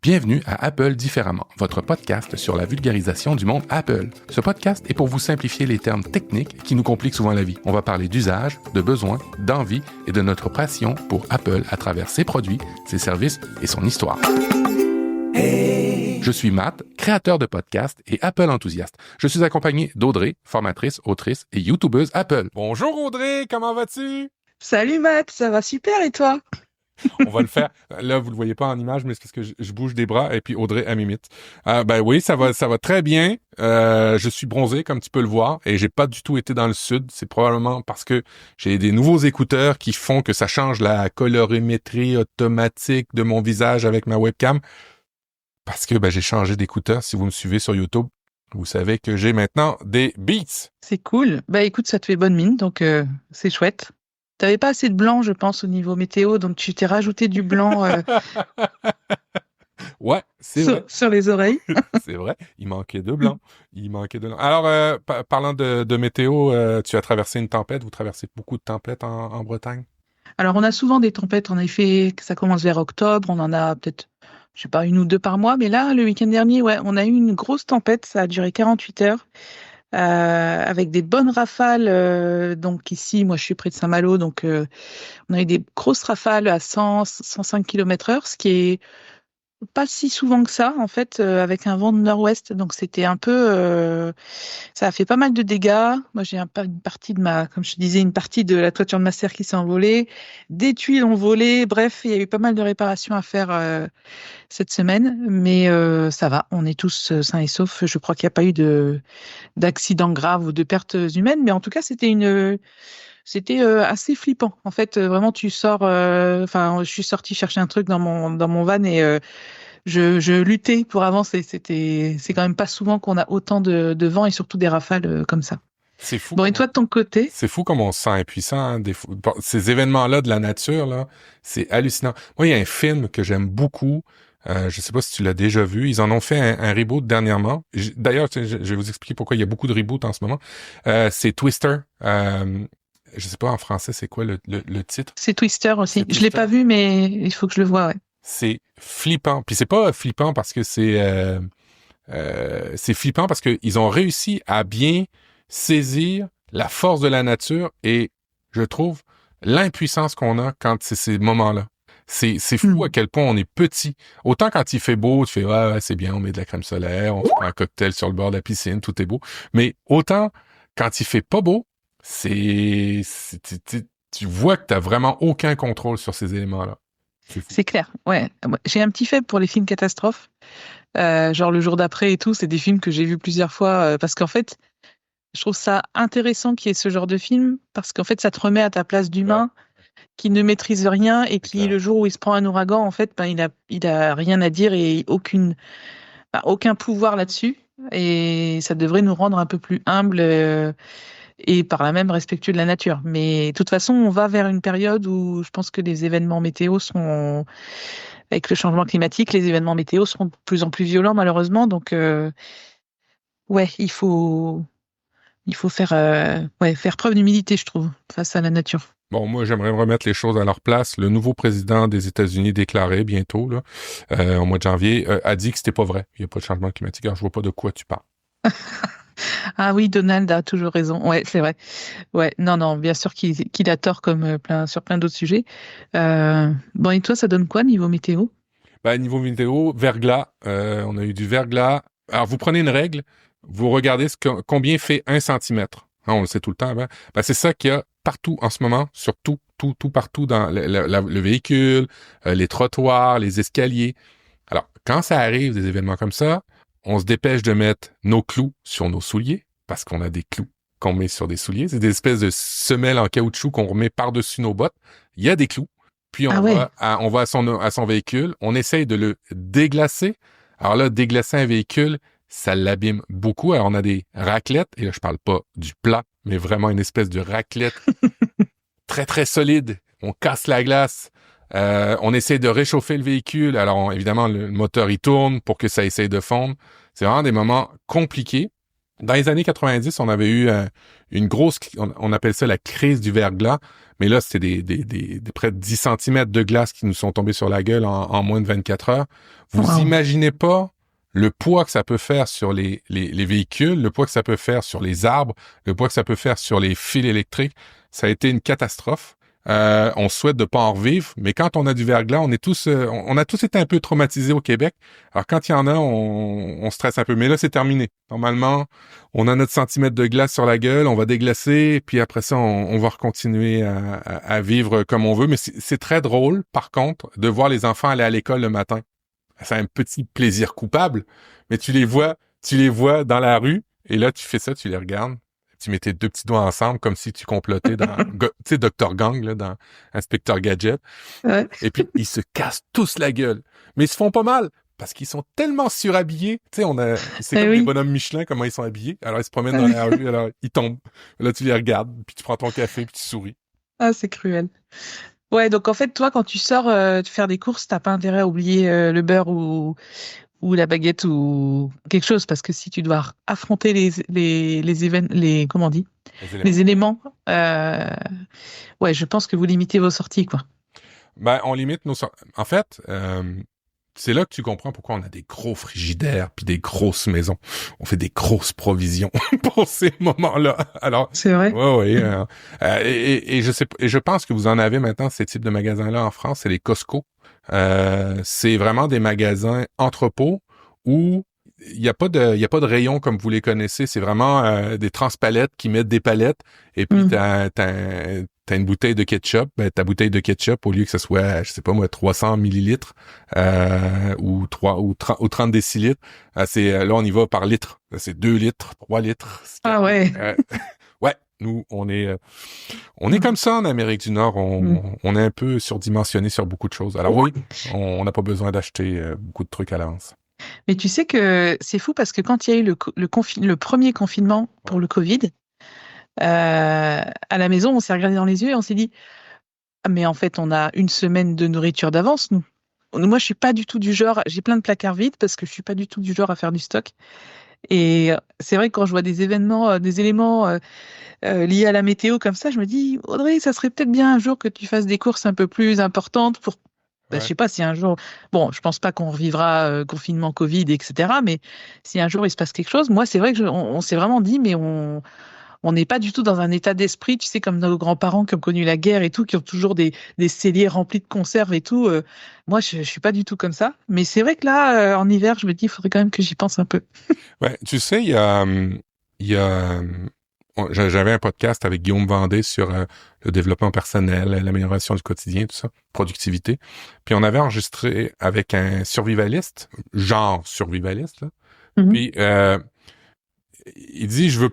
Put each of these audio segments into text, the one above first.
Bienvenue à Apple Différemment, votre podcast sur la vulgarisation du monde Apple. Ce podcast est pour vous simplifier les termes techniques qui nous compliquent souvent la vie. On va parler d'usage, de besoins, d'envie et de notre passion pour Apple à travers ses produits, ses services et son histoire. Je suis Matt, créateur de podcasts et Apple enthousiaste. Je suis accompagné d'Audrey, formatrice, autrice et youtubeuse Apple. Bonjour Audrey, comment vas-tu? Salut Matt, ça va super et toi? On va le faire. Là, vous le voyez pas en image, mais c'est parce que je bouge des bras et puis Audrey, elle m'imite. Ben oui, ça va très bien. Je suis bronzé, comme tu peux le voir, et j'ai pas du tout été dans le sud. C'est probablement parce que j'ai des nouveaux écouteurs qui font que ça change la colorimétrie automatique de mon visage avec ma webcam. Parce que j'ai changé d'écouteur. Si vous me suivez sur YouTube, vous savez que j'ai maintenant des Beats. C'est cool. Écoute, ça te fait bonne mine, donc c'est chouette. T'avais pas assez de blanc, je pense, au niveau météo, donc tu t'es rajouté du blanc Ouais, c'est vrai. sur les oreilles. C'est vrai, il manquait de blanc. Alors, parlant de météo, tu as traversé une tempête. Vous traversez beaucoup de tempêtes en Bretagne? Alors, on a souvent des tempêtes, en effet, ça commence vers octobre, on en a peut-être, je sais pas, une ou deux par mois, mais là, le week-end dernier, ouais, on a eu une grosse tempête, ça a duré 48 heures. Avec des bonnes rafales. Donc ici, moi, je suis près de Saint-Malo, donc on a eu des grosses rafales à 100, 105 km/h, ce qui est pas si souvent que ça, en fait, avec un vent de nord-ouest. Donc c'était un peu, ça a fait pas mal de dégâts. Moi, j'ai une partie de comme je te disais, une partie de la toiture de ma serre qui s'est envolée, des tuiles ont volé. Bref, il y a eu pas mal de réparations à faire cette semaine, mais ça va. On est tous sains et saufs. Je crois qu'il n'y a pas eu d'accidents graves ou de pertes humaines, mais en tout cas, c'était assez flippant. En fait, vraiment, tu sors. Enfin, je suis sortie chercher un truc dans mon van et je luttais pour avancer. C'est quand même pas souvent qu'on a autant de vent et surtout des rafales comme ça. C'est fou. Bon, et toi de ton côté? C'est fou comme on se sent impuissant. Hein, ces événements-là de la nature, là, c'est hallucinant. Moi, il y a un film que j'aime beaucoup. Je sais pas si tu l'as déjà vu. Ils en ont fait un reboot dernièrement. D'ailleurs, je vais vous expliquer pourquoi il y a beaucoup de reboots en ce moment. C'est Twister. Je sais pas en français, c'est quoi le titre? C'est Twister aussi. C'est Je l'ai Twister. pas vu, mais il faut que je le voie, ouais. C'est flippant. Puis c'est pas flippant parce que c'est flippant parce qu'ils ont réussi à bien saisir la force de la nature et, je trouve, l'impuissance qu'on a quand c'est ces moments-là. C'est fou à quel point on est petit. Autant quand il fait beau, tu fais ouais, c'est bien, on met de la crème solaire, on se prend un cocktail sur le bord de la piscine, tout est beau. Mais autant quand il fait pas beau, tu vois que t'as vraiment aucun contrôle sur ces éléments-là. C'est fou. C'est clair, ouais. J'ai un petit faible pour les films catastrophes. Genre Le jour d'après et tout, c'est des films que j'ai vus plusieurs fois parce qu'en fait, je trouve ça intéressant qu'il y ait ce genre de film parce qu'en fait, ça te remet à ta place d'humain qui ne maîtrise rien et qui, le jour où il se prend un ouragan, en fait, il a rien à dire et aucun pouvoir là-dessus. Et ça devrait nous rendre un peu plus humbles et par là même respectueux de la nature. Mais de toute façon, on va vers une période où je pense que les événements météo seront, avec le changement climatique, les événements météo seront de plus en plus violents malheureusement. Donc, ouais, il faut faire preuve d'humilité, je trouve, face à la nature. Bon, moi, j'aimerais remettre les choses à leur place. Le nouveau président des États-Unis déclaré bientôt, là, au mois de janvier, a dit que c'était pas vrai. Il n'y a pas de changement climatique. Alors, je vois pas de quoi tu parles. Ah oui, Donald a toujours raison. Ouais, c'est vrai. Ouais, non, bien sûr qu'il a tort comme sur plein d'autres sujets. Bon, et toi, ça donne quoi niveau météo? Niveau météo, verglas. On a eu du verglas. Alors, vous prenez une règle, vous regardez combien fait 1 centimètre. Hein, on le sait tout le temps avant. C'est ça qu'il y a partout en ce moment, sur tout partout dans le véhicule, les trottoirs, les escaliers. Alors, quand ça arrive, des événements comme ça, on se dépêche de mettre nos clous sur nos souliers, parce qu'on a des clous qu'on met sur des souliers. C'est des espèces de semelles en caoutchouc qu'on remet par-dessus nos bottes. Il y a des clous. Puis on va à son véhicule, on essaye de le déglacer. Alors là, déglacer un véhicule, ça l'abîme beaucoup. Alors on a des raclettes, et là je parle pas du plat, mais vraiment une espèce de raclette très très solide. On casse la glace. On essaie de réchauffer le véhicule. Alors évidemment, le moteur il tourne pour que ça essaye de fondre. C'est vraiment des moments compliqués. Dans les années 90, on avait eu une grosse, on appelle ça la crise du verglas, mais là, c'était des près de 10 centimètres de glace qui nous sont tombés sur la gueule en moins de 24 heures. Vous imaginez pas le poids que ça peut faire sur les véhicules, le poids que ça peut faire sur les arbres, le poids que ça peut faire sur les fils électriques. Ça a été une catastrophe. On souhaite de pas en revivre, mais quand on a du verglas, on a tous été un peu traumatisés au Québec. Alors quand il y en a, on stresse un peu. Mais là, c'est terminé. Normalement, on a notre centimètre de glace sur la gueule, on va déglacer, puis après ça, on va continuer à vivre comme on veut. Mais c'est très drôle, par contre, de voir les enfants aller à l'école le matin. C'est un petit plaisir coupable, mais tu les vois dans la rue, et là, tu fais ça, tu les regardes. Tu mets tes deux petits doigts ensemble comme si tu complotais dans, tu sais, Dr. Gang, là, dans Inspecteur Gadget. Ouais. Et puis, ils se cassent tous la gueule. Mais ils se font pas mal parce qu'ils sont tellement surhabillés. Tu sais, c'est comme les bonhommes Michelin, comment ils sont habillés. Alors, ils se promènent dans la rue, alors ils tombent. Là, tu les regardes, puis tu prends ton café, puis tu souris. Ah, c'est cruel. Ouais, donc en fait, toi, quand tu sors de faire des courses, t'as pas intérêt à oublier le beurre ou la baguette ou quelque chose, parce que si tu dois affronter comment on dit, les éléments, ouais, je pense que vous limitez vos sorties, quoi. Ben, on limite nos sorties. En fait, c'est là que tu comprends pourquoi on a des gros frigidaires puis des grosses maisons. On fait des grosses provisions pour ces moments-là. Alors, c'est vrai. Ouais. Et je pense que vous en avez maintenant ces types de magasins-là en France, c'est les Costco. C'est vraiment des magasins entrepôts où il y a pas de rayon comme vous les connaissez. C'est vraiment des transpalettes qui mettent des palettes et puis t'as une bouteille de ketchup. Ben, ta bouteille de ketchup, au lieu que ce soit, je sais pas moi, 300 millilitres ou 30 décilitres, là on y va par litre. C'est 2 litres, 3 litres. Ah ouais. Ouais, nous on est comme ça en Amérique du Nord. On est un peu surdimensionné sur beaucoup de choses. Alors oui, on n'a pas besoin d'acheter beaucoup de trucs à l'avance. Mais tu sais que c'est fou parce que quand il y a eu le premier confinement pour le Covid, à la maison, on s'est regardé dans les yeux et on s'est dit ah, mais en fait, on a une semaine de nourriture d'avance, nous. Moi, je suis pas du tout du genre, j'ai plein de placards vides parce que je suis pas du tout du genre à faire du stock. Et c'est vrai que quand je vois des éléments liés à la météo comme ça, je me dis Audrey, ça serait peut-être bien un jour que tu fasses des courses un peu plus importantes pour je sais pas si un jour, bon, je pense pas qu'on revivra confinement, Covid, etc. Mais si un jour il se passe quelque chose, moi, c'est vrai que on s'est vraiment dit, mais on n'est pas du tout dans un état d'esprit, tu sais, comme nos grands-parents qui ont connu la guerre et tout, qui ont toujours des celliers remplis de conserves et tout. Moi, je suis pas du tout comme ça. Mais c'est vrai que là, en hiver, je me dis, il faudrait quand même que j'y pense un peu. Ouais, tu sais, j'avais un podcast avec Guillaume Vendée sur le développement personnel, l'amélioration du quotidien, tout ça, productivité. Puis on avait enregistré avec un survivaliste, genre survivaliste, là. Mm-hmm. Puis il dit je veux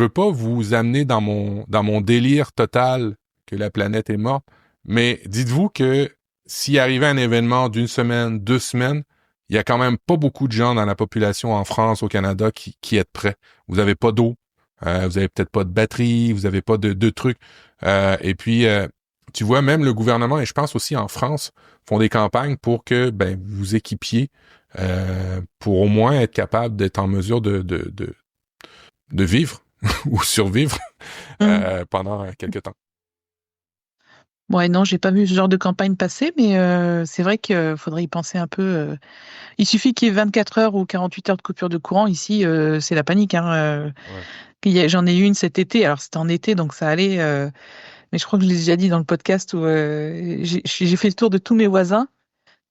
pas vous amener dans mon délire total que la planète est morte, mais dites-vous que s'il arrivait un événement d'une semaine, 2 semaines, il y a quand même pas beaucoup de gens dans la population en France, au Canada qui êtes prêts. Vous avez pas d'eau. Vous avez peut-être pas de batterie, vous avez pas de trucs. Et puis, tu vois, même le gouvernement, et je pense aussi en France, font des campagnes pour que vous équipiez pour au moins être capable d'être en mesure de vivre ou survivre pendant quelques temps. Ouais, non, j'ai pas vu ce genre de campagne passer, mais c'est vrai qu'il faudrait y penser un peu. Il suffit qu'il y ait 24 heures ou 48 heures de coupure de courant. Ici, c'est la panique. Hein. J'en ai eu une cet été. Alors, c'était en été, donc ça allait. Mais je crois que je l'ai déjà dit dans le podcast où j'ai fait le tour de tous mes voisins.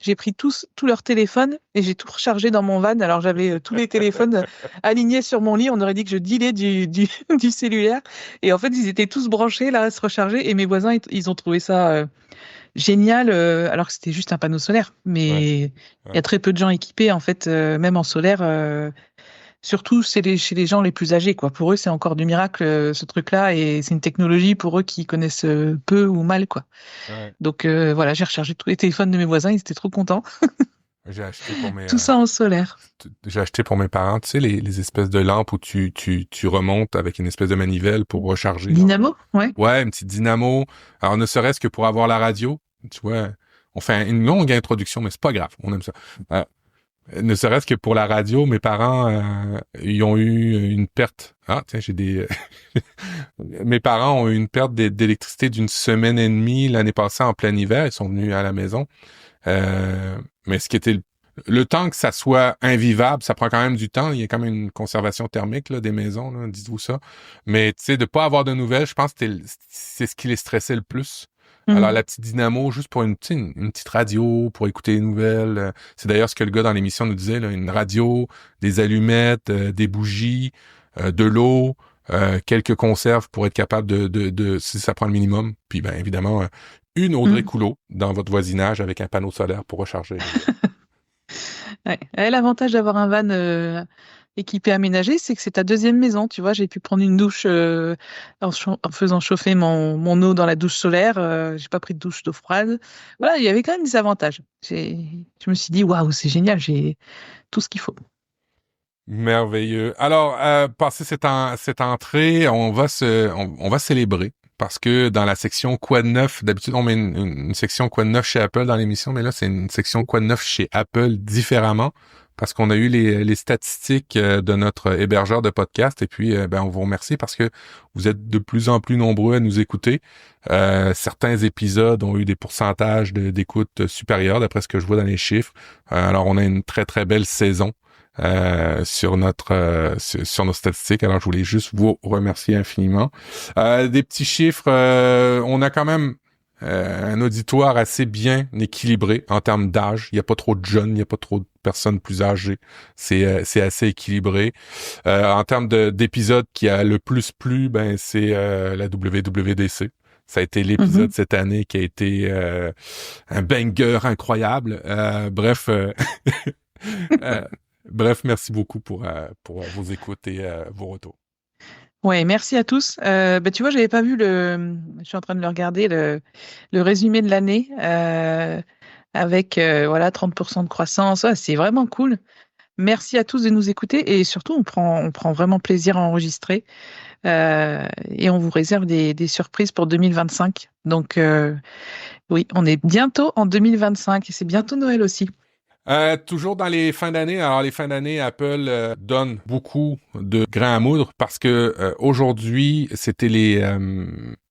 J'ai pris tous leur téléphone et j'ai tout rechargé dans mon van. Alors, j'avais tous les téléphones alignés sur mon lit. On aurait dit que je dealais du cellulaire. Et en fait, ils étaient tous branchés là à se recharger. Et mes voisins, ils ont trouvé ça génial, alors que c'était juste un panneau solaire. Mais il y a très peu de gens équipés, en fait, même en solaire. Surtout chez les gens les plus âgés, quoi. Pour eux, c'est encore du miracle, ce truc-là, et c'est une technologie pour eux qui connaissent peu ou mal, quoi. Ouais. Donc voilà, j'ai rechargé tous les téléphones de mes voisins, ils étaient trop contents. J'ai acheté pour mes tout ça en solaire. J'ai acheté pour mes parents, tu sais, les espèces de lampes où tu remontes avec une espèce de manivelle pour recharger. Dynamo, ouais. Ouais, une petite dynamo. Alors ne serait-ce que pour avoir la radio, tu vois, on fait une longue introduction, mais c'est pas grave, on aime ça. ne serait-ce que pour la radio, mes parents, ils ont eu une perte. Ah, tiens, mes parents ont eu une perte d'électricité d'une semaine et demie l'année passée en plein hiver. Ils sont venus à la maison. Mais ce qui était le temps que ça soit invivable, ça prend quand même du temps. Il y a quand même une conservation thermique là, des maisons, là, dites-vous ça. Mais tu sais, de pas avoir de nouvelles, je pense que c'est ce qui les stressait le plus. Alors, la petite dynamo, juste pour une petite radio, pour écouter les nouvelles. C'est d'ailleurs ce que le gars dans l'émission nous disait, là, une radio, des allumettes, des bougies, de l'eau, quelques conserves pour être capable si ça prend le minimum. Puis, ben évidemment, une Audrey Coulot dans votre voisinage avec un panneau solaire pour recharger. Ouais. Et l'avantage d'avoir un van équipé aménagé, c'est que c'est ta deuxième maison. Tu vois, j'ai pu prendre une douche en faisant chauffer mon eau dans la douche solaire. J'ai pas pris de douche d'eau froide. Voilà, il y avait quand même des avantages. Je me suis dit, waouh, c'est génial, j'ai tout ce qu'il faut. Merveilleux. Alors, passé cette entrée, on va célébrer. Parce que dans la section Quoi de neuf, d'habitude on met une section Quoi de neuf chez Apple dans l'émission, mais là c'est une section Quoi de neuf chez Apple différemment, parce qu'on a eu les statistiques de notre hébergeur de podcast, et puis on vous remercie parce que vous êtes de plus en plus nombreux à nous écouter. Certains épisodes ont eu des pourcentages d'écoute supérieurs d'après ce que je vois dans les chiffres. Alors on a une très très belle saison. Sur nos statistiques. Alors, je voulais juste vous remercier infiniment. Des petits chiffres, on a quand même un auditoire assez bien équilibré en termes d'âge. Il n'y a pas trop de jeunes, il n'y a pas trop de personnes plus âgées. C'est assez équilibré. En termes d'épisodes qui a le plus plu, c'est la WWDC. Ça a été l'épisode cette année qui a été un banger incroyable. Bref, merci beaucoup pour vos écoutes et vos retours. Ouais, merci à tous. Tu vois, j'avais pas vu je suis en train de le regarder, le résumé de l'année avec 30% de croissance. Ouais, c'est vraiment cool. Merci à tous de nous écouter et surtout, on prend vraiment plaisir à enregistrer et on vous réserve des surprises pour 2025. Donc, oui, on est bientôt en 2025 et c'est bientôt Noël aussi. Toujours dans les fins d'année. Alors, les fins d'année, Apple donne beaucoup de grains à moudre parce que aujourd'hui, c'était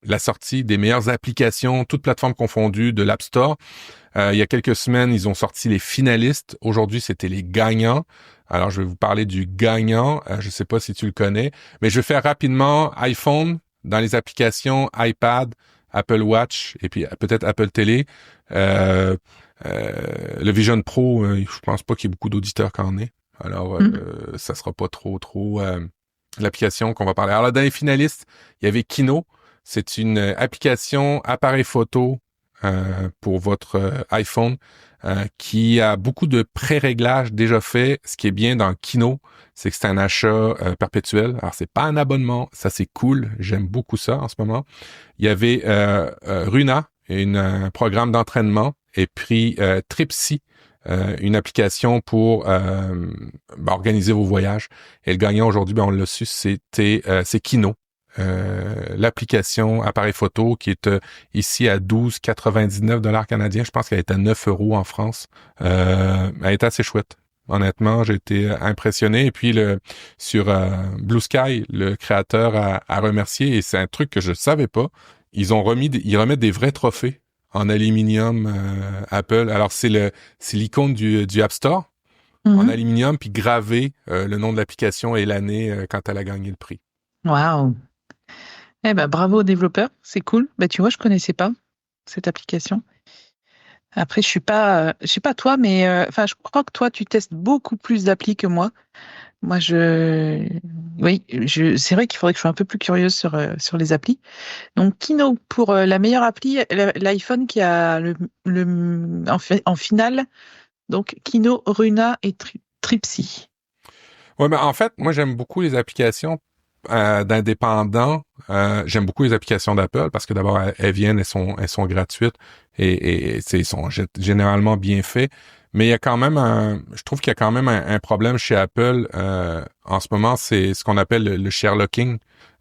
la sortie des meilleures applications, toutes plateformes confondues, de l'App Store. Il y a quelques semaines, ils ont sorti les finalistes. Aujourd'hui, c'était les gagnants. Alors, je vais vous parler du gagnant. Je sais pas si tu le connais, mais je vais faire rapidement iPhone dans les applications iPad, Apple Watch et puis peut-être Apple Télé. Le Vision Pro, je pense pas qu'il y ait beaucoup d'auditeurs qui en aient. Alors, ça sera pas trop l'application qu'on va parler. Alors là, dans les finalistes, il y avait Kino. C'est une application appareil photo pour votre iPhone qui a beaucoup de pré-réglages déjà faits. Ce qui est bien dans Kino, c'est que c'est un achat perpétuel. Alors, c'est pas un abonnement. Ça, c'est cool. J'aime beaucoup ça en ce moment. Il y avait Runa, un programme d'entraînement, et puis Tripsy, une application pour organiser vos voyages. Et le gagnant aujourd'hui, on l'a su, c'est Kino, l'application appareil photo qui est ici à 12,99 $ canadiens. Je pense qu'elle est à 9 € en France. Elle est assez chouette. Honnêtement, j'ai été impressionné. Et puis sur Blue Sky, le créateur a remercié, et c'est un truc que je savais pas. Ils remettent des vrais trophées en aluminium Apple. Alors c'est l'icône du App Store en aluminium, puis gravé le nom de l'application et l'année quand elle a gagné le prix. Waouh. Eh ben bravo aux développeurs, c'est cool. Tu vois, je connaissais pas cette application. Après, je sais pas toi, mais je crois que toi, tu testes beaucoup plus d'applis que moi. Moi, c'est vrai qu'il faudrait que je sois un peu plus curieuse sur les applis. Donc, Kino pour la meilleure appli, l'iPhone qui a en finale. Donc, Kino, Runa et Tripsy. Ouais, en fait, moi, j'aime beaucoup les applications d'indépendants. J'aime beaucoup les applications d'Apple parce que d'abord, elles viennent, elles sont gratuites et ils sont généralement bien faits. Mais il y a quand même je trouve qu'il y a quand même un problème chez Apple en ce moment, c'est ce qu'on appelle le sharelocking.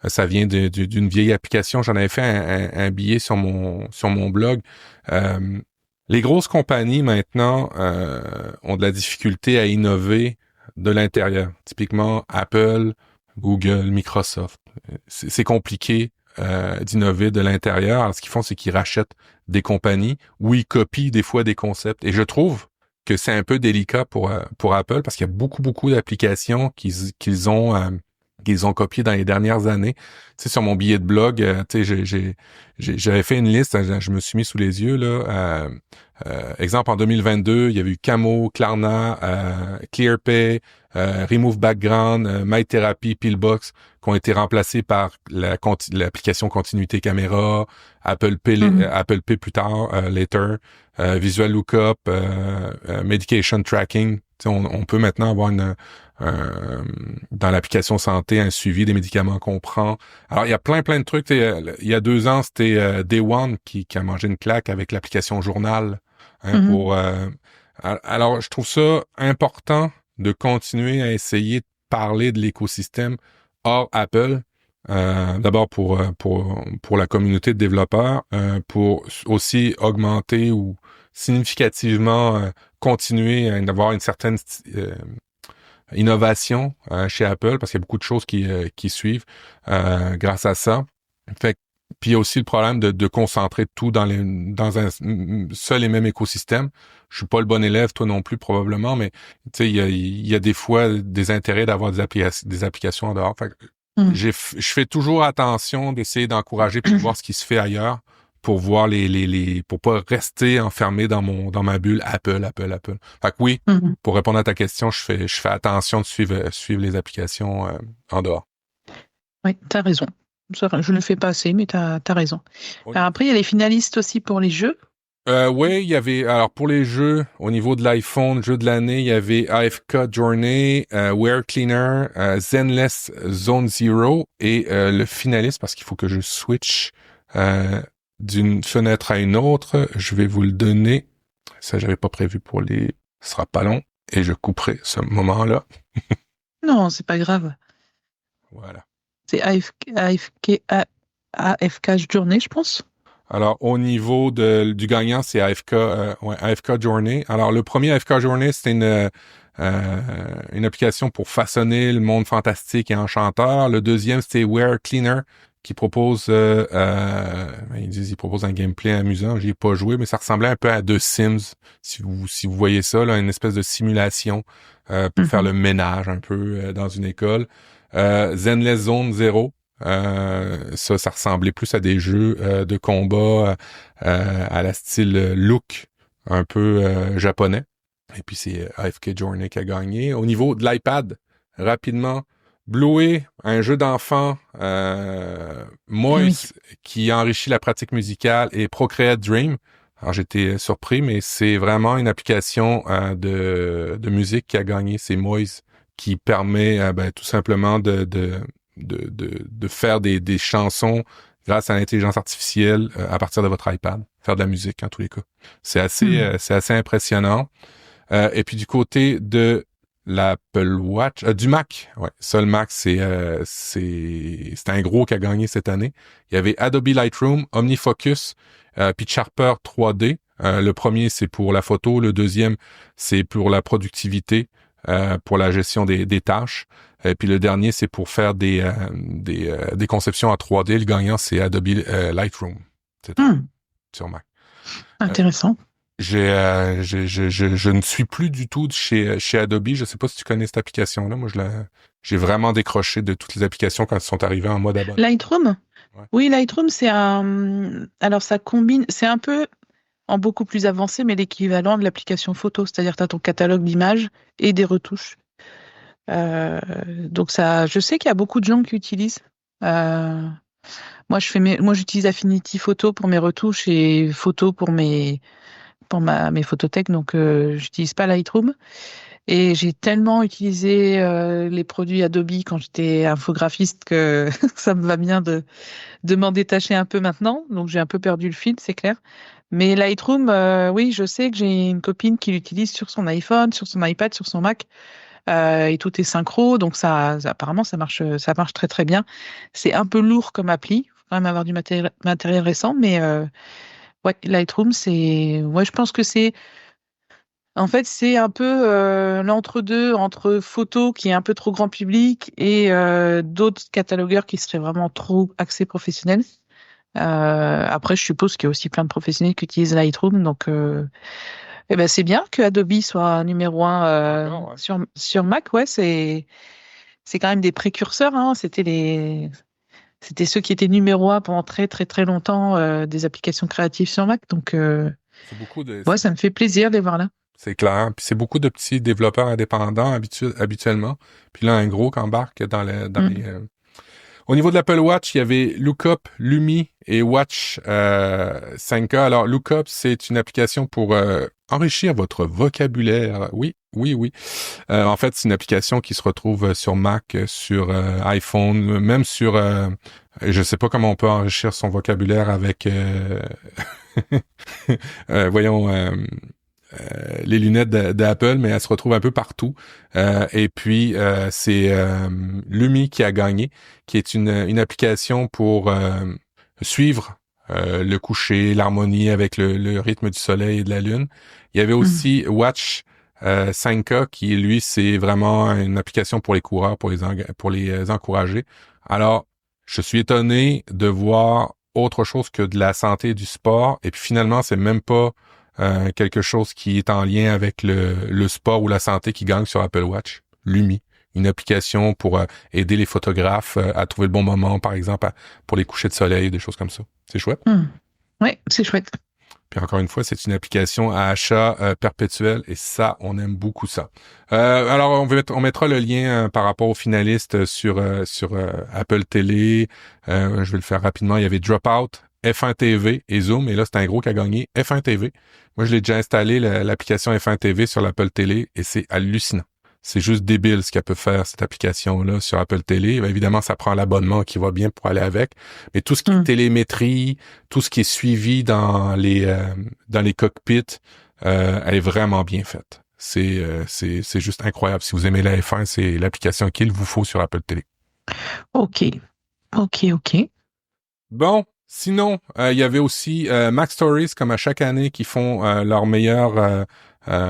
Ça vient d'une vieille application. J'en avais fait un billet sur mon blog. Les grosses compagnies maintenant ont de la difficulté à innover de l'intérieur. Typiquement Apple, Google, Microsoft. C'est compliqué d'innover de l'intérieur. Alors, ce qu'ils font, c'est qu'ils rachètent des compagnies ou ils copient des fois des concepts. Et je trouve que c'est un peu délicat pour Apple parce qu'il y a beaucoup d'applications qu'ils ont copiées dans les dernières années. Tu sais, sur mon billet de blog, tu sais, j'avais fait une liste, je me suis mis sous les yeux là. Exemple, en 2022, il y avait eu Camo, Klarna, ClearPay, Remove Background, MyTherapy, Pillbox, qui ont été remplacés par l'application Continuité Caméra, Apple Pay, Apple Pay plus tard, later, Visual Lookup, Medication Tracking. On peut maintenant avoir dans l'application santé un suivi des médicaments qu'on prend. Alors, il y a plein de trucs. Il y a 2 ans, c'était Day One qui a mangé une claque avec l'application Journal. Alors, je trouve ça important de continuer à essayer de parler de l'écosystème hors Apple. D'abord pour la communauté de développeurs, pour aussi augmenter ou significativement continuer à avoir une certaine innovation chez Apple, parce qu'il y a beaucoup de choses qui suivent grâce à ça. Fait puis il y a aussi le problème de concentrer tout dans un seul et même écosystème. Je suis pas le bon élève, toi non plus probablement, mais tu sais, il y a des fois des intérêts d'avoir des applications en dehors. Fait que je fais toujours attention d'essayer d'encourager pour voir ce qui se fait ailleurs, pour voir pour pas rester enfermé dans ma bulle Apple. Fait que oui, pour répondre à ta question, je fais attention de suivre les applications en dehors. Oui, t'as raison. Je ne le fais pas assez, mais t'as raison. Oui. Alors après, il y a les finalistes aussi pour les jeux. Oui, il y avait, alors pour les jeux, au niveau de l'iPhone, jeu de l'année, il y avait AFK Journey, Wear Cleaner, Zenless Zone Zero et le finaliste, parce qu'il faut que je switch d'une fenêtre à une autre, je vais vous le donner. Ça, j'avais pas prévu ce sera pas long et je couperai ce moment-là. Non, c'est pas grave. Voilà. C'est AFK Journée, je pense. Alors, au niveau du gagnant, c'est AFK Journey. Alors, le premier AFK Journey, c'était une application pour façonner le monde fantastique et enchanteur. Le deuxième, c'était Wear Cleaner, qui propose, ils proposent un gameplay amusant. J'y ai pas joué, mais ça ressemblait un peu à The Sims, si vous voyez ça, là, une espèce de simulation pour faire le ménage un peu dans une école. Zenless Zone Zero. Ça ressemblait plus à des jeux de combat à la style look un peu japonais. Et puis c'est AFK Journey qui a gagné. Au niveau de l'iPad, rapidement, Bluey, un jeu d'enfant Moise qui enrichit la pratique musicale, et Procreate Dream. Alors j'étais surpris, mais c'est vraiment une application de musique qui a gagné. C'est Moise qui permet tout simplement de faire des chansons grâce à l'intelligence artificielle à partir de votre iPad, faire de la musique en tous les cas. C'est assez impressionnant. Et puis du côté de l'Apple Watch, du Mac, ouais, ça le Mac c'est un gros qui a gagné cette année. Il y avait Adobe Lightroom, OmniFocus, puis Sharper 3D. Le premier c'est pour la photo, le deuxième c'est pour la productivité. Pour la gestion des tâches. Et puis le dernier, c'est pour faire des conceptions en 3D. Le gagnant, c'est Adobe Lightroom. C'est sur Mac. Intéressant. Je ne suis plus du tout chez Adobe. Je sais pas si tu connais cette application-là. Moi, j'ai vraiment décroché de toutes les applications quand elles sont arrivées en mode abonnement. Lightroom? Ouais. Oui, Lightroom, alors ça combine, c'est un peu en beaucoup plus avancé, mais l'équivalent de l'application photo, c'est-à-dire tu as ton catalogue d'images et des retouches. Donc ça, je sais qu'il y a beaucoup de gens qui utilisent. Moi, j'utilise Affinity Photo pour mes retouches et Photo pour mes photothèques, donc j'utilise pas Lightroom. Et j'ai tellement utilisé les produits Adobe quand j'étais infographiste que ça me va bien de m'en détacher un peu maintenant. Donc j'ai un peu perdu le fil, c'est clair. Mais Lightroom, oui, je sais que j'ai une copine qui l'utilise sur son iPhone, sur son iPad, sur son Mac, et tout est synchro, donc apparemment ça marche très très bien. C'est un peu lourd comme appli, faut quand même avoir du matériel récent, mais Ouais, Lightroom, je pense que en fait, c'est un peu l'entre-deux entre photo qui est un peu trop grand public et d'autres catalogueurs qui seraient vraiment trop axés professionnels. Après, je suppose qu'il y a aussi plein de professionnels qui utilisent Lightroom, donc c'est bien que Adobe soit numéro un Encore, ouais. sur Mac. Ouais, c'est quand même des précurseurs, hein. C'était ceux qui étaient numéro un pendant très très très longtemps des applications créatives sur Mac. Donc C'est beaucoup de, ouais, ça me fait plaisir de les voir là. c'est clair. Puis c'est beaucoup de petits développeurs indépendants habituellement. Puis là, un gros qui embarque dans Mm. les... Au niveau de l'Apple Watch, il y avait Lookup, Lumi et Watch 5K. Alors, Lookup, c'est une application pour enrichir votre vocabulaire. Oui, oui, oui. En fait, c'est une application qui se retrouve sur Mac, sur iPhone, même sur... je sais pas comment on peut enrichir son vocabulaire avec... voyons... les lunettes d'Apple, mais elle se retrouve un peu partout. Et puis, c'est Lumi qui a gagné, qui est une application pour suivre le coucher, l'harmonie avec le rythme du soleil et de la lune. Il y avait Mm. aussi Watch 5K, qui, lui, c'est vraiment une application pour les coureurs, pour les encourager. Alors, je suis étonné de voir autre chose que de la santé et du sport. Et puis finalement, c'est même pas quelque chose qui est en lien avec le sport ou la santé qui gagne sur Apple Watch. Lumi, une application pour aider les photographes à trouver le bon moment, par exemple, pour les couchers de soleil, des choses comme ça. C'est chouette. Mm. Ouais, c'est chouette. Puis encore une fois, c'est une application à achat perpétuel et ça, on aime beaucoup ça. Alors, on mettra le lien par rapport aux finalistes sur Apple Télé. Je vais le faire rapidement. Il y avait Dropout, F1 TV et Zoom. Et là, c'est un gros qui a gagné. F1 TV. Moi, je l'ai déjà installé, l'application F1 TV sur l'Apple Télé et c'est hallucinant. C'est juste débile ce qu'elle peut faire, cette application-là, sur Apple Télé. Ben, évidemment, ça prend l'abonnement qui va bien pour aller avec. Mais tout ce qui est Mm. télémétrie, tout ce qui est suivi dans les cockpits, elle est vraiment bien faite. C'est juste incroyable. Si vous aimez la F1, c'est l'application qu'il vous faut sur Apple Télé. Ok, ok, ok. Bon, sinon, il y avait aussi Mac Stories, comme à chaque année, qui font leur meilleur,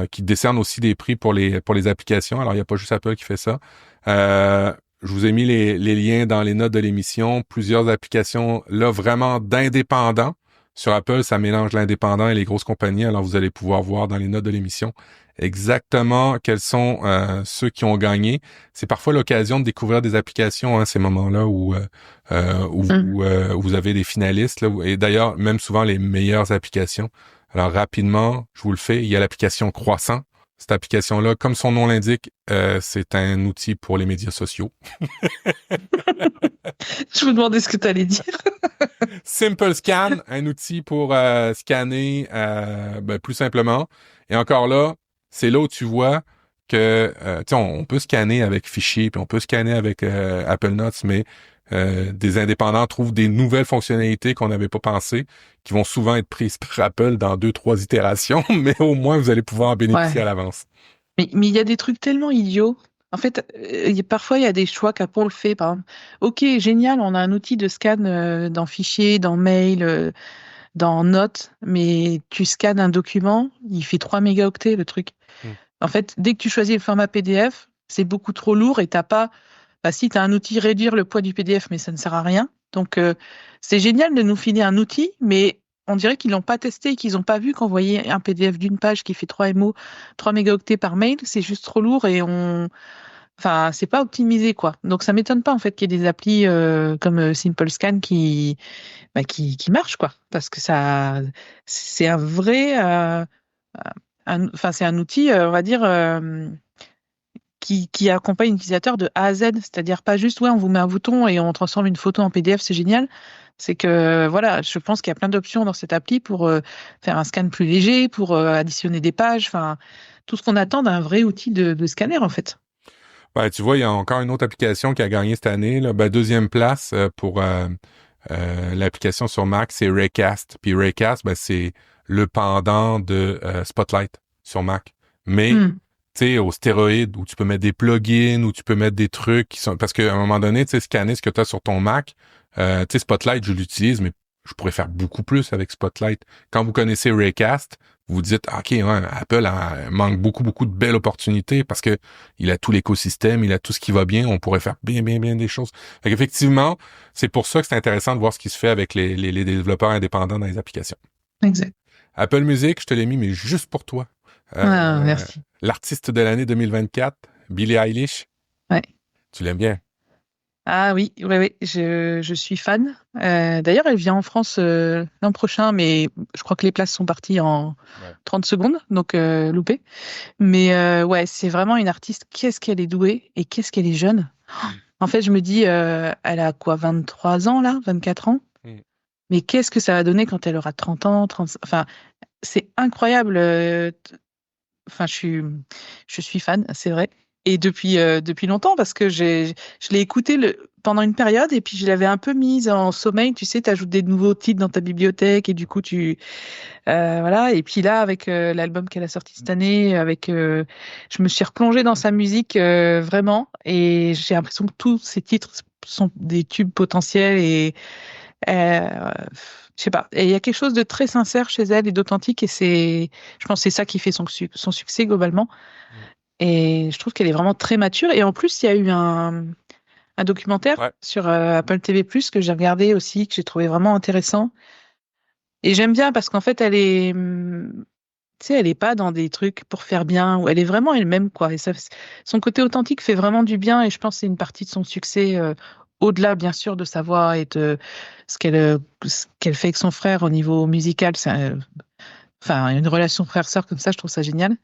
qui décernent aussi des prix pour les applications. Alors, il n'y a pas juste Apple qui fait ça. Je vous ai mis les liens dans les notes de l'émission. Plusieurs applications, là, vraiment d'indépendants. Sur Apple, ça mélange l'indépendant et les grosses compagnies. Alors, vous allez pouvoir voir dans les notes de l'émission exactement quels sont ceux qui ont gagné. C'est parfois l'occasion de découvrir des applications, hein, ces moments-là Mm. où vous avez des finalistes. Là, et d'ailleurs, même souvent les meilleures applications. Alors, rapidement, je vous le fais, il y a l'application Croissant. Cette application-là, comme son nom l'indique, c'est un outil pour les médias sociaux. Je me demandais ce que tu allais dire. Simple Scan, un outil pour scanner plus simplement. Et encore là, c'est là où tu vois que tu sais, on peut scanner avec Fichier, puis on peut scanner avec Apple Notes, mais des indépendants trouvent des nouvelles fonctionnalités qu'on n'avait pas pensé, qui vont souvent être prises par Apple dans 2-3 itérations, mais au moins vous allez pouvoir en bénéficier à Ouais. l'avance. Mais il y a des trucs tellement idiots. En fait, parfois, il y a des choix qu'Apple fait. Par exemple, ok, génial, on a un outil de scan dans Fichier, dans Mail, dans Notes, mais tu scannes un document, il fait 3 mégaoctets le truc. Hmm. En fait, dès que tu choisis le format PDF, c'est beaucoup trop lourd et t'as pas. Bah, si, tu as un outil réduire le poids du PDF, mais ça ne sert à rien. Donc, c'est génial de nous filer un outil, mais on dirait qu'ils l'ont pas testé et qu'ils n'ont pas vu qu'envoyer un PDF d'une page qui fait 3 MO, 3 mégaoctets par mail, c'est juste trop lourd et enfin, c'est pas optimisé, quoi. Donc, ça m'étonne pas, en fait, qu'il y ait des applis comme Simple Scan qui marchent, quoi. Parce que c'est un vrai, enfin, c'est un outil, on va dire, qui accompagne l'utilisateur de A à Z, c'est-à-dire pas juste, ouais, on vous met un bouton et on transforme une photo en PDF, c'est génial. C'est que, voilà, je pense qu'il y a plein d'options dans cette appli pour faire un scan plus léger, pour additionner des pages, enfin, tout ce qu'on attend d'un vrai outil de scanner, en fait. Ben, tu vois, il y a encore une autre application qui a gagné cette année. Là. Ben, deuxième place pour l'application sur Mac, c'est Raycast. Puis Raycast, ben, c'est le pendant de Spotlight sur Mac. Mais, Hmm. tu sais, au stéroïde, où tu peux mettre des plugins, où tu peux mettre des trucs qui sont... Parce qu'à un moment donné, tu sais, scanner ce que tu as sur ton Mac, tu sais, Spotlight, je l'utilise, mais je pourrais faire beaucoup plus avec Spotlight. Quand vous connaissez Raycast, vous vous dites, OK, ouais, Apple manque beaucoup de belles opportunités parce que il a tout l'écosystème, il a tout ce qui va bien, on pourrait faire bien des choses. Fait qu'effectivement, c'est pour ça que c'est intéressant de voir ce qui se fait avec les développeurs indépendants dans les applications. Exact. Apple Music, je te l'ai mis, mais juste pour toi. Merci. L'artiste de l'année 2024, Billie Eilish. Ouais. Tu l'aimes bien? Ah oui, je suis fan. D'ailleurs, elle vient en France l'an prochain, mais je crois que les places sont parties en 30 secondes, donc loupé. Mais ouais, c'est vraiment une artiste. Qu'est-ce qu'elle est douée et qu'est-ce qu'elle est jeune. En fait, je me dis, elle a quoi, 23 ans là, 24 ans? Mais qu'est-ce que ça va donner quand elle aura 30 ans, 30... Enfin, c'est incroyable. Enfin, je suis fan, c'est vrai. Et depuis longtemps, parce que je l'ai écouté pendant une période et puis je l'avais un peu mise en sommeil. Tu sais, tu ajoutes des nouveaux titres dans ta bibliothèque et du coup, voilà. Et puis là, avec l'album qu'elle a sorti cette année, je me suis replongée dans sa musique vraiment et j'ai l'impression que tous ses titres sont des tubes potentiels et euh, je sais pas. Et il y a quelque chose de très sincère chez elle et d'authentique et je pense que c'est ça qui fait son succès globalement. Et je trouve qu'elle est vraiment très mature. Et en plus, il y a eu un documentaire sur Apple TV+, que j'ai regardé aussi, que j'ai trouvé vraiment intéressant. Et j'aime bien parce qu'en fait, tu sais, elle est pas dans des trucs pour faire bien, ou elle est vraiment elle-même, quoi. Et ça, son côté authentique fait vraiment du bien. Et je pense que c'est une partie de son succès, au-delà, bien sûr, de sa voix et de ce qu'elle fait avec son frère au niveau musical. Enfin, une relation frère-sœur comme ça, je trouve ça génial.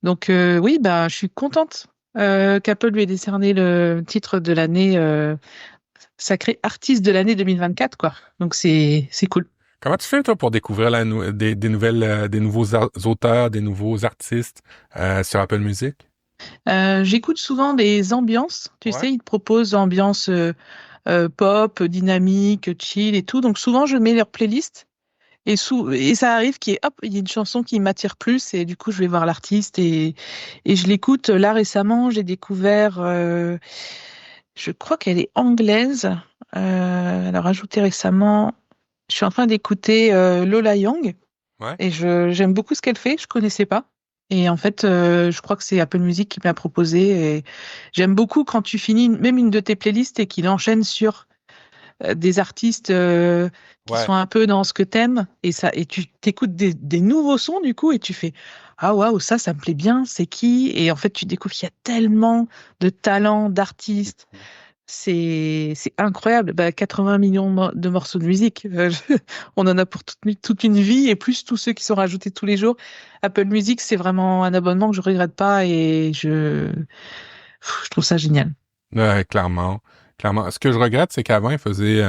Donc oui, bah, je suis contente qu'Apple lui ait décerné le titre de l'année sacré artiste de l'année 2024, quoi. Donc c'est cool. Comment tu fais, toi, pour découvrir des nouvelles, des nouveaux auteurs, des nouveaux artistes sur Apple Music? J'écoute souvent des ambiances. Tu sais, ils te proposent ambiance pop, dynamique, chill et tout. Donc souvent, je mets leur playlist. Et ça arrive hop, il y a une chanson qui m'attire plus et du coup je vais voir l'artiste et je l'écoute. Là récemment, j'ai découvert, je crois qu'elle est anglaise. Elle a rajouté récemment. Je suis en train d'écouter Lola Young et j'aime beaucoup ce qu'elle fait. Je connaissais pas. Et en fait, je crois que c'est Apple Music qui me l'a proposé. Et j'aime beaucoup quand tu finis même une de tes playlists et qu'il enchaîne sur des artistes qui sont un peu dans ce que t'aimes et tu t'écoutes des nouveaux sons du coup et tu fais ah waouh, ça me plaît bien, c'est qui? Et en fait tu découvres qu'il y a tellement de talents d'artistes, c'est incroyable. 80 millions de morceaux de musique, on en a pour toute une vie et plus tous ceux qui sont rajoutés tous les jours. Apple Music, c'est vraiment un abonnement que je regrette pas et je trouve ça génial. Ouais, clairement. Ce que je regrette, c'est qu'avant, ils faisaient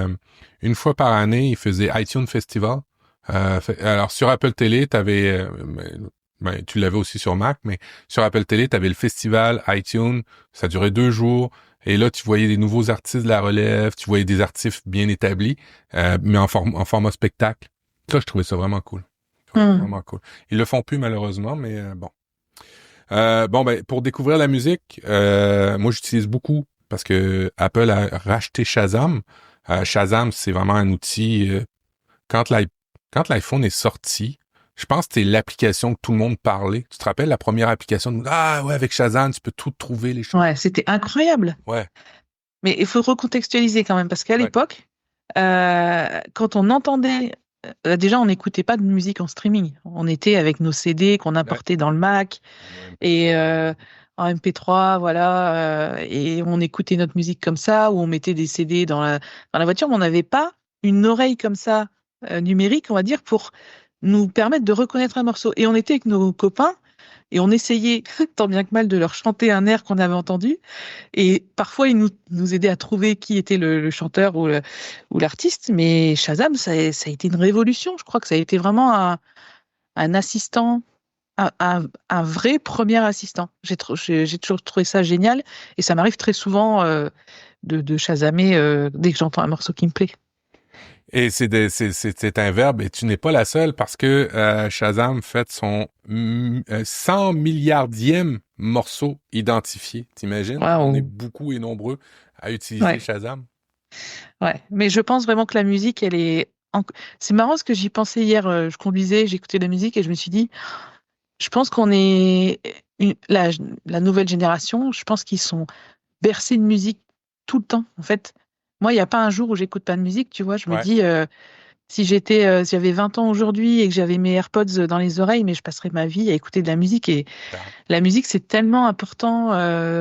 une fois par année, ils faisaient iTunes Festival. Alors sur Apple Télé, tu l'avais aussi sur Mac, mais sur Apple Télé, t'avais le festival iTunes. Ça durait 2 jours. Et là, tu voyais des nouveaux artistes de la relève, tu voyais des artistes bien établis, mais en format spectacle. Ça, je trouvais ça vraiment cool. Vraiment cool. Ils le font plus malheureusement, mais bon. Pour découvrir la musique, moi j'utilise beaucoup parce que Apple a racheté Shazam. Shazam, c'est vraiment un outil. Quand l'iPhone est sorti, je pense que c'était l'application que tout le monde parlait. Tu te rappelles la première application? Ah ouais, avec Shazam, tu peux tout trouver les choses. Ouais, c'était incroyable. Ouais. Mais il faut recontextualiser quand même, parce qu'à l'époque, quand on entendait, déjà on n'écoutait pas de musique en streaming. On était avec nos CD qu'on importait dans le Mac et en MP3, voilà, et on écoutait notre musique comme ça, ou on mettait des CD dans la voiture, mais on n'avait pas une oreille comme ça numérique, on va dire, pour nous permettre de reconnaître un morceau. Et on était avec nos copains. Et on essayait tant bien que mal de leur chanter un air qu'on avait entendu. Et parfois, ils nous aidaient à trouver qui était le chanteur ou l'artiste. Mais Shazam, ça a été une révolution. Je crois que ça a été vraiment un assistant, un vrai premier assistant. J'ai toujours trouvé ça génial. Et ça m'arrive très souvent de Shazamer dès que j'entends un morceau qui me plaît. Et c'est un verbe, et tu n'es pas la seule parce que Shazam fête son 100 milliardième morceau identifié. T'imagines? Wow. On est beaucoup et nombreux à utiliser Shazam. Ouais, mais je pense vraiment que la musique, elle est en- c'est marrant parce que j'y pensais hier. Je conduisais, j'écoutais de la musique et je me suis dit, je pense qu'on est la nouvelle génération. Je pense qu'ils sont bercés de musique tout le temps. En fait, moi, il n'y a pas un jour où j'écoute pas de musique. Tu vois, je me Ouais. dis, si j'avais 20 ans aujourd'hui et que j'avais mes AirPods dans les oreilles, mais je passerais ma vie à écouter de la musique. Et Clairement. la musique, c'est tellement important.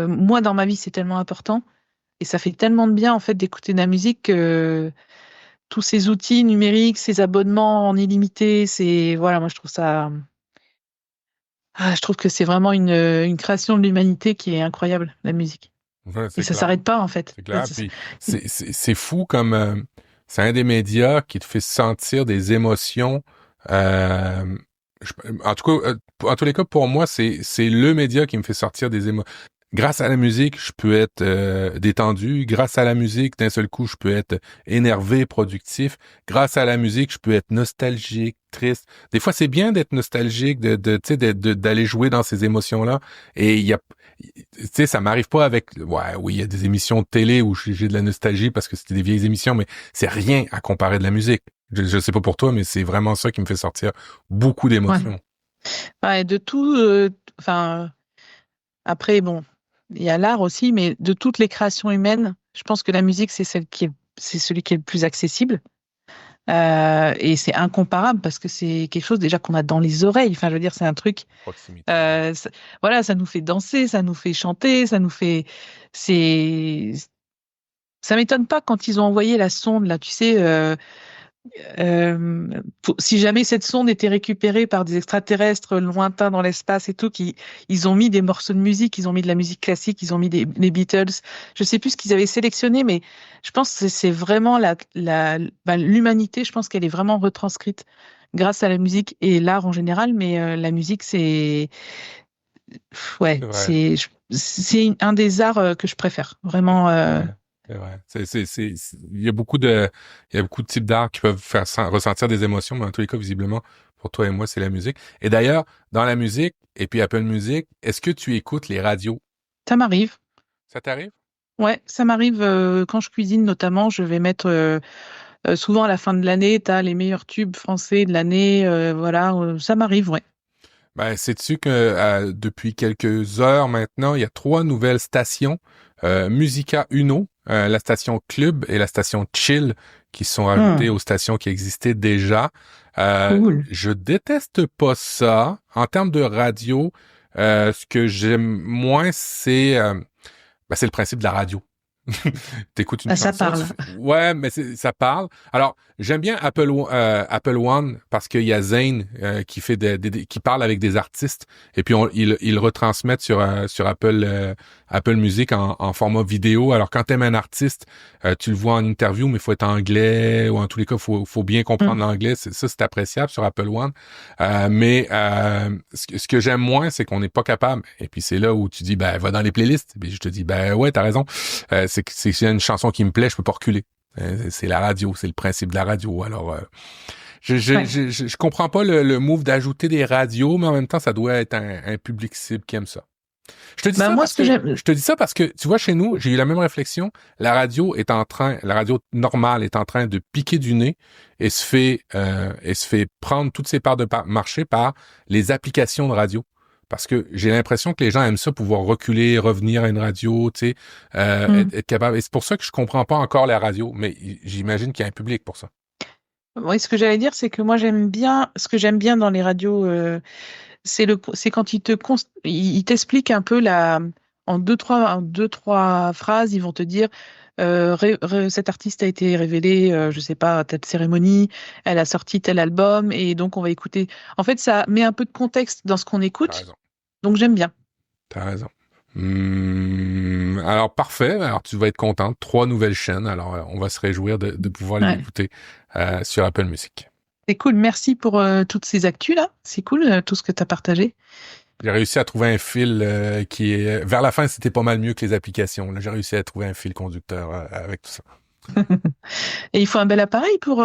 Moi, dans ma vie, c'est tellement important. Et ça fait tellement de bien, en fait, d'écouter de la musique que tous ces outils numériques, ces abonnements en illimité, voilà, moi, je trouve ça, je trouve que c'est vraiment une création de l'humanité qui est incroyable, la musique. Ouais, Et c'est ça clair. s'arrête pas, en fait. C'est clair. Puis c'est fou comme c'est un des médias qui te fait sentir des émotions. Euh, en tout cas, en tous les cas, pour moi, c'est le média qui me fait sortir des émotions. Grâce à la musique, je peux être détendu. Grâce à la musique, d'un seul coup, je peux être énervé, productif. Grâce à la musique, je peux être nostalgique, triste. Des fois, c'est bien d'être nostalgique, tu sais, d'aller jouer dans ces émotions-là. Et il y a, tu sais, ça m'arrive pas avec, ouais, oui, il y a des émissions de télé où j'ai de la nostalgie parce que c'était des vieilles émissions, mais c'est rien à comparer de la musique. Je sais pas pour toi, mais c'est vraiment ça qui me fait sortir beaucoup Ouais. d'émotions. Ouais, de tout, enfin, après, bon, il y a l'art aussi, mais de toutes les créations humaines, je pense que la musique, c'est celui qui est le plus accessible. Et c'est incomparable parce que c'est quelque chose déjà qu'on a dans les oreilles. Enfin, je veux dire, c'est un truc. Proximité. Voilà, ça nous fait danser, ça nous fait chanter, c'est, ça m'étonne pas quand ils ont envoyé la sonde là. Tu sais, si jamais cette sonde était récupérée par des extraterrestres lointains dans l'espace et tout, ils ont mis des morceaux de musique, ils ont mis de la musique classique, ils ont mis les Beatles. Je sais plus ce qu'ils avaient sélectionné, mais je pense que c'est vraiment l'humanité. Je pense qu'elle est vraiment retranscrite grâce à la musique et l'art en général. Mais la musique, C'est ouais, vrai. c'est un des arts que je préfère. Vraiment. C'est vrai. C'est vrai. Il y a beaucoup de types d'art qui peuvent faire ressentir des émotions, mais en tous les cas, visiblement, pour toi et moi, c'est la musique. Et d'ailleurs, dans la musique, et puis Apple Music, est-ce que tu écoutes les radios? Ça m'arrive. Ça t'arrive? Ouais, ça m'arrive quand je cuisine notamment. Je vais mettre souvent à la fin de l'année, tu as les meilleurs tubes français de l'année. Voilà, ça m'arrive, ouais. Ben, sais-tu que depuis quelques heures maintenant, il y a 3 nouvelles stations, Musica Uno, la station Club et la station Chill, qui sont ajoutées Hmm, aux stations qui existaient déjà. cool. Je déteste pas ça. En termes de radio, ce que j'aime moins, c'est le principe de la radio. T'écoutes une Ah, ça chanson, parle. ouais, mais ça parle. Alors, j'aime bien Apple One parce qu'il y a Zayn qui fait qui parle avec des artistes et puis ils le retransmettent sur Apple Music en format vidéo. Alors, quand t'aimes un artiste, tu le vois en interview, mais il faut être anglais ou en tous les cas, faut bien comprendre Hmm. l'anglais. C'est appréciable sur Apple One. Mais ce que j'aime moins, c'est qu'on n'est pas capable. Et puis c'est là où tu dis, ben va dans les playlists. Et puis je te dis, ben ouais, t'as raison. C'est s'il y a une chanson qui me plaît, je peux pas reculer. C'est la radio, c'est le principe de la radio. Alors, Ouais. je comprends pas le move d'ajouter des radios, mais en même temps, ça doit être un public cible qui aime ça. Bah, moi, ce que j'aime. Je te dis ça parce que, tu vois, chez nous, j'ai eu la même réflexion. La radio normale est en train de piquer du nez et se fait prendre toutes ses parts de marché par les applications de radio. Parce que j'ai l'impression que les gens aiment ça, pouvoir reculer, revenir à une radio, tu sais, Hmm. être capable. Et c'est pour ça que je comprends pas encore la radio, mais j'imagine qu'il y a un public pour ça. Oui, ce que j'allais dire, c'est que moi, ce que j'aime bien dans les radios, c'est quand ils t'expliquent un peu en deux, trois phrases, ils vont te dire, cet artiste a été révélé, je sais pas, à telle cérémonie, elle a sorti tel album, et donc on va écouter. En fait, ça met un peu de contexte dans ce qu'on T'as écoute, raison. donc j'aime bien. T'as raison. Alors parfait. Alors tu vas être contente. 3 nouvelles chaînes. Alors on va se réjouir de pouvoir les Ouais. écouter sur Apple Music. C'est cool, merci pour toutes ces actus là. C'est cool tout ce que tu as partagé. J'ai réussi à trouver un fil qui est vers la fin. C'était pas mal mieux que les applications. Là, j'ai réussi à trouver un fil conducteur avec tout ça. Et il faut un bel appareil pour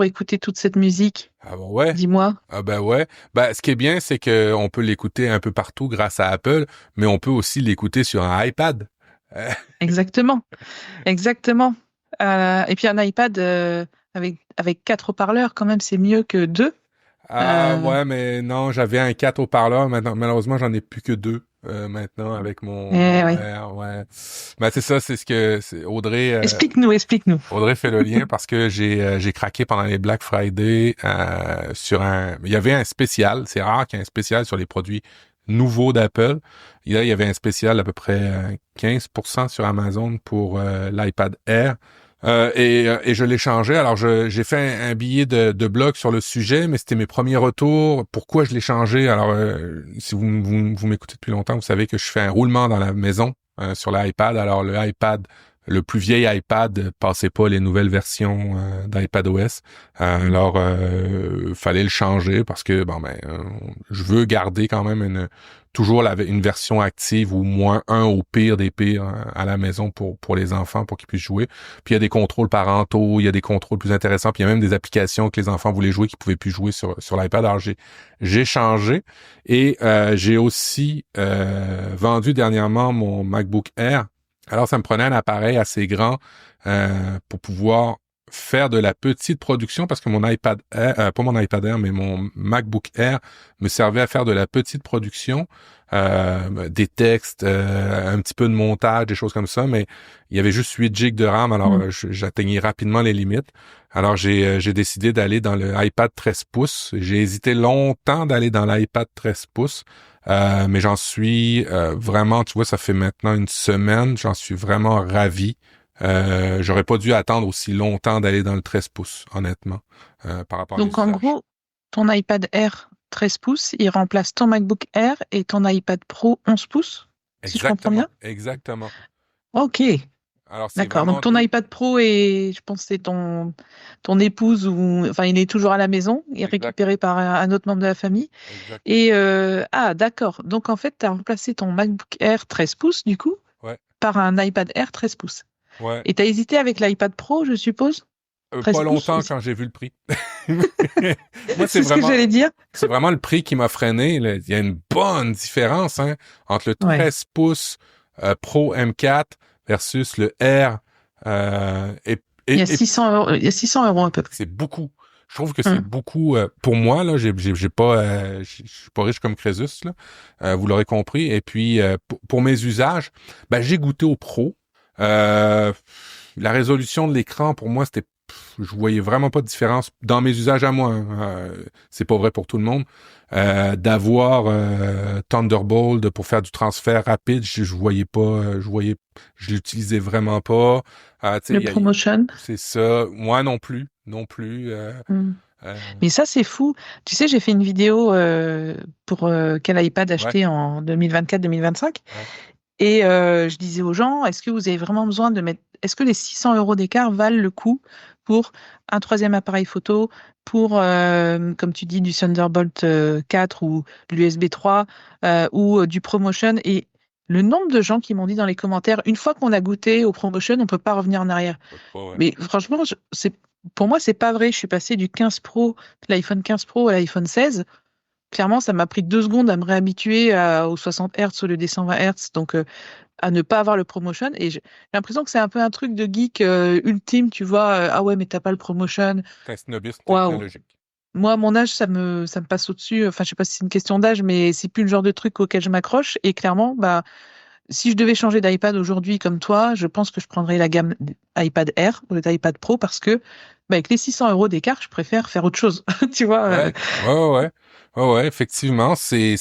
écouter toute cette musique, Ah bon ouais. dis-moi. Ah ben ouais. Ben ce qui est bien, c'est que on peut l'écouter un peu partout grâce à Apple, mais on peut aussi l'écouter sur un iPad. Euh, Exactement, exactement. Et puis un iPad, avec 4 haut-parleurs, quand même, c'est mieux que 2. Ah ouais, mais non, j'avais un 4 haut-parleurs. Maintenant, malheureusement, j'en ai plus que 2 maintenant avec mon Oui. R. Ouais. Ben c'est ça, c'est Audrey. Explique-nous. Audrey fait le lien parce que j'ai craqué pendant les Black Friday sur un. Il y avait un spécial. C'est rare qu'il y ait un spécial sur les produits nouveaux d'Apple. Et là, il y avait un spécial à peu près 15% sur Amazon pour l'iPad Air. Et je l'ai changé. Alors, j'ai fait un billet de blog sur le sujet, mais c'était mes premiers retours. Pourquoi je l'ai changé? Alors, si vous m'écoutez depuis longtemps, vous savez que je fais un roulement dans la maison sur l'iPad. Alors, le plus vieil iPad passait pas les nouvelles versions d'iPadOS. Alors, fallait le changer parce que je veux garder quand même toujours une version active ou moins un au pire des pires à la maison pour les enfants pour qu'ils puissent jouer. Puis il y a des contrôles parentaux, il y a des contrôles plus intéressants, puis il y a même des applications que les enfants voulaient jouer qui pouvaient plus jouer sur l'iPad. Alors j'ai changé et j'ai aussi vendu dernièrement mon MacBook Air. Alors, ça me prenait un appareil assez grand pour pouvoir faire de la petite production parce que mon iPad Air, pas mon iPad Air, mais mon MacBook Air me servait à faire de la petite production, des textes, un petit peu de montage, des choses comme ça, mais il y avait juste 8 gigs de RAM, alors j'atteignais rapidement les limites. Alors, j'ai décidé d'aller dans le iPad 13 pouces. J'ai hésité longtemps d'aller dans l'iPad 13 pouces. Mais j'en suis vraiment, tu vois, ça fait maintenant une semaine, j'en suis vraiment ravi. J'aurais pas dû attendre aussi longtemps d'aller dans le 13 pouces, honnêtement, par rapport à mes Donc, en usages. gros, ton iPad Air 13 pouces, il remplace ton MacBook Air et ton iPad Pro 11 pouces, si je comprends bien? Exactement. Ok, Alors, c'est d'accord. Donc, vraiment ton deux. iPad Pro est, je pense, que c'est ton épouse ou, enfin, il est toujours à la maison, il est Exact, récupéré par un autre membre de la famille. exact. Et, d'accord. Donc, en fait, tu as remplacé ton MacBook Air 13 pouces, du coup, Ouais, par un iPad Air 13 pouces. ouais. Et tu as hésité avec l'iPad Pro, je suppose? Pas 13 pouces longtemps aussi. quand j'ai vu le prix. Moi, C'est ce que j'allais dire. c'est vraiment le prix qui m'a freiné, là. Il y a une bonne différence, hein, entre le Ouais. 13 pouces Pro M4 versus le R. Il y a Et 600 €, il y a 600 € à peu près. c'est beaucoup. Je trouve que c'est Hum. beaucoup pour moi là. J'ai pas, je suis pas riche comme Crésus là. Vous l'aurez compris. Et puis pour mes usages, ben j'ai goûté au Pro. Euh, la résolution de l'écran pour moi c'était, je voyais vraiment pas de différence dans mes usages à moi, hein. C'est pas vrai pour tout le monde. D'avoir Thunderbolt pour faire du transfert rapide, je voyais pas, je l'utilisais vraiment pas. Tu sais, Le ProMotion. c'est ça. Moi non plus, non plus. Hum. Euh, Mais ça, c'est fou. Tu sais, j'ai fait une vidéo pour quel iPad ouais, acheter en 2024-2025. ouais. Et je disais aux gens, est-ce que vous avez vraiment besoin de mettre... Est-ce que les 600 € d'écart valent le coup pour un troisième appareil photo, pour, comme tu dis, du Thunderbolt 4 ou de l'USB 3 ou du ProMotion? Et le nombre de gens qui m'ont dit dans les commentaires, une fois qu'on a goûté au ProMotion, on peut pas revenir en arrière. Ouais. Mais franchement, pour moi, c'est pas vrai. Je suis passée du 15 Pro, de l'iPhone 15 Pro à l'iPhone 16. Clairement, ça m'a pris 2 secondes à me réhabituer aux 60 Hz au lieu des 120 Hz, donc à ne pas avoir le ProMotion. Et j'ai l'impression que c'est un peu un truc de geek ultime, tu vois. Ah ouais, mais t'as pas le ProMotion. C'est un snobisme Waouh. technologique. Moi, à mon âge, ça me passe au-dessus. Enfin, je sais pas si c'est une question d'âge, mais c'est plus le genre de truc auquel je m'accroche. Et clairement, bah, si je devais changer d'iPad aujourd'hui comme toi, je pense que je prendrais la gamme iPad Air ou l'iPad Pro parce que bah, avec les 600 € d'écart, je préfère faire autre chose. Tu vois. Ouais, effectivement, c'est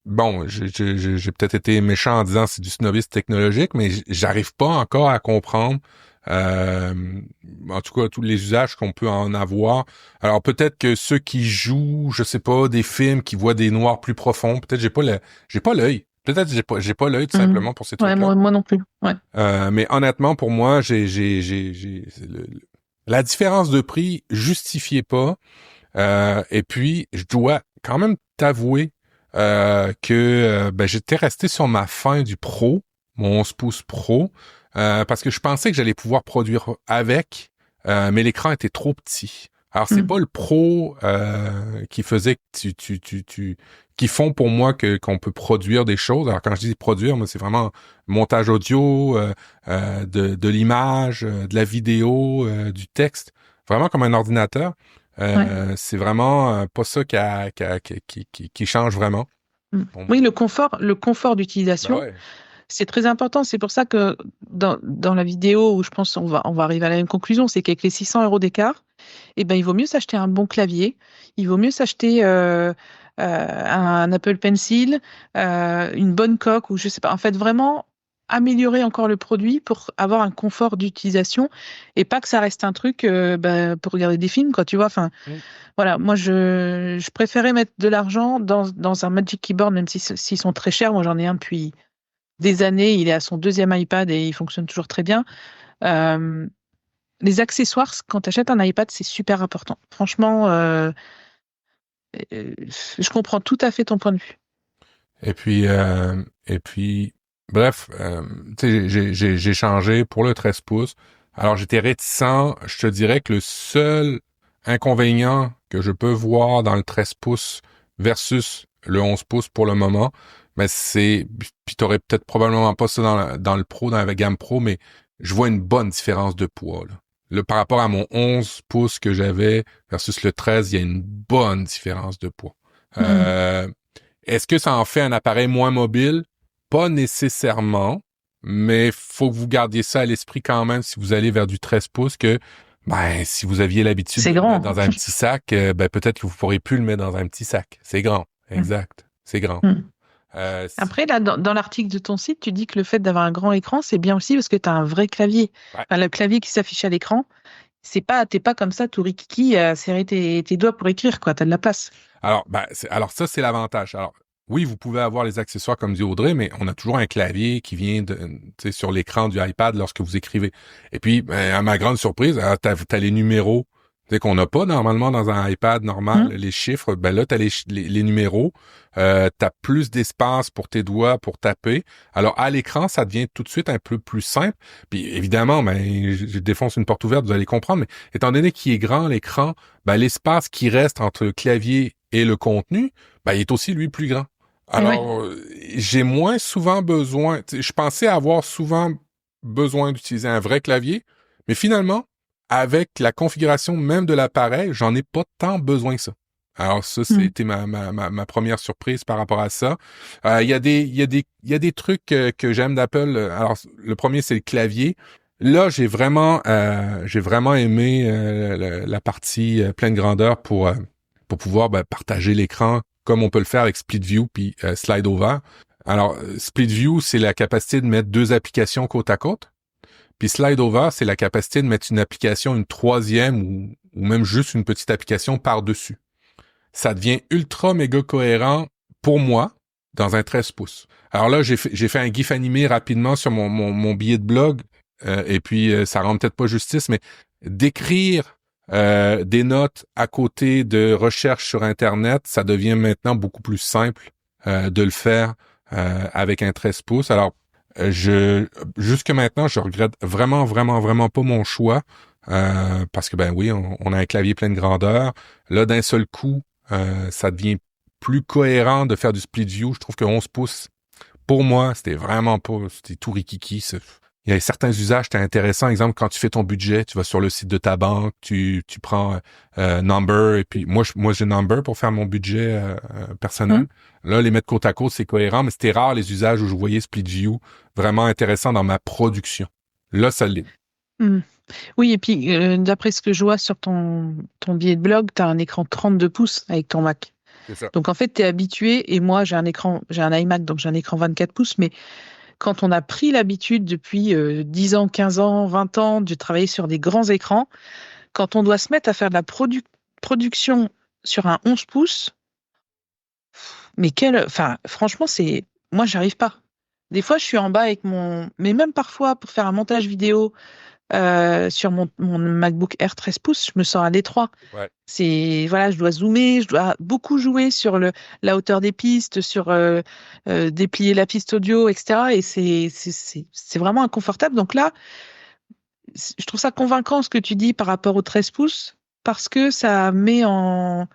bon. J'ai peut-être été méchant en disant c'est du snobisme technologique, mais j'arrive pas encore à comprendre. Euh, En tout cas, tous les usages qu'on peut en avoir. Alors peut-être que ceux qui jouent, je sais pas, des films, qui voient des noirs plus profonds, peut-être j'ai pas l'œil. Peut-être j'ai pas l'œil tout Mhm. simplement pour ces Ouais, trucs-là. moi non plus. Ouais. Mais honnêtement, pour moi, la différence de prix justifiait pas. Et puis, je dois quand même t'avouer que j'étais resté sur ma fin du Pro, mon 11 pouces Pro, parce que je pensais que j'allais pouvoir produire avec, mais l'écran était trop petit. Alors, c'est Mhm. pas le Pro qui faisait que qui font pour moi qu'on peut produire des choses. Alors, quand je dis produire, moi, c'est vraiment montage audio, de l'image, de la vidéo, du texte. vraiment comme un ordinateur. Ouais. C'est vraiment pas ça qui change vraiment. Bon, Oui, le confort ben d'utilisation, ouais. c'est très important. C'est pour ça que dans la vidéo où je pense on va arriver à la même conclusion, c'est qu'avec les 600 euros d'écart, eh ben, il vaut mieux s'acheter un bon clavier, il vaut mieux s'acheter un Apple Pencil, une bonne coque ou je sais pas. En fait, vraiment améliorer encore le produit pour avoir un confort d'utilisation et pas que ça reste un truc pour regarder des films, quoi, tu vois. Enfin, Mm. voilà, moi je préférais mettre de l'argent dans un Magic Keyboard, même s'ils sont très chers. Moi j'en ai un depuis des années, il est à son deuxième iPad et il fonctionne toujours très bien. Euh, les accessoires, quand tu achètes un iPad, c'est super important. Franchement, euh, je comprends tout à fait ton point de vue. Et puis, bref, tu sais, j'ai changé pour le 13 pouces. Alors, j'étais réticent. Je te dirais que le seul inconvénient que je peux voir dans le 13 pouces versus le 11 pouces pour le moment, mais puis t'aurais peut-être probablement pas ça dans le Pro, dans la gamme Pro, mais je vois une bonne différence de poids, là. Par rapport à mon 11 pouces que j'avais versus le 13, il y a une bonne différence de poids. Mm. Euh, Est-ce que ça en fait un appareil moins mobile? Pas nécessairement, mais faut que vous gardiez ça à l'esprit quand même si vous allez vers du 13 pouces que si vous aviez l'habitude C'est de le mettre grand. dans un petit sac, peut-être que vous pourrez plus le mettre dans un petit sac. C'est grand, exact. C'est grand. Mm. Si- Après, là, dans l'article de ton site, tu dis que le fait d'avoir un grand écran, c'est bien aussi parce que tu as un vrai clavier. ouais. Enfin, le clavier qui s'affiche à l'écran, t'es pas comme ça, tout rikiki, à serrer tes doigts pour écrire, quoi. T'as de la place. Alors ça, c'est l'avantage. Alors, oui, vous pouvez avoir les accessoires comme dit Audrey, mais on a toujours un clavier qui vient tu sais, sur l'écran du iPad lorsque vous écrivez. Et puis, à ma grande surprise, t'as les numéros, tu sais, qu'on n'a pas normalement dans un iPad normal, Mm. les chiffres. Ben là, t'as les numéros. T'as plus d'espace pour tes doigts pour taper. Alors, à l'écran, ça devient tout de suite un peu plus simple. Puis, évidemment, je défonce une porte ouverte, vous allez comprendre, mais étant donné qu'il est grand, l'écran, l'espace qui reste entre le clavier et le contenu, il est aussi, lui, plus grand. Ouais. Alors, j'ai moins souvent besoin, je pensais avoir souvent besoin d'utiliser un vrai clavier, mais finalement, avec la configuration même de l'appareil, j'en ai pas tant besoin que ça. Alors ça, Mm. c'était ma première surprise par rapport à ça. Il y a des trucs que j'aime d'Apple. Alors, le premier, c'est le clavier. Là, j'ai vraiment aimé la partie pleine grandeur pour pouvoir partager l'écran comme on peut le faire avec Split View puis Slide Over. Alors, Split View, c'est la capacité de mettre deux applications côte à côte. Puis Slide Over, c'est la capacité de mettre une application, une troisième ou même juste une petite application par-dessus. Ça devient ultra méga cohérent pour moi dans un 13 pouces. Alors là, j'ai fait un gif animé rapidement sur mon billet de blog et puis ça rend peut-être pas justice, mais d'écrire des notes à côté de recherches sur Internet, ça devient maintenant beaucoup plus simple de le faire avec un 13 pouces. Alors, jusque maintenant, je regrette vraiment, vraiment, vraiment pas mon choix parce que oui, on a un clavier plein de grandeur. Là, d'un seul coup, ça devient plus cohérent de faire du split view. Je trouve que 11 pouces, pour moi, c'était tout rikiki. Il y a certains usages qui étaient intéressants. Exemple, quand tu fais ton budget, tu vas sur le site de ta banque, tu prends Number, et puis moi j'ai Number pour faire mon budget personnel. Mm. Là, les mettre côte à côte, c'est cohérent, mais c'était rare les usages où je voyais Split View vraiment intéressant dans ma production. Là, ça l'est. Mm. Oui, et puis d'après ce que je vois sur ton billet de blog, tu as un écran 32 pouces avec ton Mac. C'est ça. Donc en fait, tu es habitué, et moi j'ai un iMac, donc j'ai un écran 24 pouces, mais quand on a pris l'habitude depuis 10 ans, 15 ans, 20 ans de travailler sur des grands écrans, quand on doit se mettre à faire de la production sur un 11 pouces, mais enfin, franchement, moi, j'arrive pas. Des fois, je suis en bas mais même parfois, pour faire un montage vidéo sur mon MacBook Air 13 pouces, je me sens à l'étroit. Ouais. Voilà, je dois zoomer, je dois beaucoup jouer sur la hauteur des pistes, sur déplier la piste audio, etc. Et c'est vraiment inconfortable. Donc là, je trouve ça convaincant ce que tu dis par rapport au 13 pouces, parce que ça met en...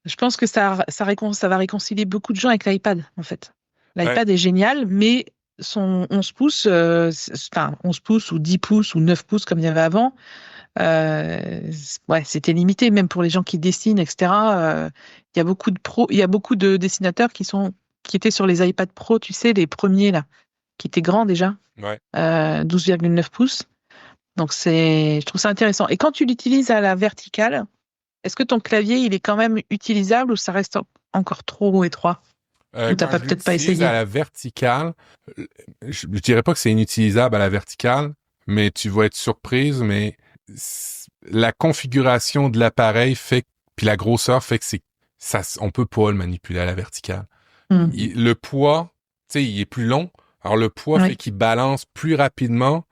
Je pense que ça va réconcilier beaucoup de gens avec l'iPad, en fait. Ben, L'iPad est génial, mais son 11 pouces, enfin 11 pouces ou 10 pouces ou 9 pouces comme il y avait avant, Ouais, c'était limité, même pour les gens qui dessinent, etc. Il y a beaucoup de pros, il y a beaucoup de dessinateurs qui étaient sur les iPad Pro, tu sais, les premiers là, qui étaient grands déjà, Ouais. 12,9 pouces. Donc je trouve ça intéressant. Et quand tu l'utilises à la verticale, est-ce que ton clavier, il est quand même utilisable ou ça reste encore trop étroit? Ou t'as Quand pas je peut-être pas l'utilise à essayé? la verticale, je dirais pas que c'est inutilisable à la verticale, mais tu vas être surprise, mais la configuration de l'appareil fait, puis la grosseur fait que on peut pas le manipuler à la verticale. Hmm. Le poids, tu sais, il est plus long. Alors le poids fait Oui. qu'il balance plus rapidement.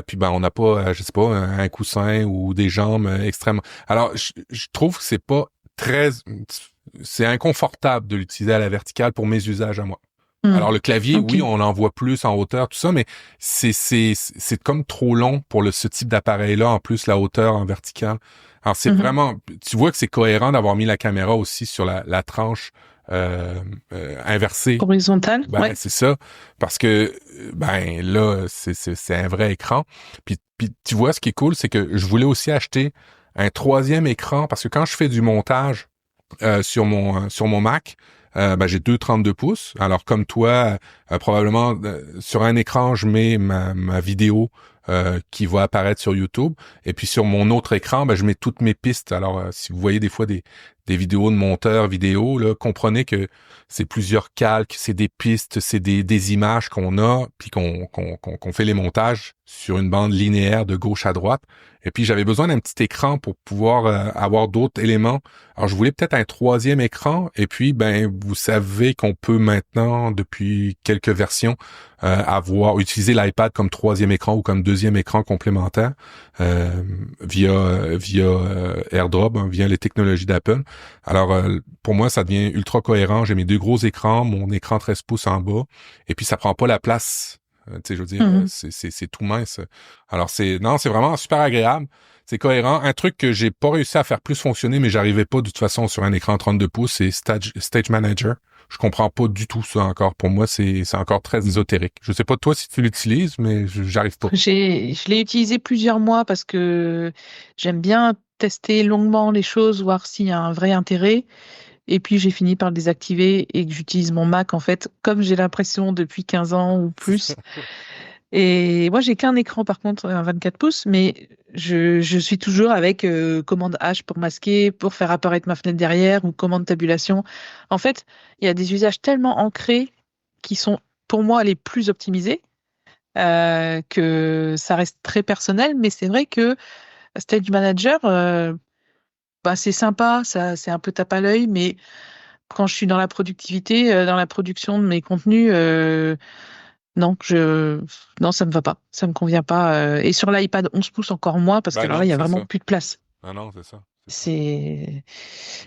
Puis ben on n'a pas, je sais pas, un coussin ou des jambes extrêmement. Alors je trouve que c'est inconfortable de l'utiliser à la verticale pour mes usages à moi. Hmm. Alors le clavier, Ok. oui, on en voit plus en hauteur, tout ça, mais c'est comme trop long pour ce type d'appareil-là. En plus, la hauteur en verticale. Alors c'est Mhm. vraiment, tu vois que c'est cohérent d'avoir mis la caméra aussi sur la tranche inversée. Horizontal, Ben ouais. c'est ça, parce que ben là c'est un vrai écran. Puis tu vois, ce qui est cool, c'est que je voulais aussi acheter un troisième écran parce que quand je fais du montage sur mon Mac. Ben, j'ai deux 32 pouces. Alors comme toi, probablement sur un écran, je mets ma vidéo qui va apparaître sur YouTube. Et puis sur mon autre écran, ben, je mets toutes mes pistes. Alors si vous voyez des fois des vidéos de monteurs vidéo, là, comprenez que c'est plusieurs calques, c'est des pistes, c'est des images qu'on a, puis qu'on fait les montages sur une bande linéaire de gauche à droite. Et puis j'avais besoin d'un petit écran pour pouvoir avoir d'autres éléments. Alors je voulais peut-être un troisième écran. Et puis ben vous savez qu'on peut maintenant depuis quelques versions utiliser l'iPad comme troisième écran ou comme deuxième écran complémentaire via AirDrop, hein, via les technologies d'Apple. Alors pour moi ça devient ultra cohérent. J'ai mes deux gros écrans, mon écran 13 pouces en bas, et puis ça prend pas la place. Tu sais, je veux dire, Mhm. c'est tout mince. Alors c'est vraiment super agréable. C'est cohérent. Un truc que j'ai pas réussi à faire plus fonctionner, mais j'arrivais pas de toute façon sur un écran 32 pouces, c'est Stage Manager. Je comprends pas du tout ça encore. Pour moi, c'est encore très ésotérique. Je sais pas toi si tu l'utilises, mais j'arrive pas. Je l'ai utilisé plusieurs mois parce que j'aime bien tester longuement les choses, voir s'il y a un vrai intérêt. Et puis j'ai fini par le désactiver et que j'utilise mon Mac en fait, comme j'ai l'impression depuis 15 ans ou plus. Et moi j'ai qu'un écran par contre, un 24 pouces, mais je suis toujours avec commande H pour masquer, pour faire apparaître ma fenêtre derrière ou commande tabulation. En fait, il y a des usages tellement ancrés qui sont pour moi les plus optimisés que ça reste très personnel, mais c'est vrai que Stage Manager, bah, c'est sympa, ça, c'est un peu tape à l'œil, mais quand je suis dans la productivité, dans la production de mes contenus, non, non, ça me va pas, ça me convient pas. Et sur l'iPad 11 pouces encore moins, parce que Ben alors là, non, il y a c'est vraiment ça. plus de place. Ah non, c'est ça. C'est ça. C'est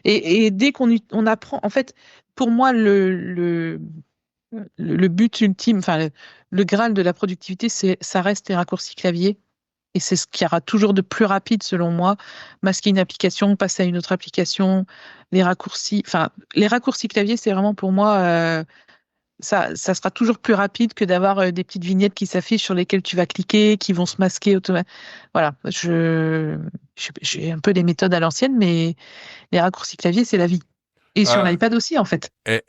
et dès on apprend, en fait, pour moi, le but ultime, enfin, le Graal de la productivité, ça reste les raccourcis clavier. Et c'est ce qu'il y aura toujours de plus rapide, selon moi. Masquer une application, passer à une autre application, les raccourcis clavier, c'est vraiment pour moi, ça sera toujours plus rapide que d'avoir des petites vignettes qui s'affichent sur lesquelles tu vas cliquer, qui vont se masquer automatiquement. Voilà. J'ai un peu des méthodes à l'ancienne, mais les raccourcis clavier, c'est la vie. Et sur Euh, l'iPad aussi, en fait.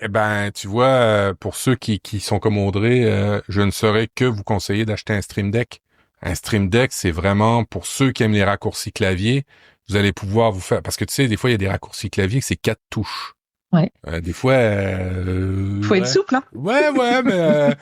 ben, tu vois, pour ceux qui sont comme Audrey, je ne saurais que vous conseiller d'acheter un Stream Deck. Un Stream Deck, c'est vraiment pour ceux qui aiment les raccourcis clavier. Vous allez pouvoir vous faire, parce que tu sais, des fois, il y a des raccourcis clavier que c'est 4 touches. Ouais. Des fois, Faut être ouais. souple, hein. Ouais, mais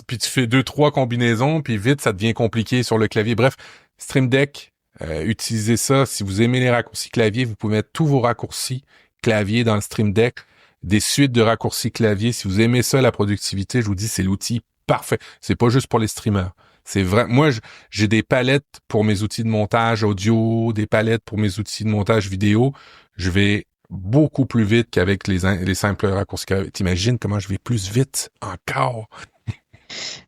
puis tu fais deux, trois combinaisons, puis vite, ça devient compliqué sur le clavier. Bref, Stream Deck, utilisez ça. Si vous aimez les raccourcis clavier, vous pouvez mettre tous vos raccourcis clavier dans le Stream Deck, des suites de raccourcis clavier. Si vous aimez ça, la productivité, je vous dis, c'est l'outil parfait. C'est pas juste pour les streamers. C'est vrai. Moi, j'ai des palettes pour mes outils de montage audio, des palettes pour mes outils de montage vidéo. Je vais beaucoup plus vite qu'avec les simples raccourcis. T'imagines comment je vais plus vite encore?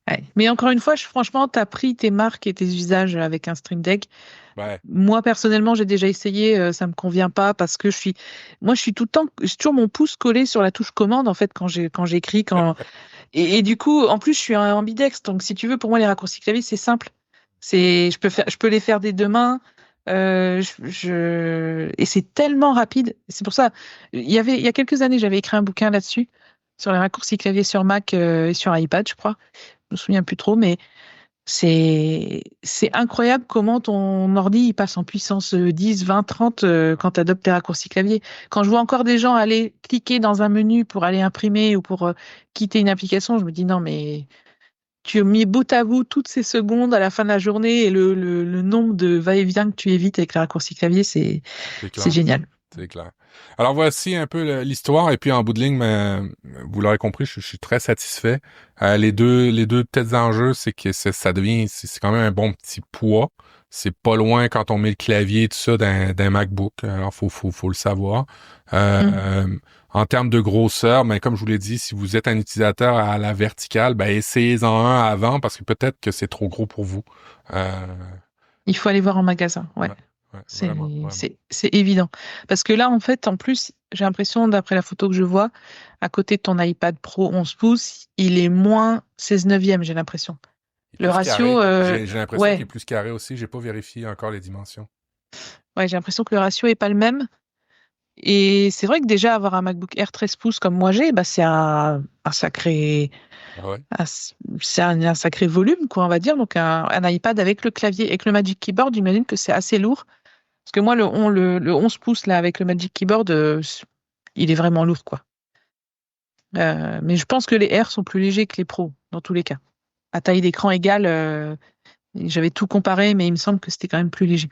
Ouais. Mais encore une fois, franchement, tu as pris tes marques et tes usages avec un Stream Deck. Ouais. Moi, personnellement, j'ai déjà essayé, ça me convient pas parce que moi, je suis tout le temps, j'ai toujours mon pouce collé sur la touche commande, en fait, quand j'écris, et du coup, en plus, je suis un ambidex. Donc, si tu veux, pour moi, les raccourcis clavier, c'est simple. Je peux les faire des deux mains. Et c'est tellement rapide. C'est pour ça, il y a quelques années, j'avais écrit un bouquin là-dessus, sur les raccourcis clavier sur Mac et sur iPad, je crois. Je me souviens plus trop, mais c'est incroyable comment ton ordi il passe en puissance 10, 20, 30 quand tu adoptes tes raccourcis clavier. Quand je vois encore des gens aller cliquer dans un menu pour aller imprimer ou pour quitter une application, je me dis non, mais tu as mis bout à bout toutes ces secondes à la fin de la journée et le nombre de va-et-vient que tu évites avec les raccourcis clavier, C'est c'est clair. génial. C'est clair. Alors voici un peu l'histoire et puis en bout de ligne, ben, vous l'aurez compris, je suis très satisfait. Les deux têtes en jeu, c'est que ça devient, c'est quand même un bon petit poids. C'est pas loin quand on met le clavier et tout ça d'un MacBook. Alors faut le savoir. Mm. En termes de grosseur, ben comme je vous l'ai dit, si vous êtes un utilisateur à la verticale, ben essayez-en un avant parce que peut-être que c'est trop gros pour vous. Euh, Il faut aller voir en magasin, ouais. ouais, ouais, vraiment, vraiment. C'est évident. Parce que là, en fait, en plus, j'ai l'impression, d'après la photo que je vois, à côté de ton iPad Pro 11 pouces, il est moins 16 neuvième, j'ai l'impression. Il est Le plus ratio, carré. J'ai l'impression qu'il est ouais, plus carré aussi. J'ai pas vérifié encore les dimensions. ouais, j'ai l'impression que le ratio est pas le même. Et c'est vrai que déjà, avoir un MacBook Air 13 pouces comme moi j'ai, bah, c'est un sacré, Ah ouais? un- c'est un sacré volume, quoi, on va dire. Donc, un iPad avec le clavier, avec le Magic Keyboard, j'imagine que c'est assez lourd. Parce que moi, le 11 pouces, là, avec le Magic Keyboard, il est vraiment lourd, quoi. Mais je pense que les Air sont plus légers que les Pro, dans tous les cas. À taille d'écran égale, j'avais tout comparé, mais il me semble que c'était quand même plus léger.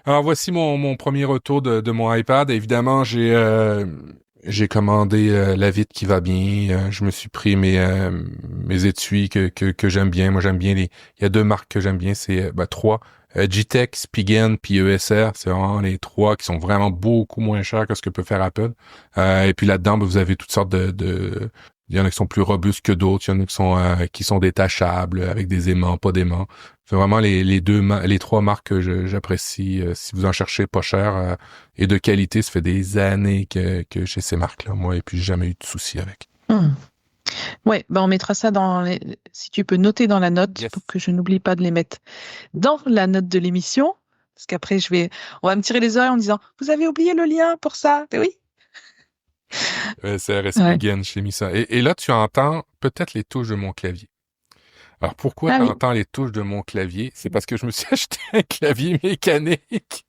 Alors voici mon premier retour de mon iPad. Évidemment, j'ai commandé la vitre qui va bien. Je me suis pris mes étuis que j'aime bien. Moi, j'aime bien il y a deux marques que j'aime bien. C'est trois. G-Tech, Spigen, puis ESR. C'est vraiment les trois qui sont vraiment beaucoup moins chers que ce que peut faire Apple. Et puis là-dedans, vous avez toutes sortes il y en a qui sont plus robustes que d'autres. Il y en a qui sont détachables, avec des aimants, pas d'aimants. C'est vraiment les trois marques que j'apprécie. Si vous en cherchez pas cher et de qualité, ça fait des années que j'ai ces marques-là, moi, et puis j'ai jamais eu de soucis avec. Hmm. Ouais, bah on mettra ça si tu peux noter dans la note Yes. pour que je n'oublie pas de les mettre dans la note de l'émission. Parce qu'après, on va me tirer les oreilles en disant, vous avez oublié le lien pour ça. Eh oui. C'est Ouais. Respigen, j'ai mis ça. Et là, tu entends peut-être les touches de mon clavier. Alors, pourquoi Ah tu oui. entends les touches de mon clavier? C'est parce que je me suis acheté un clavier mécanique.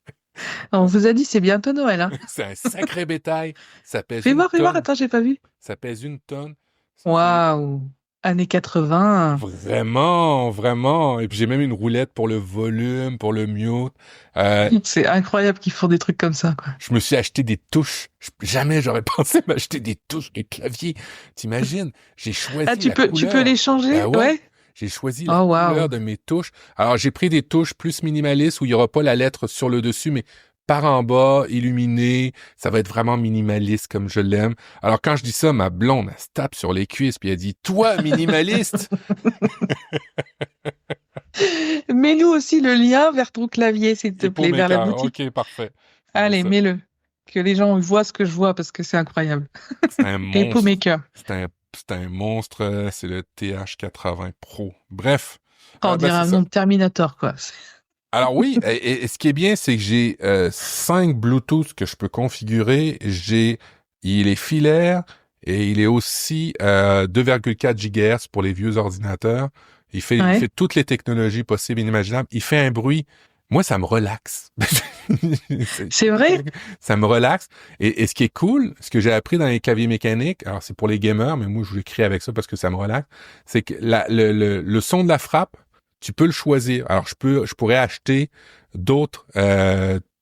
On vous a dit, c'est bientôt Noël, hein. C'est un sacré bétail. Ça pèse Fais une voir, fais voir. tonne. Attends, j'ai pas vu. Ça pèse une tonne. C'est Waouh. Années 80. vraiment, vraiment. Et puis j'ai même une roulette pour le volume, pour le mute. Euh, C'est incroyable qu'ils font des trucs comme ça, quoi. je me suis acheté des touches. Jamais j'aurais pensé m'acheter des touches de clavier. T'imagines? J'ai Ah, choisi la tu peux les couleur. changer? Ben ouais. Ouais. J'ai choisi la Oh, couleur waouh. de mes touches. Alors, j'ai pris des touches plus minimalistes où il n'y aura pas la lettre sur le dessus, mais par en bas, illuminé. Ça va être vraiment minimaliste comme je l'aime. Alors, quand je dis ça, ma blonde, elle se tape sur les cuisses puis elle dit, toi, minimaliste? Mets-nous aussi le lien vers ton clavier, s'il te Et pour plaît, mes vers la cœurs. boutique. OK, parfait. Je mets Allez, ça. mets-le. Que les gens voient ce que je vois parce que c'est incroyable. C'est un Et pour mes monstre. cœurs. C'est un monstre. C'est le TH80 Pro. Bref. On Ben, dirait c'est un ça. nom de Terminator, quoi. Alors oui, et ce qui est bien, c'est que j'ai 5 Bluetooth que je peux configurer. Il est filaire et il est aussi 2,4 GHz pour les vieux ordinateurs. Il Ouais. fait toutes les technologies possibles et inimaginables. Il fait un bruit. Moi, ça me relaxe. C'est- C'est vrai? Ça me relaxe. Et ce qui est cool, ce que j'ai appris dans les claviers mécaniques, alors c'est pour les gamers, mais moi, je l'écris avec ça parce que ça me relaxe, c'est que le son de la frappe, tu peux le choisir. Alors, je pourrais acheter d'autres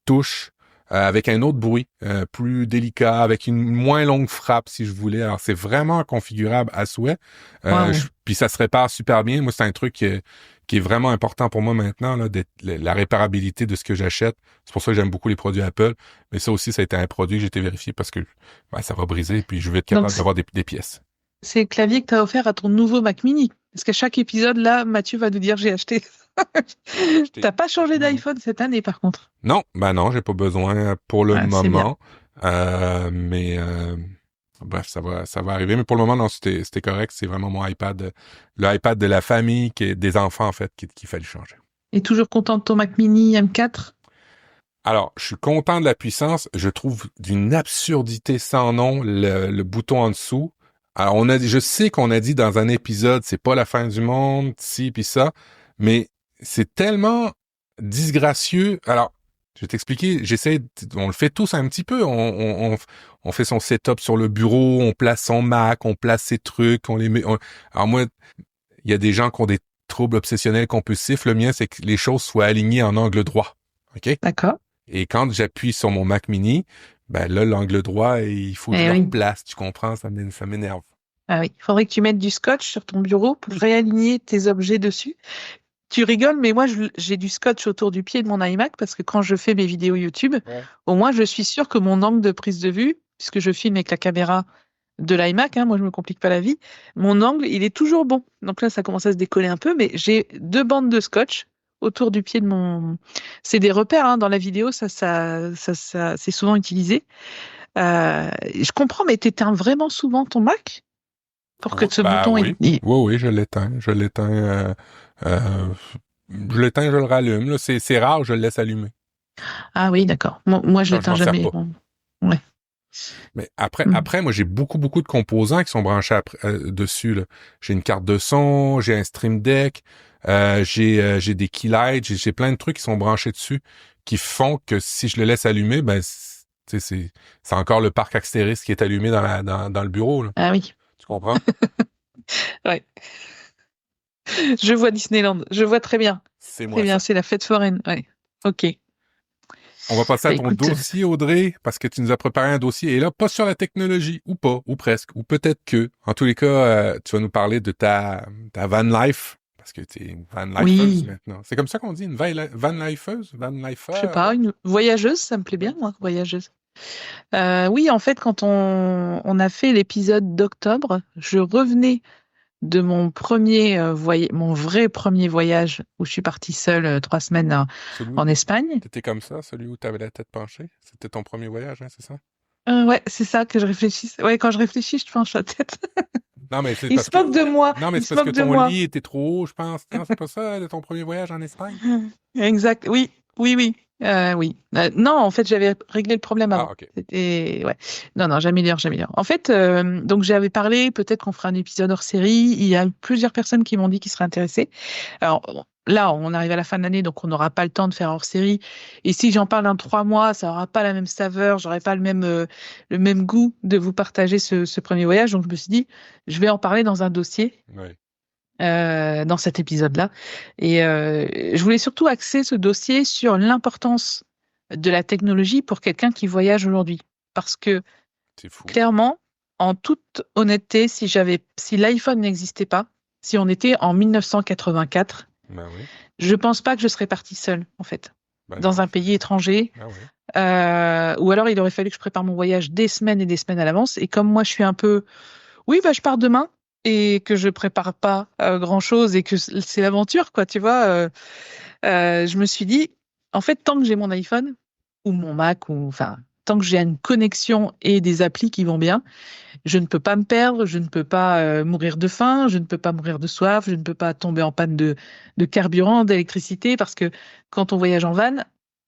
touches avec un autre bruit plus délicat, avec une moins longue frappe si je voulais. Alors, c'est vraiment configurable à souhait. Waouh. Puis ça se répare super bien. Moi, c'est un truc qui est vraiment important pour moi maintenant, là, la réparabilité de ce que j'achète. C'est pour ça que j'aime beaucoup les produits Apple. Mais ça aussi, ça a été un produit que j'ai été vérifié parce que ça va briser, puis je vais être Donc, capable d'avoir des pièces. c'est le clavier que tu as offert à ton nouveau Mac Mini. Parce qu'à chaque épisode, là, Mathieu va nous dire j'ai acheté. Acheté T'as pas changé Mini. d'iPhone cette année, par contre. Non, non, j'ai pas besoin pour le Ouais, c'est bien. moment. Mais bref, ça va arriver. Mais pour le moment, non, c'était correct. C'est vraiment mon iPad, le iPad de la famille, des enfants en fait, qu'il fallait changer. Et toujours content de ton Mac Mini M4? Alors, je suis content de la puissance. Je trouve d'une absurdité sans nom le bouton en dessous. Alors, je sais qu'on a dit dans un épisode, c'est pas la fin du monde, ci puis ça, mais c'est tellement disgracieux. Alors, je vais t'expliquer. On le fait tous un petit peu. On fait son setup sur le bureau, on place son Mac, on place ses trucs, on les met. Alors moi, il y a des gens qui ont des troubles obsessionnels compulsifs. Le mien, c'est que les choses soient alignées en angle droit. OK? D'accord. Et quand j'appuie sur mon Mac mini, ben là, l'angle droit, il faut que je le Oui. replace, tu comprends? Ça m'énerve. Ah oui. Il faudrait que tu mettes du scotch sur ton bureau pour réaligner tes objets dessus. Tu rigoles, mais moi, j'ai du scotch autour du pied de mon iMac parce que quand je fais mes vidéos YouTube, au moins, je suis sûre que mon angle de prise de vue, puisque je filme avec la caméra de l'iMac, moi, je me complique pas la vie, mon angle, il est toujours bon. Donc là, ça commence à se décoller un peu, mais j'ai 2 bandes de scotch autour du pied de mon... C'est des repères, dans la vidéo, ça c'est souvent utilisé. Je comprends, mais t'éteins vraiment souvent ton Mac pour que ce bouton... Oui. Oui, je l'éteins. Je l'éteins, je le rallume. Là. C'est rare, je le laisse allumer. Ah oui, d'accord. Moi, je l'éteins jamais. Bon. Ouais. Mais après, moi, j'ai beaucoup de composants qui sont branchés dessus. Là. J'ai une carte de son, j'ai un Stream Deck, j'ai des keylights, j'ai plein de trucs qui sont branchés dessus, qui font que si je le laisse allumer, ben c'est encore le parc Astérix qui est allumé dans le bureau. Là. Ah oui. Tu comprends? Ouais. Je vois Disneyland. Je vois très bien. C'est moi. Très bien, c'est la fête foraine. Ouais. OK. On va passer à ton dossier, Audrey, parce que tu nous as préparé un dossier. Et là, pas sur la technologie, ou pas, ou presque, ou peut-être que. En tous les cas, tu vas nous parler de ta van life, parce que tu es une van lifeuse maintenant. C'est comme ça qu'on dit, une van lifeuse? Van lifer? Je sais pas, une voyageuse, ça me plaît bien, moi, voyageuse. Oui, en fait, quand on a fait l'épisode d'octobre, je revenais de mon mon vrai premier voyage où je suis partie seule 3 semaines en Espagne. T'étais comme ça, celui où t'avais la tête penchée? C'était ton premier voyage, c'est ça? Ouais, c'est ça que je réfléchis. Ouais, quand je réfléchis, je penche la tête. Non, mais c'est Il se moque de moi. Non, mais c'est parce que ton lit était trop haut, je pense. Non, c'est pas ça, ton premier voyage en Espagne? Exact. Oui. Oui. Non, en fait, j'avais réglé le problème avant. Ah, ok. C'était ouais. Non, j'améliore. En fait, donc j'avais parlé. Peut-être qu'on fera un épisode hors série. Il y a plusieurs personnes qui m'ont dit qu'ils seraient intéressés. Alors là, on arrive à la fin de l'année, donc on n'aura pas le temps de faire hors série. Et si j'en parle dans 3 mois, ça aura pas la même saveur. J'aurai pas le même goût de vous partager ce premier voyage. Donc je me suis dit, je vais en parler dans un dossier. Oui. Dans cet épisode-là. Et je voulais surtout axer ce dossier sur l'importance de la technologie pour quelqu'un qui voyage aujourd'hui. Parce que, clairement, en toute honnêteté, si l'iPhone n'existait pas, si on était en 1984, je pense pas que je serais partie seule, en fait, dans un pays étranger. Ou alors, il aurait fallu que je prépare mon voyage des semaines et des semaines à l'avance. Et comme moi, je suis un peu... Oui, je pars demain. Et que je prépare pas grand-chose et que c'est l'aventure, quoi, tu vois. Je me suis dit, en fait, tant que j'ai mon iPhone ou mon Mac, tant que j'ai une connexion et des applis qui vont bien, je ne peux pas me perdre, je ne peux pas mourir de faim, je ne peux pas mourir de soif, je ne peux pas tomber en panne de carburant, d'électricité, parce que quand on voyage en van,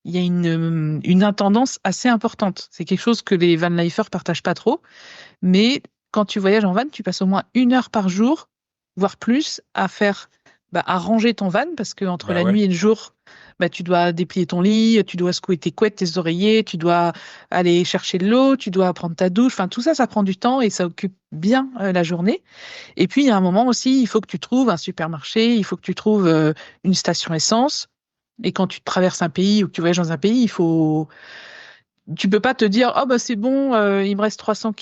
il y a une intendance assez importante. C'est quelque chose que les van-lifers partagent pas trop, mais quand tu voyages en van, tu passes au moins 1 heure par jour, voire plus, à ranger ton van, parce que entre la nuit et le jour, tu dois déplier ton lit, tu dois secouer tes couettes, tes oreillers, tu dois aller chercher de l'eau, tu dois prendre ta douche. Enfin, tout ça, ça prend du temps et ça occupe bien la journée. Et puis, il y a un moment aussi, il faut que tu trouves un supermarché, il faut que tu trouves une station essence. Et quand tu traverses un pays ou que tu voyages dans un pays, tu peux pas te dire, oh c'est bon, il me reste 300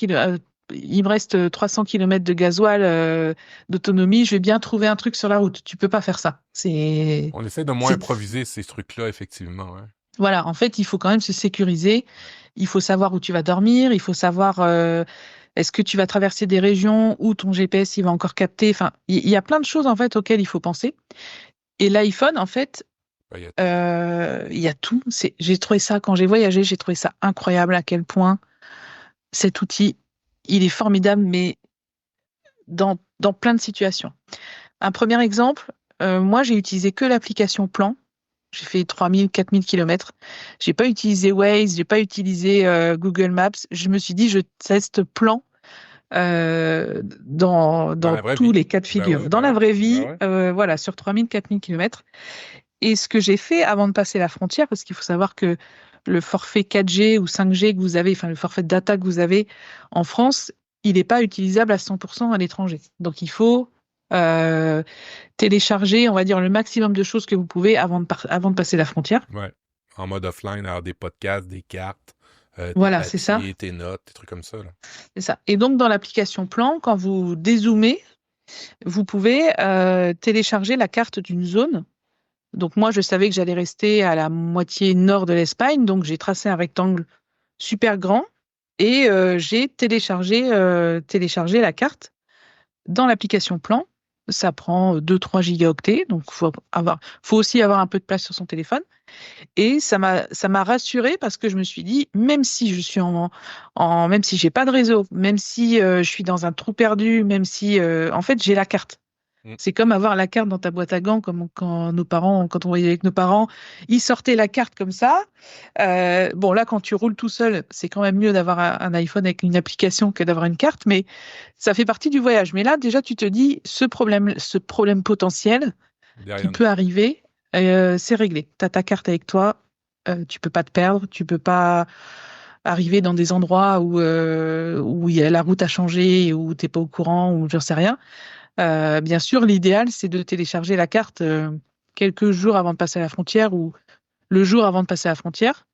km de gasoil d'autonomie, je vais bien trouver un truc sur la route. Tu peux pas faire ça. On essaie de moins improviser ces trucs-là, effectivement. Ouais. Voilà, en fait, il faut quand même se sécuriser. Il faut savoir où tu vas dormir. Il faut savoir est-ce que tu vas traverser des régions où ton GPS il va encore capter. Enfin, il y a plein de choses en fait auxquelles il faut penser. Et l'iPhone, en fait, il y a tout. J'ai trouvé ça quand j'ai voyagé, j'ai trouvé ça incroyable à quel point cet outil il est formidable, mais dans plein de situations. Un premier exemple, moi, j'ai utilisé que l'application Plan J'ai fait 3000, 4000 kilomètres. J'ai pas utilisé Waze, j'ai pas utilisé Google Maps. Je me suis dit, je teste plan Dans dans la vraie tous vie. les cas de Ben figure. oui, Dans ben la oui. vraie Ben vie, ouais. voilà, sur 3000, 4000 kilomètres. Et ce que j'ai fait avant de passer la frontière, parce qu'il faut savoir que le forfait 4G ou 5G que vous avez, enfin le forfait de data que vous avez en France, il n'est pas utilisable à 100% à l'étranger. Donc il faut euh, télécharger, on va dire, le maximum de choses que vous pouvez avant de passer la frontière. Ouais. En mode offline, alors des podcasts, des cartes, des Voilà, c'est ça. papiers, tes notes, des trucs comme ça, là. C'est ça. Et donc dans l'application Plan, quand vous dézoomez, vous pouvez télécharger la carte d'une zone. Donc moi, je savais que j'allais rester à la moitié nord de l'Espagne, donc j'ai tracé un rectangle super grand et j'ai téléchargé la carte dans l'application Plan. Ça prend 2-3 gigaoctets, donc faut aussi avoir un peu de place sur son téléphone. Et ça m'a rassurée parce que je me suis dit, même si je suis même si j'ai pas de réseau, même si je suis dans un trou perdu, même si, en fait, j'ai la carte. Mm. C'est comme avoir la carte dans ta boîte à gants, comme quand on voyait avec nos parents, ils sortaient la carte comme ça. Bon, là, quand tu roules tout seul, c'est quand même mieux d'avoir un iPhone avec une application que d'avoir une carte, mais ça fait partie du voyage. Mais là, déjà, tu te dis, ce problème potentiel qui Derrière nous. peut arriver, c'est réglé. Tu as ta carte avec toi, tu peux pas te perdre, tu peux pas arriver dans des endroits où la route a changé, où t'es pas au courant, ou j'en sais rien. Bien sûr, l'idéal, c'est de télécharger la carte quelques jours avant de passer la frontière ou le jour avant de passer la frontière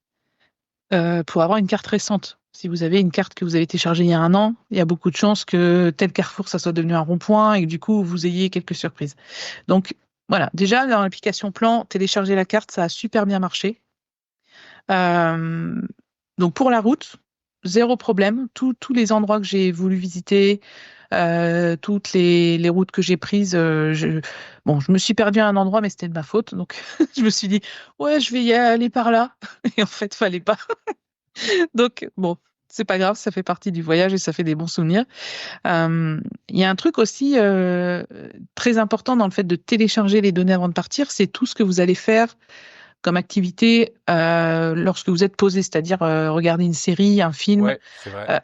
pour avoir une carte récente. Si vous avez une carte que vous avez téléchargée il y a un an, il y a beaucoup de chances que tel carrefour, ça soit devenu un rond-point et que du coup, vous ayez quelques surprises. Donc, voilà. Déjà, dans l'application Plan, télécharger la carte, ça a super bien marché. Euh, donc, pour la route, zéro problème. Tous les endroits que j'ai voulu visiter, toutes les routes que j'ai prises. Bon, je me suis perdue à un endroit, mais c'était de ma faute. Donc, je me suis dit, ouais, je vais y aller par là. Et en fait, fallait pas. Donc, bon, c'est pas grave, ça fait partie du voyage et ça fait des bons souvenirs. Il y a un truc aussi très important dans le fait de télécharger les données avant de partir, c'est tout ce que vous allez faire comme activité lorsque vous êtes posé, c'est-à-dire regarder une série, un film. Ouais, c'est vrai. Euh,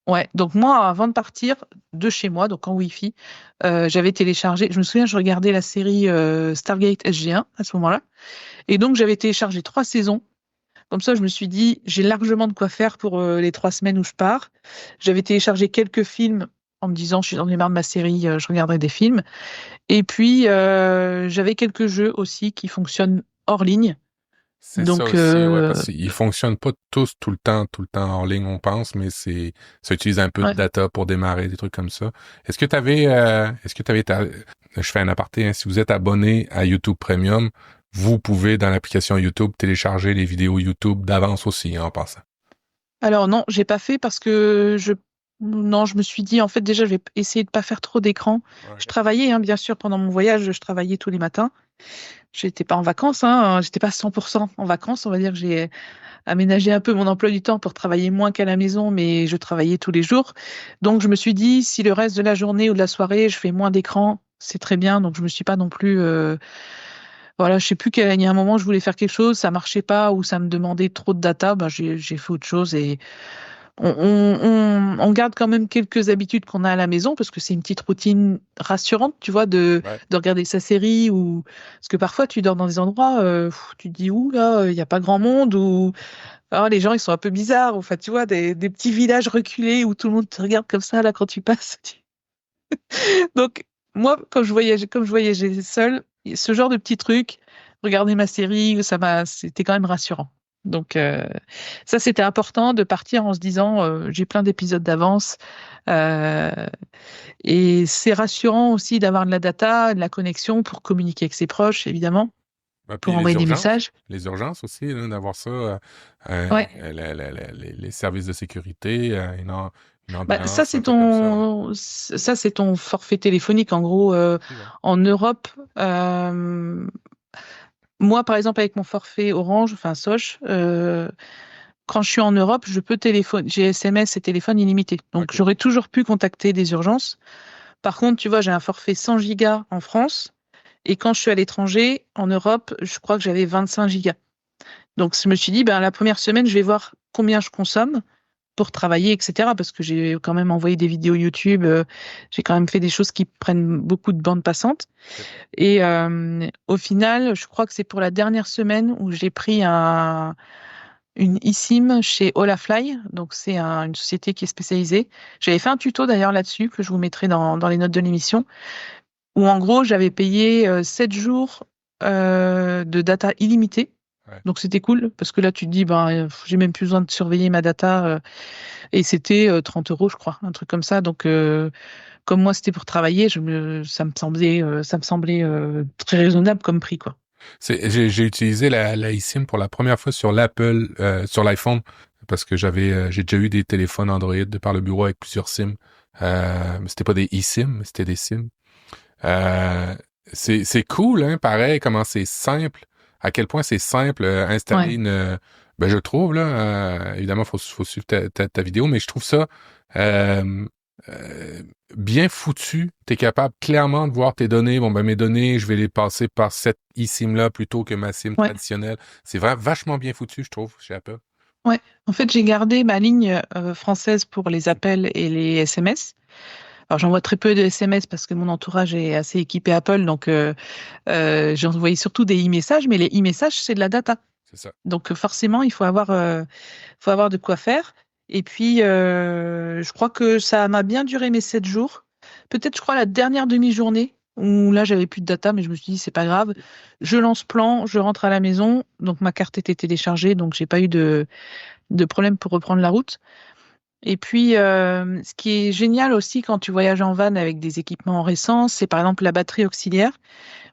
Ouais, donc moi, avant de partir de chez moi, donc en Wi-Fi, j'avais téléchargé, je me souviens, je regardais la série Stargate SG1 à ce moment-là, et donc j'avais téléchargé 3 saisons. Comme ça, je me suis dit, j'ai largement de quoi faire pour les 3 semaines où je pars. J'avais téléchargé quelques films en me disant, j'en ai marre de ma série, je regarderai des films. Et puis, j'avais quelques jeux aussi qui fonctionnent hors ligne. C'est ça Donc, aussi, ouais, parce qu'ils fonctionnent pas tous tout le temps en ligne, on pense, mais ça utilise un peu de ouais. data pour démarrer, des trucs comme ça. Est-ce que je fais un aparté, hein, si vous êtes abonné à YouTube Premium, vous pouvez, dans l'application YouTube, télécharger les vidéos YouTube d'avance aussi, hein, en passant. Alors non, j'ai pas fait parce que non, je me suis dit en fait déjà je vais essayer de pas faire trop d'écran. Je Ouais. travaillais hein, bien sûr pendant mon voyage, je travaillais tous les matins. J'étais pas en vacances, hein, j'étais pas 100% en vacances. On va dire que j'ai aménagé un peu mon emploi du temps pour travailler moins qu'à la maison, mais je travaillais tous les jours. Donc je me suis dit si le reste de la journée ou de la soirée je fais moins d'écran, c'est très bien. Donc je me suis pas non plus voilà, je sais plus il y a un moment je voulais faire quelque chose, ça marchait pas ou ça me demandait trop de data, ben j'ai fait autre chose et on garde quand même quelques habitudes qu'on a à la maison parce que c'est une petite routine rassurante, tu vois, Ouais. de regarder sa série ou parce que parfois tu dors dans des endroits, tu te dis ouh là, il n'y a pas grand monde ou ah, les gens ils sont un peu bizarres, enfin tu vois, des petits villages reculés où tout le monde te regarde comme ça là quand tu passes. Donc moi, comme je voyageais seule, ce genre de petits trucs, regarder ma série, c'était quand même rassurant. Donc ça, c'était important de partir en se disant, j'ai plein d'épisodes d'avance. Euh, et c'est rassurant aussi d'avoir de la data, de la connexion pour communiquer avec ses proches, évidemment, Ouais, puis pour envoyer des messages. les urgences aussi, là, d'avoir ça, Ouais. les services de sécurité, une Bah, ça, ambulance, un c'est truc comme ça, ouais. ton forfait téléphonique. En gros, Aussi, ouais. en Europe, euh, moi, par exemple, avec mon forfait Orange, enfin Soch, quand je suis en Europe, je peux téléphoner, j'ai SMS et téléphone illimité. Donc, OK. j'aurais toujours pu contacter des urgences. Par contre, tu vois, j'ai un forfait 100 gigas en France Et quand je suis à l'étranger, en Europe, je crois que j'avais 25 gigas. Donc, je me suis dit, ben, la première semaine, je vais voir combien je consomme pour travailler, etc. Parce que j'ai quand même envoyé des vidéos YouTube, j'ai quand même fait des choses qui prennent beaucoup de bande passante. Ok. Et au final, je crois que c'est pour la dernière semaine où j'ai pris une eSIM chez Olafly. Donc, c'est une société qui est spécialisée. J'avais fait un tuto d'ailleurs là-dessus que je vous mettrai dans les notes de l'émission, où en gros, j'avais payé 7 jours de data illimitée. Ouais. Donc c'était cool parce que là tu te dis ben j'ai même plus besoin de surveiller ma data et c'était 30 euros je crois un truc comme ça. Donc comme moi c'était pour travailler, ça me semblait très raisonnable comme prix quoi. J'ai utilisé la eSIM pour la première fois sur sur l'iPhone, parce que j'ai déjà eu des téléphones Android de par le bureau avec plusieurs SIM. Mais c'était pas des eSIM, mais c'était des SIM. Euh, c'est cool, hein, pareil, comment c'est simple, à quel point c'est simple installer Ouais. ben je trouve, là, évidemment, faut suivre ta vidéo, mais je trouve ça euh, euh, bien foutu. T'es capable clairement de voir tes données. Bon, ben mes données, je vais les passer par cette eSIM-là plutôt que ma SIM Ouais. traditionnelle. C'est vraiment vachement bien foutu, je trouve, chez Apple. Ouais. En fait j'ai gardé ma ligne française pour les appels et les SMS. Alors j'envoie très peu de SMS parce que mon entourage est assez équipé Apple, donc j'envoyais surtout des e-messages, mais les e-messages c'est de la data. C'est ça. Donc forcément, faut avoir de quoi faire. Et puis, je crois que ça m'a bien duré mes 7 jours. Peut-être, je crois, la dernière demi-journée, où là, j'avais plus de data, mais je me suis dit, c'est pas grave. Je lance plan, je rentre à la maison. Donc, ma carte était téléchargée, donc j'ai pas eu de problème pour reprendre la route. Et puis, ce qui est génial aussi quand tu voyages en van avec des équipements récents, c'est par exemple la batterie auxiliaire.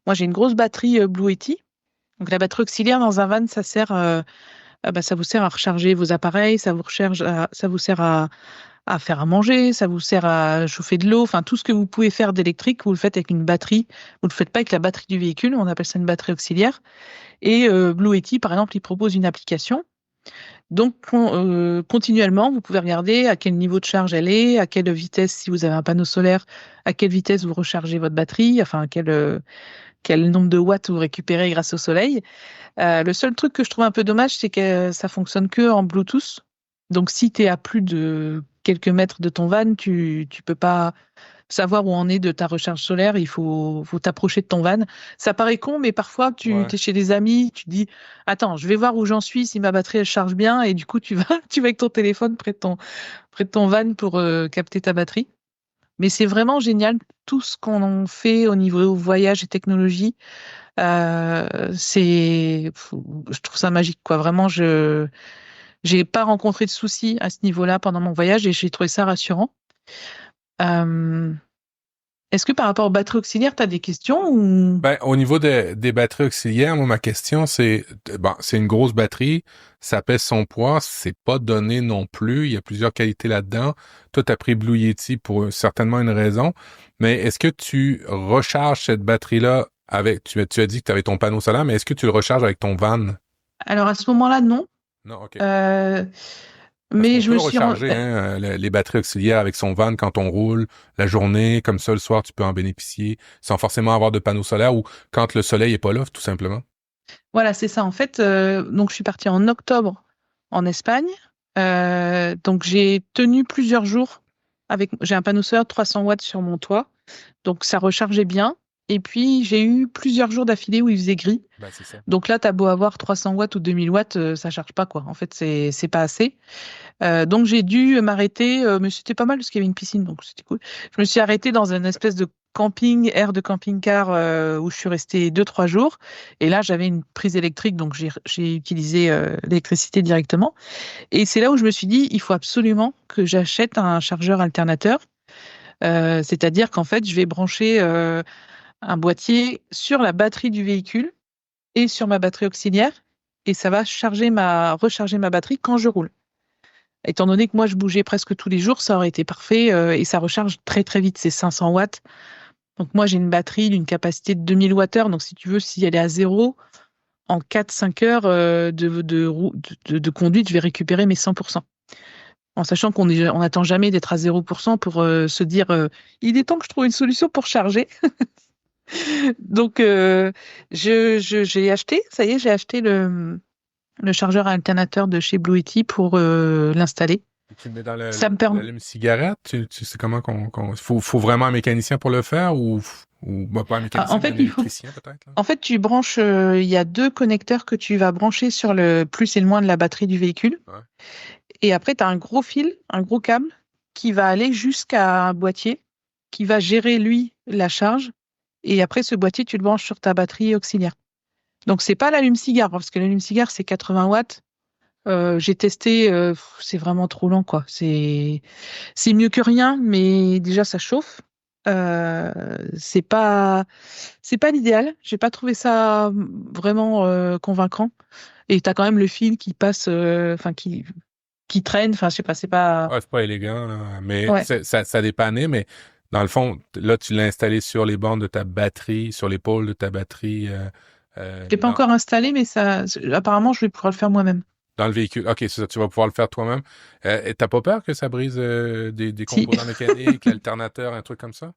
Moi, j'ai une grosse batterie Blue Yeti. Donc, la batterie auxiliaire dans un van, ça sert ça vous sert à recharger vos appareils, ça vous sert à faire à manger, ça vous sert à chauffer de l'eau, enfin tout ce que vous pouvez faire d'électrique, vous le faites avec une batterie. Vous le faites pas avec la batterie du véhicule, on appelle ça une batterie auxiliaire. Et Blue Yeti, par exemple, il propose une application. Donc continuellement, vous pouvez regarder à quel niveau de charge elle est, à quelle vitesse, si vous avez un panneau solaire, à quelle vitesse vous rechargez votre batterie, enfin quel nombre de watts vous récupérez grâce au soleil. Le seul truc que je trouve un peu dommage, c'est que ça fonctionne que en Bluetooth. Donc, si tu es à plus de quelques mètres de ton van, tu peux pas savoir où en est de ta recharge solaire. Faut t'approcher de ton van. Ça paraît con, mais parfois, tu Ouais. es chez des amis, tu dis, attends, je vais voir où j'en suis, si ma batterie elle charge bien. Et du coup, tu vas avec ton téléphone près de ton van pour capter ta batterie. Mais c'est vraiment génial, tout ce qu'on en fait au niveau voyage et technologie. Je trouve ça magique, quoi. Vraiment, j'ai pas rencontré de soucis à ce niveau-là pendant mon voyage et j'ai trouvé ça rassurant. Euh, Est-ce que par rapport aux batteries auxiliaires, tu as des questions ou... Ben, au niveau des batteries auxiliaires, moi, ma question, c'est une grosse batterie, ça pèse son poids, c'est pas donné non plus, il y a plusieurs qualités là-dedans. Toi, t'as pris Blue Yeti pour certainement une raison, mais est-ce que tu recharges cette batterie-là tu as dit que tu avais ton panneau solaire, mais est-ce que tu le recharges avec ton van? Alors à ce moment-là, non. Non, OK. Euh, Parce mais qu'on je peut me suis... recharger les batteries auxiliaires avec son van quand on roule la journée, comme ça le soir tu peux en bénéficier sans forcément avoir de panneau solaire ou quand le soleil est pas là, tout simplement. Voilà, c'est ça. En fait, donc je suis partie en octobre en Espagne. Donc j'ai tenu plusieurs jours j'ai un panneau solaire de 300 watts sur mon toit. Donc ça rechargeait bien. Et puis j'ai eu plusieurs jours d'affilée où il faisait gris. Ben, c'est ça. Donc là, t'as beau avoir 300 watts ou 2000 watts, ça charge pas quoi. En fait, c'est pas assez. Donc j'ai dû m'arrêter, mais c'était pas mal parce qu'il y avait une piscine, donc c'était cool. Je me suis arrêtée dans une espèce de camping, aire de camping-car où je suis restée 2, 3 jours. Et là, j'avais une prise électrique, donc j'ai utilisé l'électricité directement. Et c'est là où je me suis dit, il faut absolument que j'achète un chargeur alternateur. C'est-à-dire qu'en fait, je vais brancher un boîtier sur la batterie du véhicule et sur ma batterie auxiliaire, et ça va recharger ma batterie quand je roule. Étant donné que moi je bougeais presque tous les jours, ça aurait été parfait et ça recharge très très vite, c'est 500 watts. Donc moi j'ai une batterie d'une capacité de 2000 Wh, donc si tu veux, si elle est à zéro, en 4, 5 heures de conduite, je vais récupérer mes 100%. En sachant qu'on n'attend jamais d'être à 0% pour se dire il est temps que je trouve une solution pour charger. Donc, j'ai acheté, ça y est, j'ai acheté le chargeur alternateur de chez Blue Yeti pour l'installer. Et tu le mets dans Ça me permet. l'allume-cigarette? Tu sais comment faut vraiment un mécanicien pour le faire ou bah, pas un Ah, en mécanicien, mais fait, un il faut. électricien peut-être, là? En fait, tu branches. Il y a deux connecteurs que tu vas brancher sur le plus et le moins de la batterie du véhicule. Ouais. Et après, tu as un gros fil, un gros câble qui va aller jusqu'à un boîtier qui va gérer, lui, la charge. Et après, ce boîtier, tu le branches sur ta batterie auxiliaire. Donc, c'est pas l'allume-cigare, parce que l'allume-cigare, c'est 80 watts. J'ai testé, c'est vraiment trop lent, quoi. C'est mieux que rien, mais déjà, ça chauffe. Euh, c'est pas, c'est pas l'idéal. J'ai pas trouvé ça vraiment convaincant. Et t'as quand même le fil qui passe, enfin, qui traîne. Enfin, je sais pas, c'est pas. Ouais, c'est pas élégant, là, mais Ouais. ça dépannait, mais dans le fond, là, tu l'as installé sur les bornes de ta batterie, sur l'épaule de ta batterie, Je l'ai pas dans, encore installé, mais ça, apparemment, je vais pouvoir le faire moi-même. dans le véhicule. OK, c'est ça, tu vas pouvoir le faire toi-même. Et t'as pas peur que ça brise des Si, composants mécaniques, l'alternateur, un truc comme ça?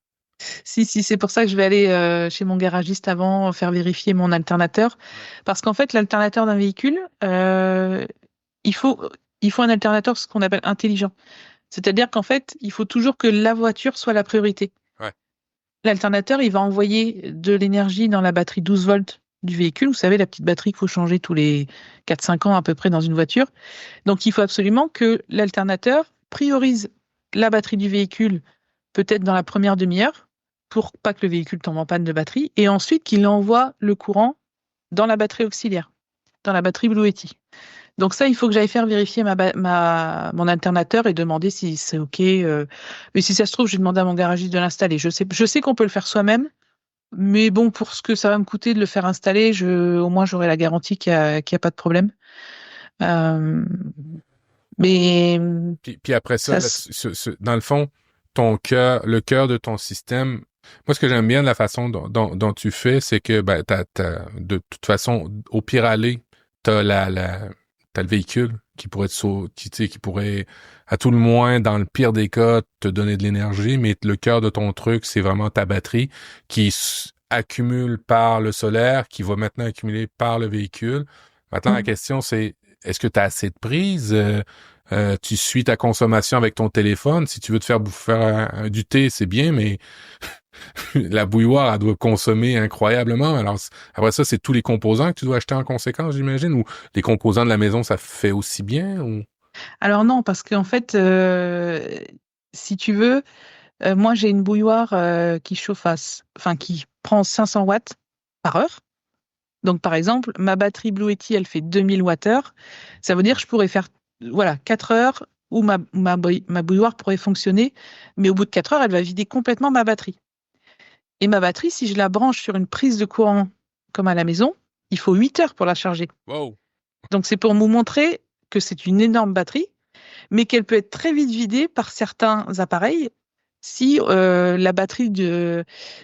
si, c'est pour ça que je vais aller chez mon garagiste avant, faire vérifier mon alternateur. Ouais. Parce qu'en fait, l'alternateur d'un véhicule, il faut, il faut un alternateur, ce qu'on appelle intelligent. C'est-à-dire qu'en fait, il faut toujours que la voiture soit la priorité. Ouais. L'alternateur, il va envoyer de l'énergie dans la batterie 12 volts du véhicule. Vous savez, la petite batterie qu'il faut changer tous les 4-5 ans à peu près dans une voiture. Donc, il faut absolument que l'alternateur priorise la batterie du véhicule, peut-être dans la première demi-heure, pour pas que le véhicule tombe en panne de batterie, et ensuite qu'il envoie le courant dans la batterie auxiliaire, dans la batterie Blue Yeti. Donc ça, il faut que j'aille faire vérifier mon alternateur et demander si c'est OK. Mais si ça se trouve, je vais demander à mon garagiste de l'installer. Je sais qu'on peut le faire soi-même, mais bon, pour ce que ça va me coûter de le faire installer, au moins j'aurai la garantie qu'il y a pas de problème. Euh, mais Puis après ça, ça, là, dans le fond, le cœur de ton système, moi, ce que j'aime bien de la façon dont tu fais, c'est que, ben, de toute façon, au pire aller, t'as le véhicule qui pourrait tu sais, qui pourrait, à tout le moins, dans le pire des cas, te donner de l'énergie, mais le cœur de ton truc, c'est vraiment ta batterie qui accumule par le solaire, qui va maintenant accumuler par le véhicule. Maintenant, la question, c'est, est-ce que tu as assez de prise? Tu suis ta consommation avec ton téléphone. Si tu veux te faire bouffer du thé, c'est bien, mais la bouilloire, elle doit consommer incroyablement. Alors, après ça, c'est tous les composants que tu dois acheter en conséquence, j'imagine, ou les composants de la maison, ça fait aussi bien, ou... Alors non, parce qu'en fait, si tu veux, moi j'ai une bouilloire qui chauffe enfin qui prend 500 watts par heure. Donc par exemple, ma batterie Blue Yeti, elle fait 2000 Wh. Ça veut dire que je pourrais faire voilà 4 heures où ma bouilloire pourrait fonctionner, mais au bout de 4 heures, elle va vider complètement ma batterie. Et ma batterie, si je la branche sur une prise de courant comme à la maison, il faut 8 heures pour la charger. Wow! Donc c'est pour vous montrer que c'est une énorme batterie, mais qu'elle peut être très vite vidée par certains appareils. Si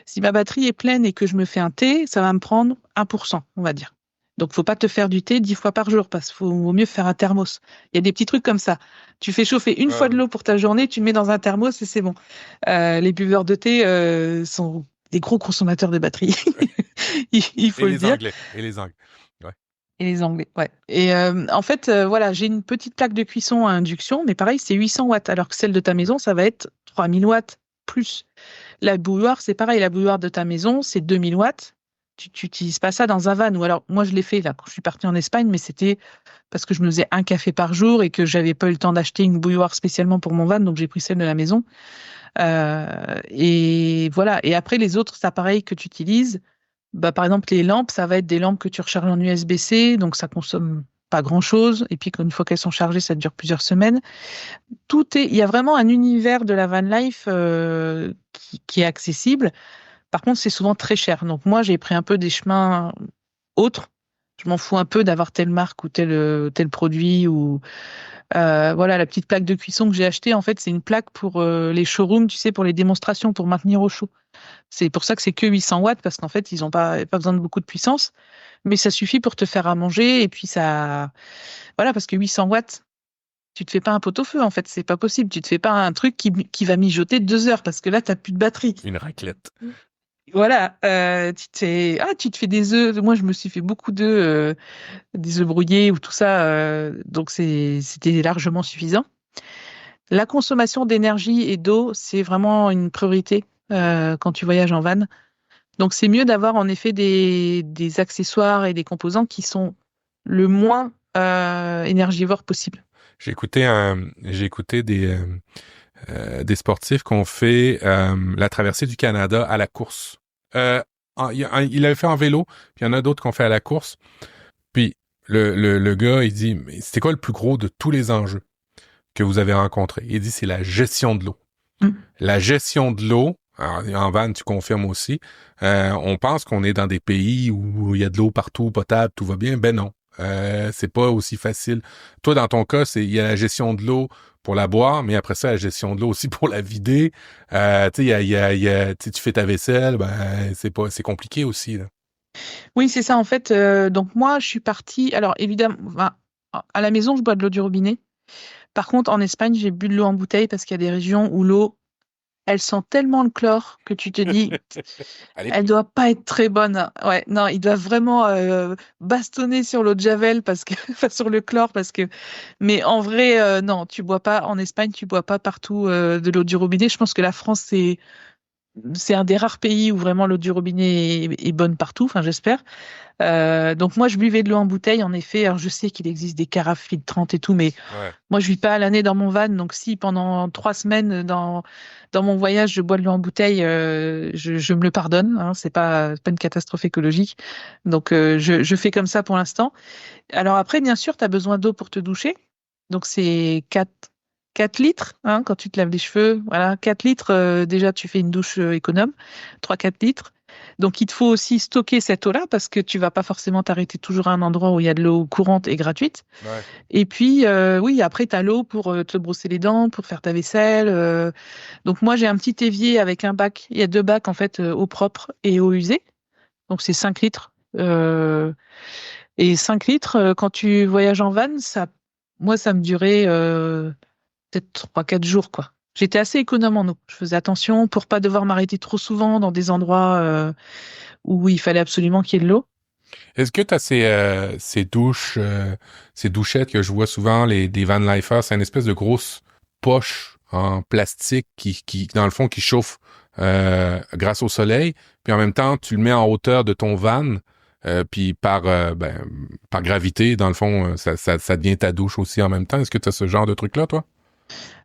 si ma batterie est pleine et que je me fais un thé, ça va me prendre 1%, on va dire. Donc, faut pas te faire du thé 10 fois par jour parce qu'il vaut mieux faire un thermos. Il y a des petits trucs comme ça. Tu fais chauffer une fois de l'eau pour ta journée, tu mets dans un thermos et c'est bon. Les buveurs de thé sont des gros consommateurs de batterie. Il Et faut le les dire. Anglais. Et les Anglais. Ouais. Et les Anglais, ouais. Et en fait, voilà, j'ai une petite plaque de cuisson à induction, mais pareil, c'est 800 watts, alors que celle de ta maison, ça va être 3000 watts plus. La bouilloire, c'est pareil, la bouilloire de ta maison, c'est 2000 watts. Tu n'utilises pas ça dans un van. Ou alors, moi, je l'ai fait là, quand je suis partie en Espagne, mais c'était parce que je me faisais un café par jour et que j'avais pas eu le temps d'acheter une bouilloire spécialement pour mon van, donc j'ai pris celle de la maison. Et voilà. Et après, les autres appareils que tu utilises, bah, par exemple, les lampes, ça va être des lampes que tu recharges en USB-C, donc ça consomme pas grand-chose. Et puis, une fois qu'elles sont chargées, ça dure plusieurs semaines. Il y a vraiment un univers de la van life qui est accessible. Par contre, c'est souvent très cher. Donc, moi, j'ai pris un peu des chemins autres. Je m'en fous un peu d'avoir telle marque ou tel produit ou voilà, la petite plaque de cuisson que j'ai achetée, en fait, c'est une plaque pour les showrooms, tu sais, pour les démonstrations, pour maintenir au chaud. C'est pour ça que c'est que 800 watts, parce qu'en fait, ils n'ont pas besoin de beaucoup de puissance, mais ça suffit pour te faire à manger, et puis ça, voilà, parce que 800 watts, tu te fais pas un pot-au-feu, en fait, c'est pas possible. Tu te fais pas un truc qui va mijoter 2 heures, parce que là, t'as plus de batterie. Une raclette. Voilà, tu te fais des œufs. Moi, je me suis fait beaucoup d'œufs, des œufs brouillés ou tout ça. Donc, c'était largement suffisant. La consommation d'énergie et d'eau, c'est vraiment une priorité quand tu voyages en van. Donc, c'est mieux d'avoir en effet des accessoires et des composants qui sont le moins énergivores possible. J'ai écouté des sportifs qui ont fait la traversée du Canada à la course. Euh, il avait fait en vélo, puis il y en a d'autres qui ont fait à la course. Puis le gars, il dit, mais c'était quoi le plus gros de tous les enjeux que vous avez rencontrés? Il dit, c'est la gestion de l'eau. Mm. La gestion de l'eau, alors, en van, tu confirmes aussi, on pense qu'on est dans des pays où il y a de l'eau partout, potable, tout va bien. Ben non. C'est pas aussi facile. Toi, dans ton cas, il y a la gestion de l'eau pour la boire, mais après ça, la gestion de l'eau aussi pour la vider. Tu sais, tu fais ta vaisselle, ben, c'est compliqué aussi, là. Oui, c'est ça en fait. Donc moi, je suis partie. Alors évidemment, enfin, à la maison, je bois de l'eau du robinet. Par contre, en Espagne, j'ai bu de l'eau en bouteille parce qu'il y a des régions où l'eau, elle sent tellement le chlore que tu te dis, Allez, elle doit pas être très bonne. Ouais, non, ils doivent vraiment bastonner sur l'eau de Javel parce que, enfin, sur le chlore parce que. Mais en vrai, non, tu bois pas en Espagne, tu bois pas partout de l'eau du robinet. Je pense que la France, c'est un des rares pays où vraiment l'eau du robinet est bonne partout. Enfin, j'espère. Donc moi, je buvais de l'eau en bouteille, en effet. Alors je sais qu'il existe des carafes filtrantes et tout, mais ouais. moi, je vis pas à l'année dans mon van. Donc si pendant 3 semaines dans mon voyage, je bois de l'eau en bouteille, je me le pardonne. Hein, c'est pas une catastrophe écologique. Donc je fais comme ça pour l'instant. Alors après, bien sûr, tu as besoin d'eau pour te doucher. Donc c'est 4 litres hein, quand tu te laves les cheveux. Voilà, 4 litres, déjà tu fais une douche économe. 3-4 litres. Donc il te faut aussi stocker cette eau-là parce que tu vas pas forcément t'arrêter toujours à un endroit où il y a de l'eau courante et gratuite. Ouais. Et puis oui, après tu as l'eau pour te brosser les dents, pour faire ta vaisselle. Donc moi j'ai un petit évier avec un bac. Il y a 2 bacs en fait, eau propre et eau usée. Donc c'est 5 litres. Et 5 litres, quand tu voyages en van, moi, ça me durait peut-être 3-4 jours, quoi. J'étais assez économe en eau. Je faisais attention pour pas devoir m'arrêter trop souvent dans des endroits où il fallait absolument qu'il y ait de l'eau. Est-ce que tu as ces douches, ces douchettes que je vois souvent, des van lifers, c'est une espèce de grosse poche en plastique dans le fond, qui chauffe grâce au soleil, puis en même temps, tu le mets en hauteur de ton van, puis par gravité, dans le fond, ça devient ta douche aussi en même temps. Est-ce que tu as ce genre de truc-là, toi?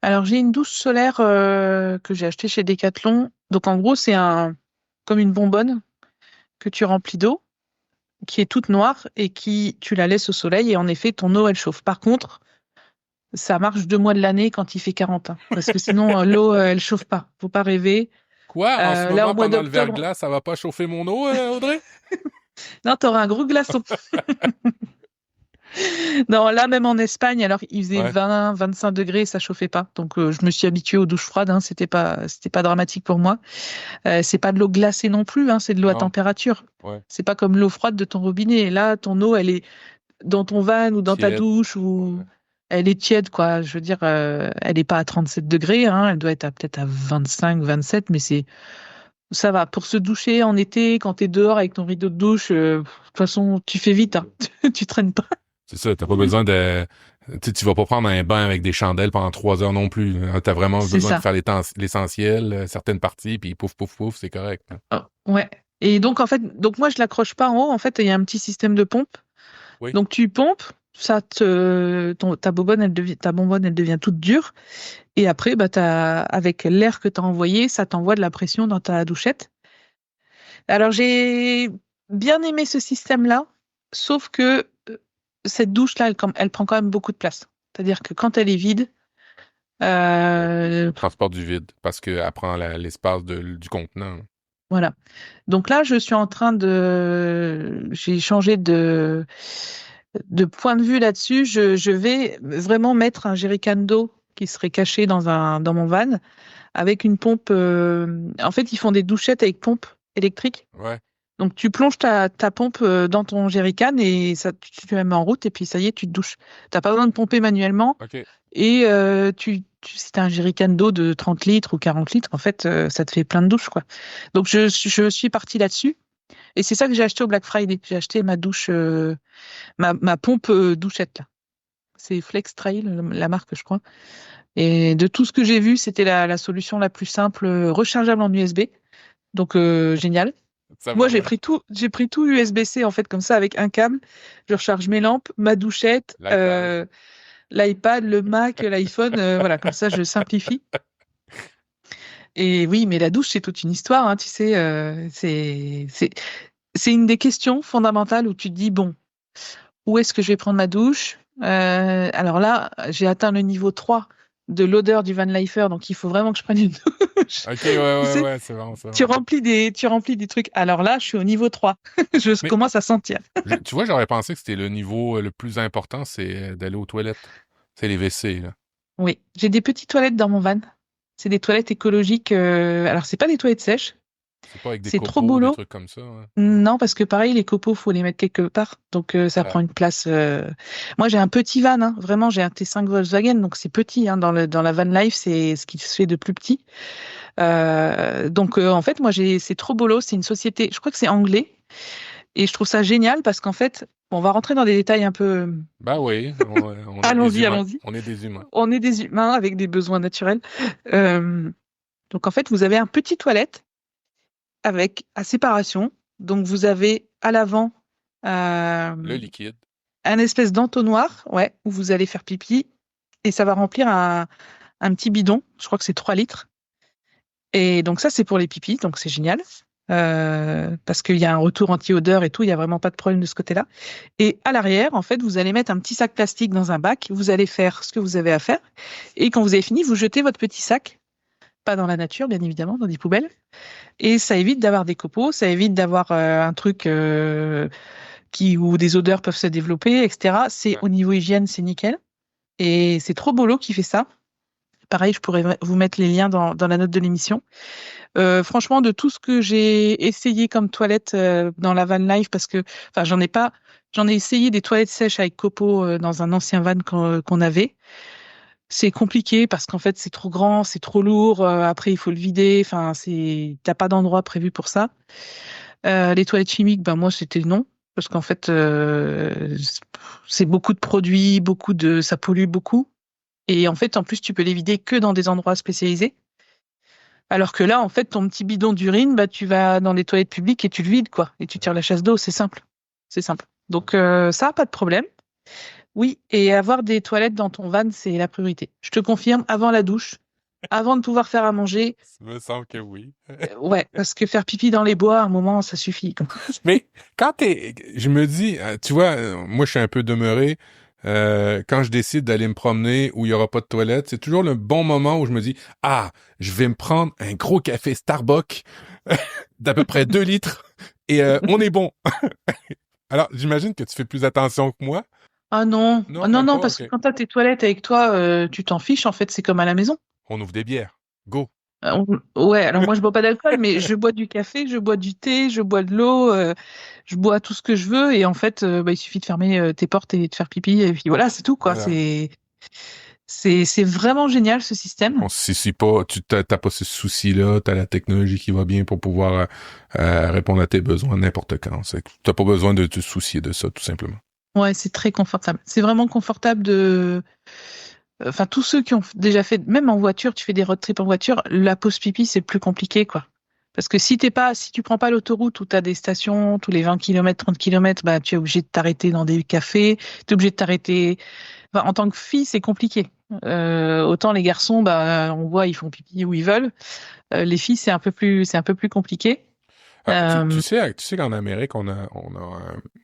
Alors, j'ai une douche solaire que j'ai achetée chez Decathlon. Donc, en gros, comme une bonbonne que tu remplis d'eau, qui est toute noire et tu la laisses au soleil. Et en effet, ton eau, elle chauffe. Par contre, ça marche 2 mois de l'année quand il fait 40. Hein, parce que sinon, l'eau, elle chauffe pas. Faut pas rêver. Quoi? En ce Là, au moment, mois pendant le d'octobre, verglas, ça va pas chauffer mon eau, Audrey? non, t'auras un gros glaçon. Non, là, même en Espagne, alors il faisait Ouais, 20, 25 degrés, ça chauffait pas. Donc, je me suis habituée aux douches froides. Hein, c'était pas dramatique pour moi. C'est pas de l'eau glacée non plus. Hein, c'est de l'eau à non, température. ouais. C'est pas comme l'eau froide de ton robinet. Et là, ton eau, elle est dans ton van ou dans ta Tiède. douche ou Ouais. elle est tiède, quoi. Je veux dire, elle est pas à 37 degrés. Hein, elle doit être peut-être à 25, 27, mais ça va. Pour se doucher en été, quand t'es dehors avec ton rideau de douche, de toute façon, tu fais vite. Hein. Tu traînes pas. C'est ça, t'as pas besoin de... Tu vas pas prendre un bain avec des chandelles pendant 3 heures non plus. T'as vraiment C'est besoin de ça. faire l'essentiel, certaines parties, puis pouf, pouf, pouf, c'est correct. Hein. Ouais. Et donc, en fait, donc moi, je l'accroche pas en haut. En fait, il y a un petit système de pompe. Oui. Donc, tu pompes, ta bonbonne, elle devient toute dure. Et après, bah, avec l'air que tu as envoyé, ça t'envoie de la pression dans ta douchette. Alors, j'ai bien aimé ce système-là, sauf que cette douche-là, elle prend quand même beaucoup de place. C'est-à-dire que quand elle est vide, Transport du vide, parce qu'elle prend l'espace du contenant. voilà. Donc là, j'ai changé de point de vue là-dessus. Je vais vraiment mettre un jerrycan d'eau qui serait caché dans mon van avec une pompe. En fait, ils font des douchettes avec pompe électrique. Ouais, Donc, tu plonges ta pompe dans ton jerrycan et ça, tu la mets en route et puis ça y est, tu te douches. T'as pas besoin de pomper manuellement OK. Et si t'as un jerrycan d'eau de 30 litres ou 40 litres, en fait, ça te fait plein de douches, quoi. Donc, je suis partie là-dessus. Et c'est ça que j'ai acheté au Black Friday. J'ai acheté ma douche, ma pompe douchette, là. C'est Flex Trail, la marque, je crois. Et de tout ce que j'ai vu, c'était la solution la plus simple, rechargeable en USB. Donc, génial. Ça Moi, va bien. j'ai pris tout USB-C, en fait, comme ça, avec un câble. Je recharge mes lampes, ma douchette, L'iPad. l'iPad, le Mac, l'iPhone, voilà, comme ça, je simplifie. Et oui, mais la douche, c'est toute une histoire, hein, tu sais, c'est une des questions fondamentales où tu te dis, bon, où est-ce que je vais prendre ma douche? Alors là, j'ai atteint le niveau 3 de l'odeur du Van Lifer, donc il faut vraiment que je prenne une douche. Ok, ouais, Tu ouais, sais, ouais, c'est vraiment bon. tu remplis des trucs. Alors là, je suis au niveau 3. Je Mais commence à sentir. tu vois, j'aurais pensé que c'était le niveau le plus important, c'est d'aller aux toilettes. C'est les WC, là. Oui, j'ai des petites toilettes dans mon van. C'est des toilettes écologiques. Alors, c'est pas des toilettes sèches. C'est pas avec des C'est trop copeaux, des boulot. trucs comme ça, ouais. Non. Non, parce que pareil, les copeaux, faut les mettre quelque part. Donc, ça Ah, prend une place. Moi, j'ai un petit van, hein. Vraiment, j'ai un T5 Volkswagen. Donc, c'est petit, hein. Dans la van life, c'est ce qui se fait de plus petit. Donc, en fait, c'est trop boulot. C'est une société, je crois que c'est anglais. Et je trouve ça génial parce qu'en fait, on va rentrer dans des détails un peu. bah oui, on est des Allons-y, humains. allons-y. On est des humains. On est des humains avec des besoins naturels. Euh, donc, en fait, vous avez un petit toilette avec à séparation. Donc, vous avez à l'avant Le euh, liquide. un espèce d'entonnoir, ouais, où vous allez faire pipi et ça va remplir un petit bidon. Je crois que c'est 3 litres. Et donc, ça, c'est pour les pipis. Donc, c'est génial. Parce qu'il y a un retour anti-odeur et tout, il n'y a vraiment pas de problème de ce côté-là. Et à l'arrière, en fait, vous allez mettre un petit sac plastique dans un bac, vous allez faire ce que vous avez à faire, et quand vous avez fini, vous jetez votre petit sac, pas dans la nature, bien évidemment, dans des poubelles, et ça évite d'avoir des copeaux, ça évite d'avoir un truc où des odeurs peuvent se développer, etc. C'est Ouais. au niveau hygiène, c'est nickel, et c'est trop Bolo qui fait ça. Pareil, je pourrais vous mettre les liens dans la note de l'émission. Franchement, de tout ce que j'ai essayé comme toilette dans la van life, parce que, enfin, j'en ai essayé des toilettes sèches avec copeaux dans un ancien van qu'on avait. C'est compliqué parce qu'en fait, c'est trop grand, c'est trop lourd. Après, il faut le vider. Enfin, t'as pas d'endroit prévu pour ça. Les toilettes chimiques, ben moi, c'était non. Parce qu'en fait, c'est beaucoup de produits, ça pollue beaucoup. Et en fait, en plus, tu peux les vider que dans des endroits spécialisés. Alors que là, en fait, ton petit bidon d'urine, bah, tu vas dans les toilettes publiques et tu le vides, quoi. Et tu tires la chasse d'eau, c'est simple. C'est simple. Donc, ça, pas de problème. Oui, et avoir des toilettes dans ton van, c'est la priorité. Je te confirme, avant la douche, avant de pouvoir faire à manger, Ça me semble que oui. ouais, parce que faire pipi dans les bois, à un moment, ça suffit, quoi. Mais je me dis, tu vois, moi je suis un peu demeuré. Quand je décide d'aller me promener où il y aura pas de toilette, c'est toujours le bon moment où je me dis, ah, je vais me prendre un gros café Starbucks d'à peu près 2 litres et on est bon. Alors, j'imagine que tu fais plus attention que moi. Ah non, ah Non, non, même non, pas, parce que ok. quand t'as tes toilettes avec toi, tu t'en fiches, en fait, c'est comme à la maison. On ouvre des bières. Go. Ouais, alors moi je bois pas d'alcool, mais je bois du café, je bois du thé, je bois de l'eau, je bois tout ce que je veux et en fait, bah, il suffit de fermer tes portes et de faire pipi et puis voilà, c'est tout quoi. Voilà. C'est vraiment génial ce système. On se soucie pas, t'as pas ce souci-là, t'as la technologie qui va bien pour pouvoir répondre à tes besoins n'importe quand. T'as pas besoin de te soucier de ça, tout simplement. Ouais, c'est très confortable. C'est vraiment confortable enfin tous ceux qui ont déjà fait, même en voiture, tu fais des road trips en voiture, la pause pipi c'est plus compliqué quoi. Parce que si tu prends pas l'autoroute où tu as des stations tous les 20 km, 30 km, bah, tu es obligé de t'arrêter dans des cafés, tu es obligé de t'arrêter. Enfin, en tant que fille, c'est compliqué. Autant les garçons, bah, on voit, ils font pipi où ils veulent. Les filles, c'est un peu plus compliqué. Tu Euh, sais qu'en Amérique, on a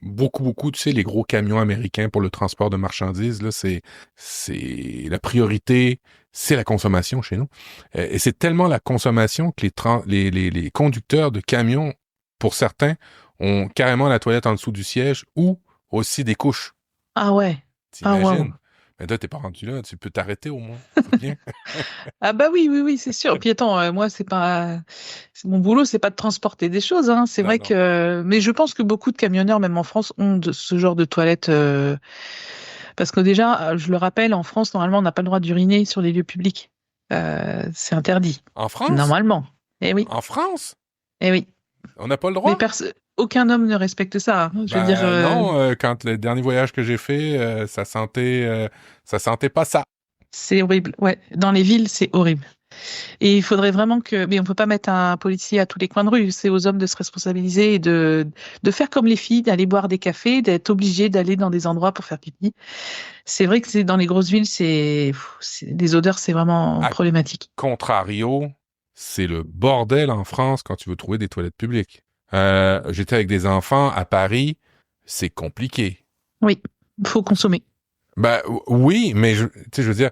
beaucoup, tu sais, les gros camions américains pour le transport de marchandises, là, c'est la priorité, c'est la consommation chez nous. Et c'est tellement la consommation que les conducteurs de camions, pour certains, ont carrément la toilette en dessous du siège ou aussi des couches. ah ouais. Ah waouh. T'imagines? Mais là, t'es pas rendu là, tu peux t'arrêter au moins. C'est bien. Ah bah oui, oui, oui, c'est sûr. Puis attends, moi, mon boulot, c'est pas de transporter des choses, hein. C'est Non, vrai non. que, mais je pense que beaucoup de camionneurs, même en France, ont ce genre de toilette. Parce que déjà, je le rappelle, en France, normalement, on n'a pas le droit d'uriner sur les lieux publics. C'est interdit. En France? Normalement. Eh oui, En France? eh oui. On n'a pas le Mais droit? aucun homme ne respecte ça, hein. Je veux dire, Ben non, quand le dernier voyage que j'ai fait, ça sentait pas ça. c'est horrible. Ouais, dans les villes, c'est horrible. Et il faudrait vraiment que, mais on peut pas mettre un policier à tous les coins de rue. C'est aux hommes de se responsabiliser et de faire comme les filles, d'aller boire des cafés, d'être obligé d'aller dans des endroits pour faire pipi. C'est vrai que c'est dans les grosses villes, les odeurs, c'est vraiment À problématique. contrario, c'est le bordel en France quand tu veux trouver des toilettes publiques. J'étais avec des enfants à Paris, c'est compliqué. Oui, faut consommer. Ben oui, mais tu sais, je veux dire,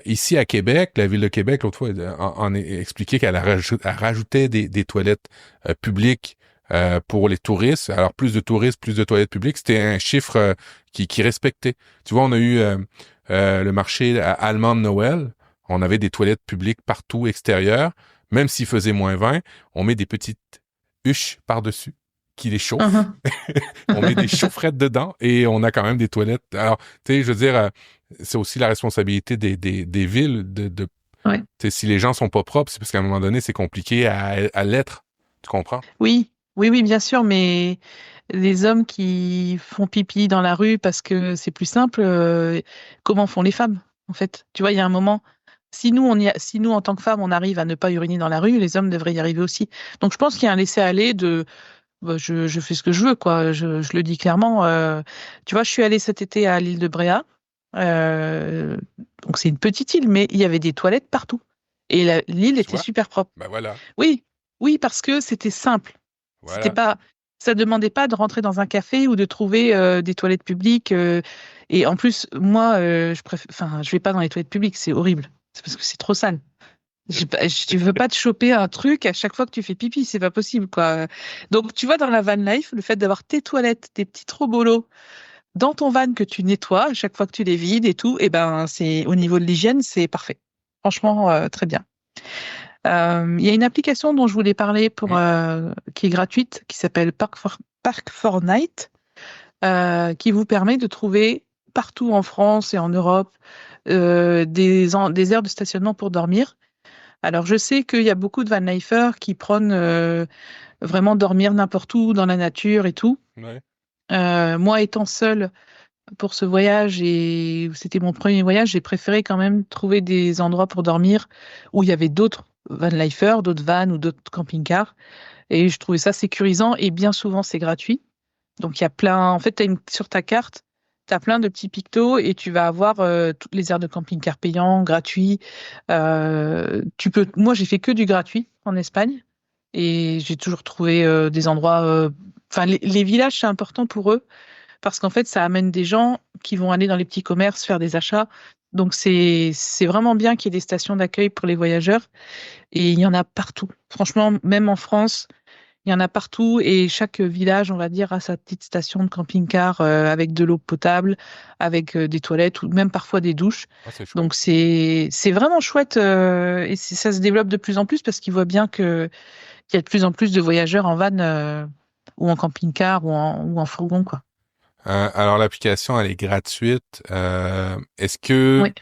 ici à Québec, la ville de Québec, l'autre fois, en a expliqué qu'elle elle rajoutait des toilettes publiques pour les touristes. Alors, plus de touristes, plus de toilettes publiques. C'était un chiffre qui respectait. Tu vois, on a eu le marché allemand de Noël. On avait des toilettes publiques partout extérieures. Même s'il faisait -20, on met des petites huches par-dessus qui les chauffent. Mhm. On met des chaufferettes dedans et on a quand même des toilettes. Alors, tu sais, je veux dire, c'est aussi la responsabilité des villes Ouais. tu sais, si les gens sont pas propres, c'est parce qu'à un moment donné, c'est compliqué à l'être. Tu comprends? Oui, oui, oui, bien sûr, mais les hommes qui font pipi dans la rue parce que c'est plus simple, comment font les femmes, en fait? Tu vois, il y a un moment, si nous, en tant que femmes, on arrive à ne pas uriner dans la rue, les hommes devraient y arriver aussi. Donc, je pense qu'il y a un laisser-aller bah, je fais ce que je veux, quoi. Je le dis clairement. Tu vois, je suis allée cet été à l'île de Bréa. Euh, donc, c'est une petite île, mais il y avait des toilettes partout. Et l'île Tu était vois? super propre. Ben voilà. Oui, oui, parce que c'était simple. C'était Voilà. pas, ça demandait pas de rentrer dans un café ou de trouver des toilettes publiques. Et en plus, moi, enfin, je vais pas dans les toilettes publiques, c'est horrible. C'est parce que c'est trop sale. Tu veux pas te choper un truc à chaque fois que tu fais pipi, c'est pas possible, quoi. Donc, tu vois, dans la van life, le fait d'avoir tes toilettes, tes petits robots dans ton van que tu nettoies à chaque fois que tu les vides et tout, et ben, c'est au niveau de l'hygiène, c'est parfait. Franchement, très bien. Il y a une application dont je voulais parler Hmm. qui est gratuite, qui s'appelle Park4Night, qui vous permet de trouver partout en France et en Europe des aires de stationnement pour dormir. Alors, je sais qu'il y a beaucoup de vanlifers qui prônent vraiment dormir n'importe où dans la nature et tout. Ouais. Moi, étant seule pour ce voyage et c'était mon premier voyage, j'ai préféré quand même trouver des endroits pour dormir où il y avait d'autres vanlifers, d'autres vannes ou d'autres camping-cars. Et je trouvais ça sécurisant et bien souvent c'est gratuit. Donc il y a plein, en fait, sur ta carte, tu as plein de petits pictos et tu vas avoir toutes les aires de camping-car payants, gratuits. Moi j'ai fait que du gratuit en Espagne et j'ai toujours trouvé des endroits. Enfin, les villages c'est important pour eux parce qu'en fait ça amène des gens qui vont aller dans les petits commerces faire des achats. Donc c'est vraiment bien qu'il y ait des stations d'accueil pour les voyageurs et il y en a partout. Franchement, même en France. Il y en a partout et chaque village, on va dire, a sa petite station de camping-car avec de l'eau potable, avec des toilettes ou même parfois des douches. Ah, c'est chouette. Donc c'est vraiment chouette et ça se développe de plus en plus parce qu'ils voient bien qu'il y a de plus en plus de voyageurs en van ou en camping-car ou en fourgon, quoi. Alors, l'application, elle est gratuite. Est-ce que Oui.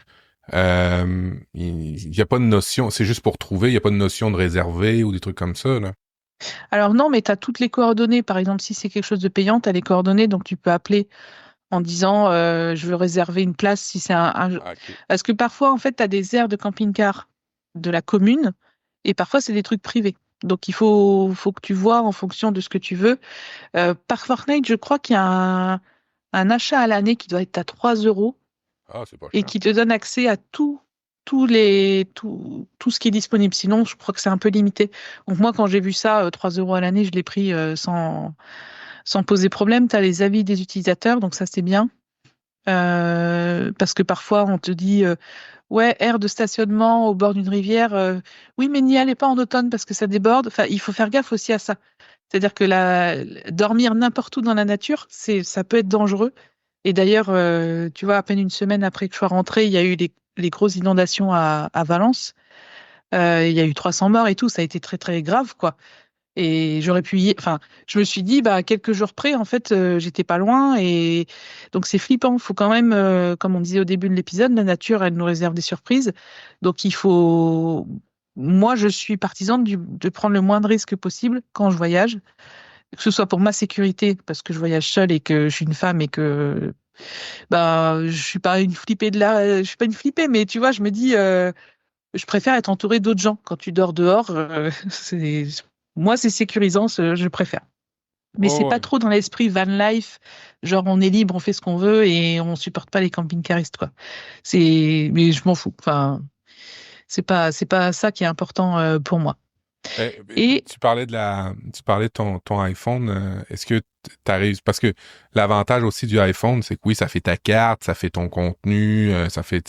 il y a pas de notion, c'est juste pour trouver, il y a pas de notion de réserver ou des trucs comme ça, là? Alors non, mais tu as toutes les coordonnées. Par exemple, si c'est quelque chose de payant, tu as les coordonnées, donc tu peux appeler en disant je veux réserver une place si c'est Ah, OK. Parce que parfois, en fait, tu as des aires de camping-car de la commune et parfois, c'est des trucs privés. Donc, faut que tu vois en fonction de ce que tu veux. Par Fortnite, je crois qu'il y a un achat à l'année qui doit être à 3 euros Ah, c'est pas et cher. qui te donne accès à tout ce qui est disponible. Sinon, je crois que c'est un peu limité. Donc, moi, quand j'ai vu ça, 3 euros à l'année, je l'ai pris sans poser problème. Tu as les avis des utilisateurs, donc ça, c'est bien. Parce que parfois on te dit ouais, aire de stationnement au bord d'une rivière, oui mais n'y allez pas en automne parce que ça déborde. Enfin, il faut faire gaffe aussi à ça. C'est-à-dire que dormir n'importe où dans la nature, ça peut être dangereux. Et d'ailleurs, tu vois, à peine une semaine après que je sois rentrée, il y a eu les grosses inondations à Valence. Il y a eu 300 morts et tout, ça a été très très grave quoi. Et j'aurais pu enfin, je me suis dit, bah, quelques jours près, en fait, j'étais pas loin. Et donc, c'est flippant. Faut quand même, comme on disait au début de l'épisode, la nature, elle nous réserve des surprises. Donc, il faut. Moi, je suis partisane de prendre le moins de risques possible quand je voyage, que ce soit pour ma sécurité, parce que je voyage seule et que je suis une femme et que, bah, je suis pas une flippée je suis pas une flippée, mais tu vois, je me dis, je préfère être entourée d'autres gens. Quand tu dors dehors, moi, c'est sécurisant, je préfère. Mais c'est Oh, pas trop dans l'esprit van life, genre on est libre, on fait ce qu'on veut et on supporte pas les camping-caristes, quoi. Mais je m'en fous. Enfin, c'est pas ça qui est important pour moi. Et tu parlais de ton iPhone. Est-ce que t'arrives, parce que l'avantage aussi du iPhone, c'est que oui, ça fait ta carte, ça fait ton contenu, ça fait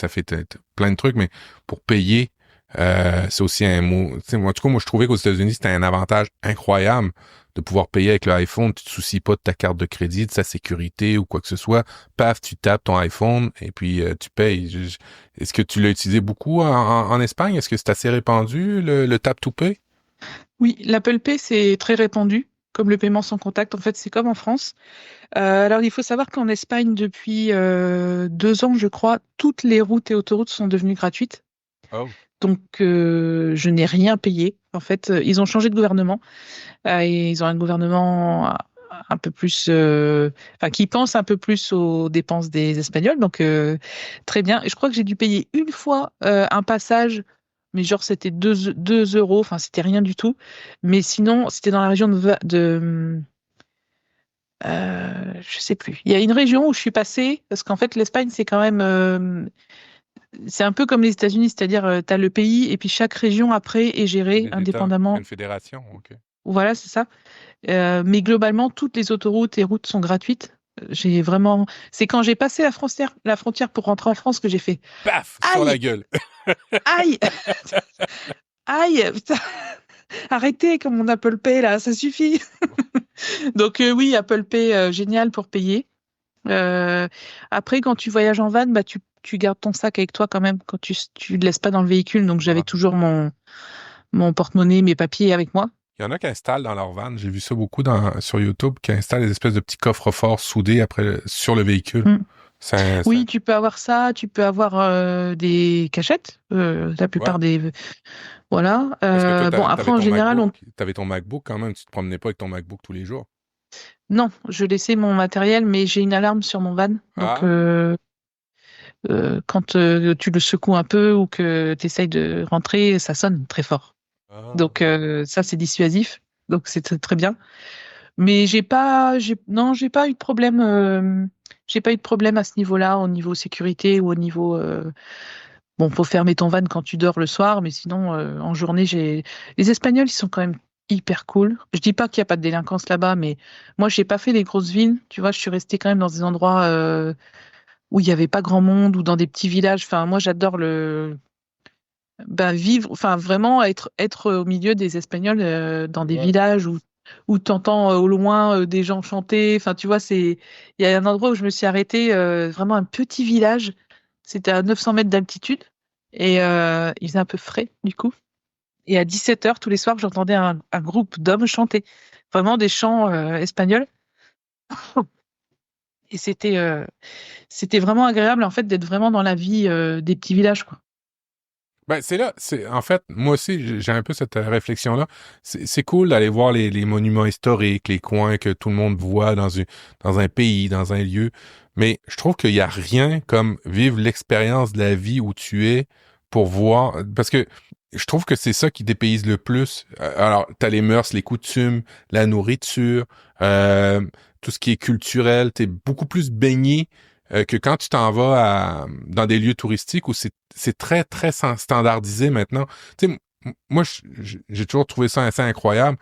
plein de trucs, mais pour payer, c'est aussi un mot. Tu sais, moi, en tout cas, moi, je trouvais qu'aux États-Unis, c'était un avantage incroyable de pouvoir payer avec le iPhone. Tu te soucies pas de ta carte de crédit, de sa sécurité ou quoi que ce soit. Paf, tu tapes ton iPhone et puis tu payes. Est-ce que tu l'as utilisé beaucoup en Espagne? Est-ce que c'est assez répandu, le tap to pay? oui, l'Apple Pay, c'est très répandu. Comme le paiement sans contact, en fait, c'est comme en France. Alors, il faut savoir qu'en Espagne, depuis 2 ans, je crois, toutes les routes et autoroutes sont devenues gratuites. Oh. Donc, je n'ai rien payé. En fait, ils ont changé de gouvernement et ils ont un gouvernement un peu plus, enfin, qui pense un peu plus aux dépenses des Espagnols. Donc, très bien. Et je crois que j'ai dû payer une fois un passage, mais genre c'était 2 euros. Enfin, c'était rien du tout. Mais sinon, c'était dans la région je sais plus. Il y a une région où je suis passée, parce qu'en fait, l'Espagne, c'est quand même, c'est un peu comme les États-Unis, c'est-à-dire, tu as le pays et puis chaque région après est gérée Des États, c'est indépendamment. une fédération, ok. Voilà, c'est ça. Mais globalement, toutes les autoroutes et routes sont gratuites. J'ai vraiment, c'est quand j'ai passé la frontière pour rentrer en France que j'ai fait Paf! Sur la aïe, gueule. aïe, aïe, putain, arrêtez comme mon Apple Pay là, ça suffit. Donc oui, Apple Pay, génial pour payer. Euh, Après, quand tu voyages en van, bah tu gardes ton sac avec toi quand même, quand tu le laisses pas dans le véhicule. Donc j'avais Ouais. toujours mon porte-monnaie, mes papiers avec moi. Il y en a qui installent dans leur van, j'ai vu ça beaucoup sur YouTube, qui installent des espèces de petits coffres-forts soudés sur le véhicule. Mm. Ça, Oui, tu peux avoir ça, tu peux avoir des cachettes. La ouais. plupart des, voilà. Parce que toi, Bon, après en général, t'avais ton MacBook quand même, tu te promenais pas avec ton MacBook tous les jours. non, je laissais mon matériel, mais j'ai une alarme sur mon van. Donc, Ah, quand tu le secoues un peu ou que tu essayes de rentrer, ça sonne très fort. ah. Donc, ça, c'est dissuasif. Donc, c'est très bien. Mais non, j'ai pas eu de problème. J'ai pas eu de problème à ce niveau-là, au niveau sécurité ou au niveau. Bon, faut fermer ton van quand tu dors le soir, mais sinon, en journée, les Espagnols, ils sont quand même hyper cool. Je dis pas qu'il y a pas de délinquance là-bas, mais moi, j'ai pas fait les grosses villes. Tu vois, je suis restée quand même dans des endroits où il y avait pas grand monde ou dans des petits villages. Enfin, moi, j'adore vivre, enfin, vraiment être au milieu des Espagnols dans des Ouais. villages où t'entends au loin des gens chanter. Enfin, tu vois, il y a un endroit où je me suis arrêtée, vraiment un petit village. C'était à 900 mètres d'altitude et il faisait un peu frais du coup. Et à 17 heures tous les soirs, j'entendais un groupe d'hommes chanter, vraiment des chants espagnols. Et c'était vraiment agréable en fait d'être vraiment dans la vie des petits villages, quoi. Ben, en fait, moi aussi, j'ai un peu cette réflexion-là. C'est cool d'aller voir les monuments historiques, les coins que tout le monde voit dans un pays, dans un lieu. Mais je trouve qu'il y a rien comme vivre l'expérience de la vie où tu es pour voir, parce que je trouve que c'est ça qui dépayse le plus. Alors, t'as les mœurs, les coutumes, la nourriture, tout ce qui est culturel. T'es beaucoup plus baigné que quand tu t'en vas dans des lieux touristiques où c'est très, très standardisé maintenant. Tu sais, moi, j'ai toujours trouvé ça assez incroyable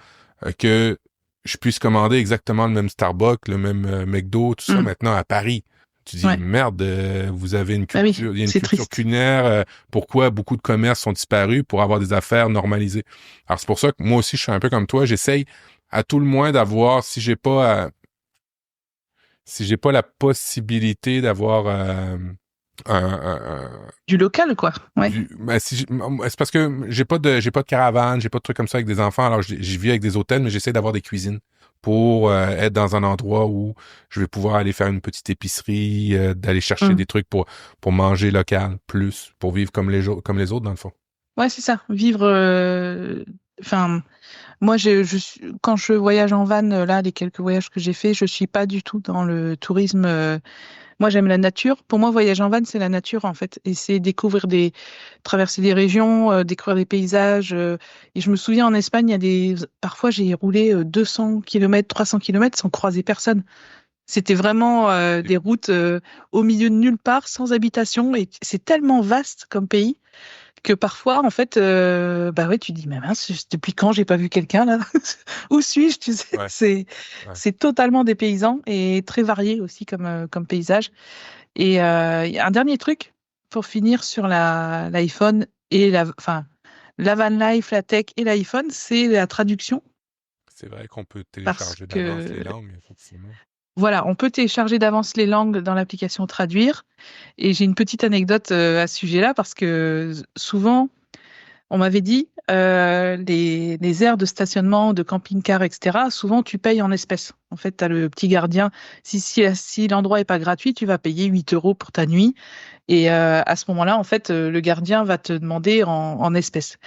que je puisse commander exactement le même Starbucks, le même McDo, tout ça Mm. maintenant à Paris. Tu dis, Ouais, merde, vous avez une bah oui, culture, il y a une c'est culture triste. culinaire, pourquoi beaucoup de commerces sont disparus pour avoir des affaires normalisées. Alors c'est pour ça que moi aussi, je suis un peu comme toi, j'essaye à tout le moins d'avoir, si j'ai pas la possibilité d'avoir Du local, quoi. Ouais. Ben, c'est parce que j'ai pas de caravane, j'ai pas de trucs comme ça avec des enfants. Alors j'y vis avec des hôtels, mais j'essaie d'avoir des cuisines pour être dans un endroit où je vais pouvoir aller faire une petite épicerie, d'aller chercher Mm. des trucs pour manger local, plus pour vivre comme les autres dans le fond. Ouais, c'est ça. Vivre. Enfin, moi, quand je voyage en van, là, les quelques voyages que j'ai faits, je suis pas du tout dans le tourisme. Moi, j'aime la nature. Pour moi, voyage en van, c'est la nature, en fait. Et c'est traverser des régions, découvrir des paysages. Et je me souviens, en Espagne, parfois, j'ai roulé 200 km, 300 km sans croiser personne. C'était vraiment des routes au milieu de nulle part, sans habitation. Et c'est tellement vaste comme pays que parfois, en fait, bah ouais, tu dis, mais mince, depuis quand j'ai pas vu quelqu'un là? Où suis-je? Tu sais, Ouais, ouais. c'est totalement dépaysant et très varié aussi comme paysage. Et il y a un dernier truc pour finir sur l'iPhone et enfin, la van life, la tech et l'iPhone, c'est la traduction C'est vrai qu'on peut parce télécharger d'avance les que langues, effectivement. voilà, on peut télécharger d'avance les langues dans l'application Traduire. Et j'ai une petite anecdote à ce sujet-là parce que souvent, on m'avait dit, les aires de stationnement, de camping-car, etc., souvent tu payes en espèces. En fait, tu as le petit gardien. Si l'endroit est pas gratuit, tu vas payer 8 euros pour ta nuit. Et à ce moment-là, en fait, le gardien va te demander en espèces.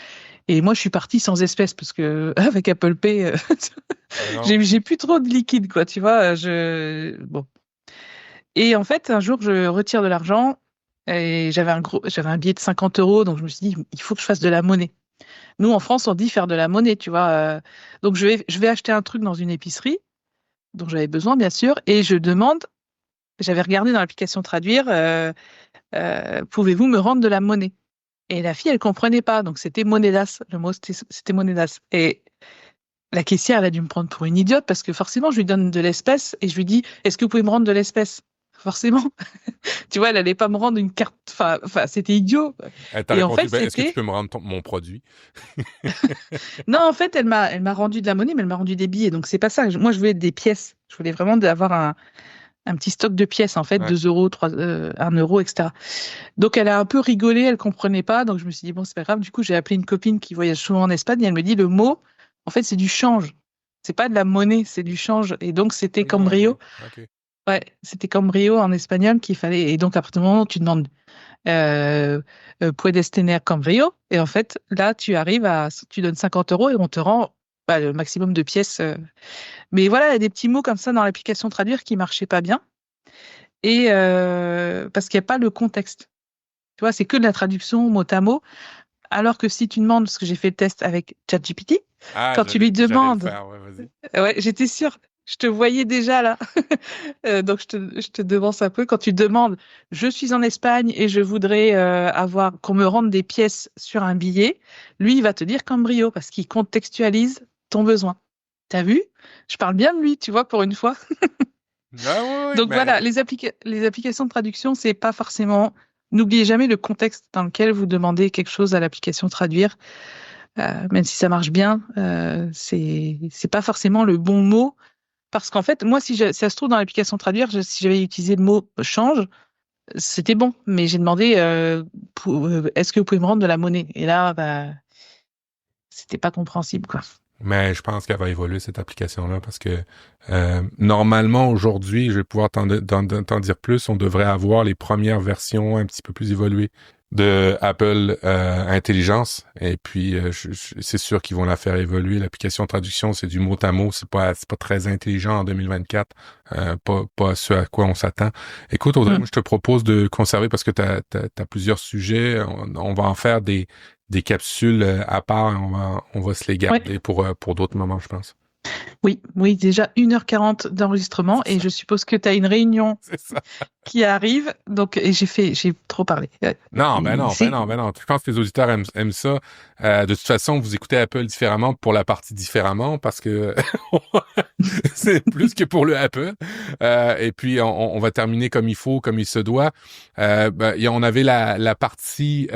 Et moi, je suis partie sans espèces parce que avec Apple Pay, Ben non. j'ai plus trop de liquide, quoi, tu vois. Bon. Et en fait, un jour, je retire de l'argent et j'avais un billet de 50 euros, donc je me suis dit, il faut que je fasse de la monnaie. Nous, en France, on dit faire de la monnaie, tu vois. Donc, je vais acheter un truc dans une épicerie dont j'avais besoin, bien sûr, et je demande, j'avais regardé dans l'application Traduire, pouvez-vous me rendre de la monnaie? Et la fille, elle comprenait pas, donc c'était monedas. Le mot, c'était monedas. Et la caissière, elle a dû me prendre pour une idiote parce que forcément, je lui donne de l'espèce et je lui dis, est-ce que vous pouvez me rendre de l'espèce? Forcément, tu vois, elle allait pas me rendre une carte. Enfin, c'était idiot. T'as Et en répondu, fait, ben, est-ce que tu c'était peux me rendre mon produit? non, en fait, elle m'a rendu de la monnaie, mais elle m'a rendu des billets. Donc, c'est pas ça. Moi, je voulais des pièces. Je voulais vraiment avoir un petit stock de pièces, en fait, Ouais. 2 euros, 1 euro, etc. Donc, elle a un peu rigolé, elle comprenait pas. Donc, je me suis dit, bon, c'est pas grave. Du coup, j'ai appelé une copine qui voyage souvent en Espagne et elle me dit, le mot, en fait, c'est du change. C'est pas de la monnaie, c'est du change. Et donc, c'était comme Ah, ok. Rio. Ok. Ouais, c'était comme Rio en espagnol qu'il fallait. Et donc, à partir du moment où tu demandes euh, puedes tener comme Rio. Et en fait, là, tu donnes 50 euros et on te rend bah, le maximum de pièces. Mais voilà, il y a des petits mots comme ça dans l'application Traduire qui marchaient pas bien. Et parce qu'il n'y a pas le contexte. Tu vois, c'est que de la traduction mot à mot. Alors que si tu demandes, parce que j'ai fait le test avec ChatGPT, Ah, quand tu lui j'allais le demandes, faire, ouais, vas-y. ouais, j'étais sûre, je te voyais déjà là. Donc je te devance un peu. Quand tu demandes, je suis en Espagne et je voudrais avoir qu'on me rende des pièces sur un billet, lui, il va te dire Cambrio parce qu'il contextualise ton besoin. T'as vu? Je parle bien de lui, tu vois, pour une fois. Ah, ouais, ouais, Donc voilà, mais les applications de traduction, c'est pas forcément. N'oubliez jamais le contexte dans lequel vous demandez quelque chose à l'application traduire. Même si ça marche bien, c'est pas forcément le bon mot. Parce qu'en fait, moi, si ça se trouve dans l'application traduire, si j'avais utilisé le mot change, c'était bon. Mais j'ai demandé est-ce que vous pouvez me rendre de la monnaie? Et là, bah, c'était pas compréhensible, quoi. Mais je pense qu'elle va évoluer cette application-là parce que normalement aujourd'hui, je vais pouvoir t'en dire plus, on devrait avoir les premières versions un petit peu plus évoluées de Apple Intelligence. Et puis c'est sûr qu'ils vont la faire évoluer. L'application de traduction, c'est du mot à mot, c'est pas très intelligent en 2024, pas ce à quoi on s'attend. Écoute, Audrey, Mm. moi je te propose de conserver parce que t'as plusieurs sujets. On va en faire des capsules à part, on va se les Ouais. garder pour d'autres moments, je pense. Oui, oui, déjà 1h40 d'enregistrement C'est et ça, je suppose que tu as une réunion c'est ça. qui arrive. Donc, et j'ai trop parlé. Non, ben Et non, ben c'est, non, ben non. Je pense que les auditeurs aiment ça. De toute façon, vous écoutez Apple différemment pour la partie différemment parce que c'est plus que pour le Apple. Et puis, on va terminer comme il faut, comme il se doit. On avait la partie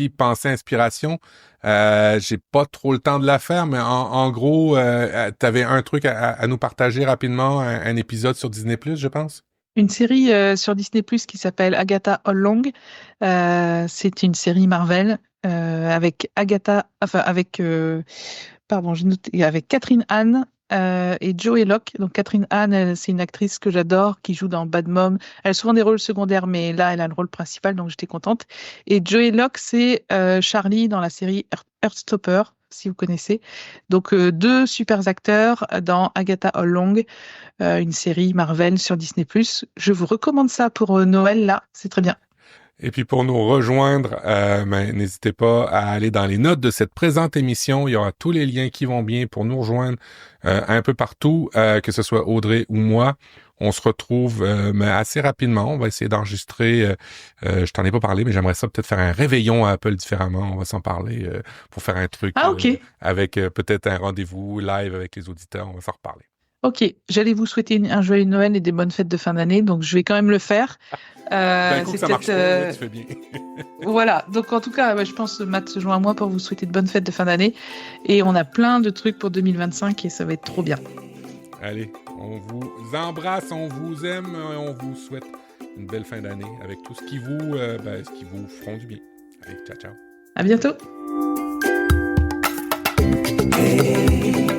pensée inspiration. J'ai pas trop le temps de la faire, mais en gros, t'avais un truc à nous partager rapidement, un épisode sur Disney+, je pense. Une série sur Disney Plus qui s'appelle Agatha All Along. C'est une série Marvel avec Agatha, enfin avec, pardon, j'ai noté, avec Catherine Hahn et Joey Locke. Donc Catherine Hahn, c'est une actrice que j'adore qui joue dans Bad Mom. Elle a souvent des rôles secondaires, mais là, elle a le rôle principal, donc j'étais contente. Et Joey Locke, c'est Charlie dans la série Heartstopper, si vous connaissez. Donc deux super acteurs dans Agatha All Along, une série Marvel sur Disney+. Je vous recommande ça pour Noël, là, c'est très bien. Et puis pour nous rejoindre, n'hésitez pas à aller dans les notes de cette présente émission. Il y aura tous les liens qui vont bien pour nous rejoindre un peu partout, que ce soit Audrey ou moi. On se retrouve mais assez rapidement. On va essayer d'enregistrer. Je t'en ai pas parlé, mais j'aimerais ça peut-être faire un réveillon à Apple différemment. On va s'en parler pour faire un truc Ah, ok. avec peut-être un rendez-vous live avec les auditeurs. On va s'en reparler. Ok, j'allais vous souhaiter un joyeux Noël et des bonnes fêtes de fin d'année, donc je vais quand même le faire. D'un coup C'est que ça marche peut-être, pas, là, tu fais bien. voilà, donc en tout cas, ouais, je pense Matt se joint à moi pour vous souhaiter de bonnes fêtes de fin d'année. Et on a plein de trucs pour 2025 et ça va être trop bien. Allez, on vous embrasse, on vous aime, on vous souhaite une belle fin d'année avec tout ce qui vous feront du bien. Allez, ciao, ciao. À bientôt. Hey.